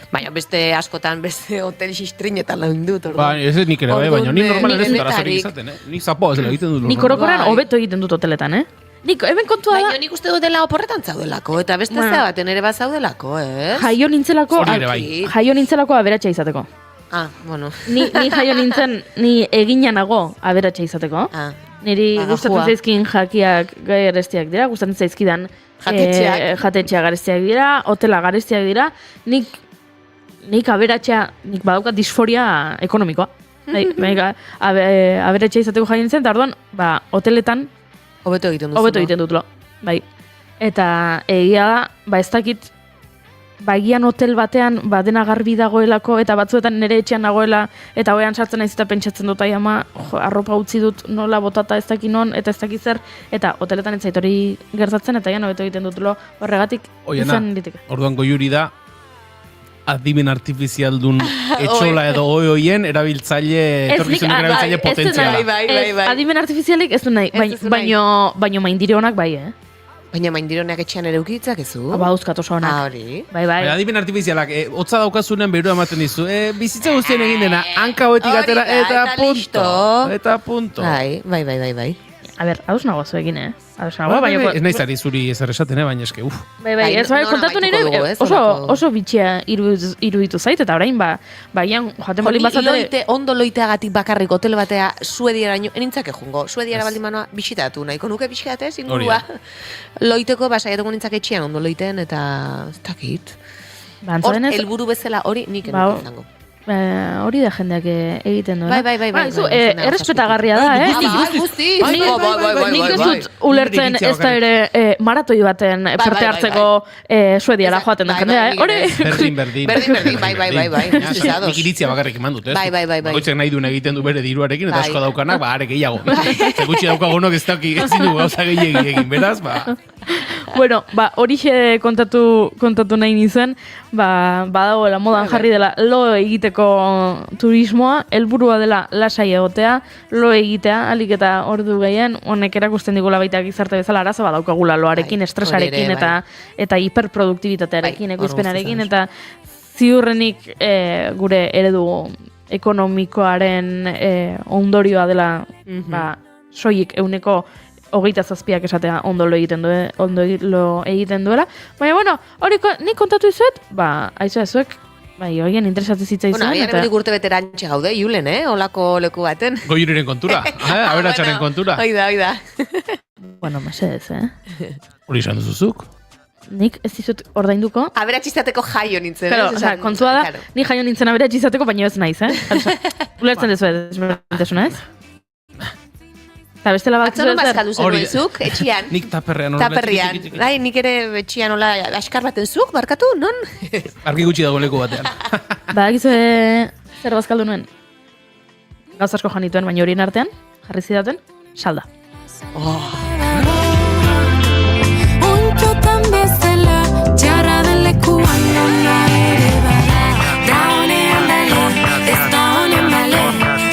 Baina beste askotan, beste hotel xistrinetan lagun dut. Ez nik ere, baina ni normalen ez dut arazorik izaten, Nik zapoa ez egiten dut. Nik orokorrean hobeto egiten dut hoteletan, Nik, hemen kontua da... Baina nik uste dut dela oporretan zaudelako, eta beste baten ere bat zaudelako, ez? Jaio nintzelako aberatsa izateko. Bueno. Ni jaio nintzen, ni eginanago aberatsa izateko. Niri gustatzen zaizkin jakiak garestiak dira, gustatzen zaizkidan jatetxeak garestiak dira, hotela garestiak dira. Nik aberatsa, nik badaukat disforia ekonomikoa. Aberatsa izateko jaio nintzen, eta orduan, hoteletan hobeto egiten dut lo. Eta egia da, ez dakit, bagian hotel batean dena garbi dagoelako eta batzuetan nire etxean nagoela eta hoean sartzen naiz eta pentsatzen dut ama arropa utzi dut nola botata ez daki non eta ez daki zer eta hoteletan ez zait hori gertatzen eta gian hobeto egiten dut lo horregatik izan liteke. Orduan Goiuri da adimen artifizialdun etxola edo hoien erabiltzaile etorkizunek erabiltzaile potentziala. Adimen artifizialik ez du nahi, baino maindire honak bai, Baina maindironeak etxean ere ukitzak ezu? Dauzkat oso honak. Hori. Bai. Adimen artifizialak, hotza daukazunen berua ematen dizu. Bizitza guztien egin dena, hanka hoetik atera eta punto. Eta punto. Bai. A ber, hauz nago zuekin, Ez nahiz ari zuri ezer esaten, baina eske, Bai, ez kontatu nire oso bitxea iruditu zait, eta orain, baian, joaten bolin bazate... Ondo loiteagatik bakarrik hotel batea Suediaraino, enintzake jungo, Suediara baldin manoa bisitatu, nahiko nuke bisitatez, ingurua. Loiteko, saiatuko nintzak etxean ondo loiteen, eta ez dakit. Hor, helburu bezala hori nik enuke izango. Hori da jendeak egiten du. Bai. Errespetagarria da, Nik ez dut ulertzen ez da ere maratoi baten parte hartzeko Suediara joaten da jendea, Berdin. Bai. Nik iritzia bakarrik eman dut, ez? Bai. Goitzek nahi duen egiten du bere diruarekin, eta asko daukanak, are gehiago. Gutxi daukagonok ez dauki ezin du gauza gehiagi egin, beraz, Bueno, horixe kontatu nahi nizuen, badagoela modan jarri dela lo egiteko turismoa, helburua dela lasai egotea, lo egitea, alik eta ordu gehien, honek erakusten digula baita gizarte bezala arazo badaukagula loarekin, estresarekin eta hiperproduktibitatearekin, ekoizpenarekin, eta ziurrenik gure eredu ekonomikoaren ondorioa dela soilik 27% esatea ondo lo egiten duela. Baina, bueno, hori nik kontatu izuet, aizu ezuek, hoien interesatzen zitza izan. Bueno, hori urte beterantxe gaude, Julen, olako leku baten. Goiuriren kontura, aberatsaren kontura. Oida. Bueno, mesedez, Hori izan duzuzuk? Nik ez dizut ordainduko. Aberatxizateko jaio nintzen. Kontua da, ni jaio nintzen aberatxizateko, baina ez naiz, Ulertzen dezu ez? Eta bestela bat zuetan. Bazkaldu zen duizuk, etxian. Nik taperrean. Nik ere etxian hola askar baten zuk, barkatu, non? Argi gutxi dago leku batean. Badakizu zer bazkaldu nuen? Gauz asko janituen, baina horien artean, jarri zidaten, salda. Untotan bezala, jarra den lekuan nona ere bada. Da honean dale, ez da honen bale,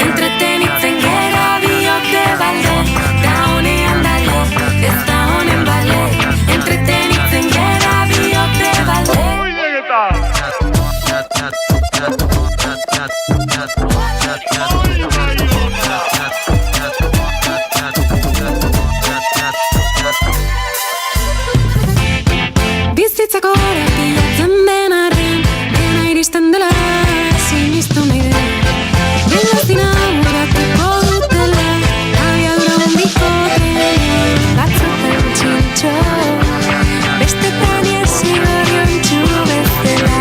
entretenitzen gera biote balde. Da honean dale, ez da honen bale, entretenitzen gera biote balde. bestetan iesi goriontsu bezala.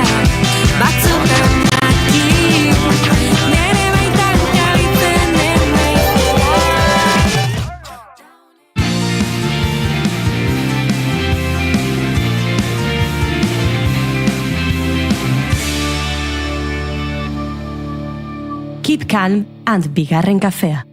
Batzutan dakit, nere baitan kabitzen den naizela. Keep calm and bigarren kafea.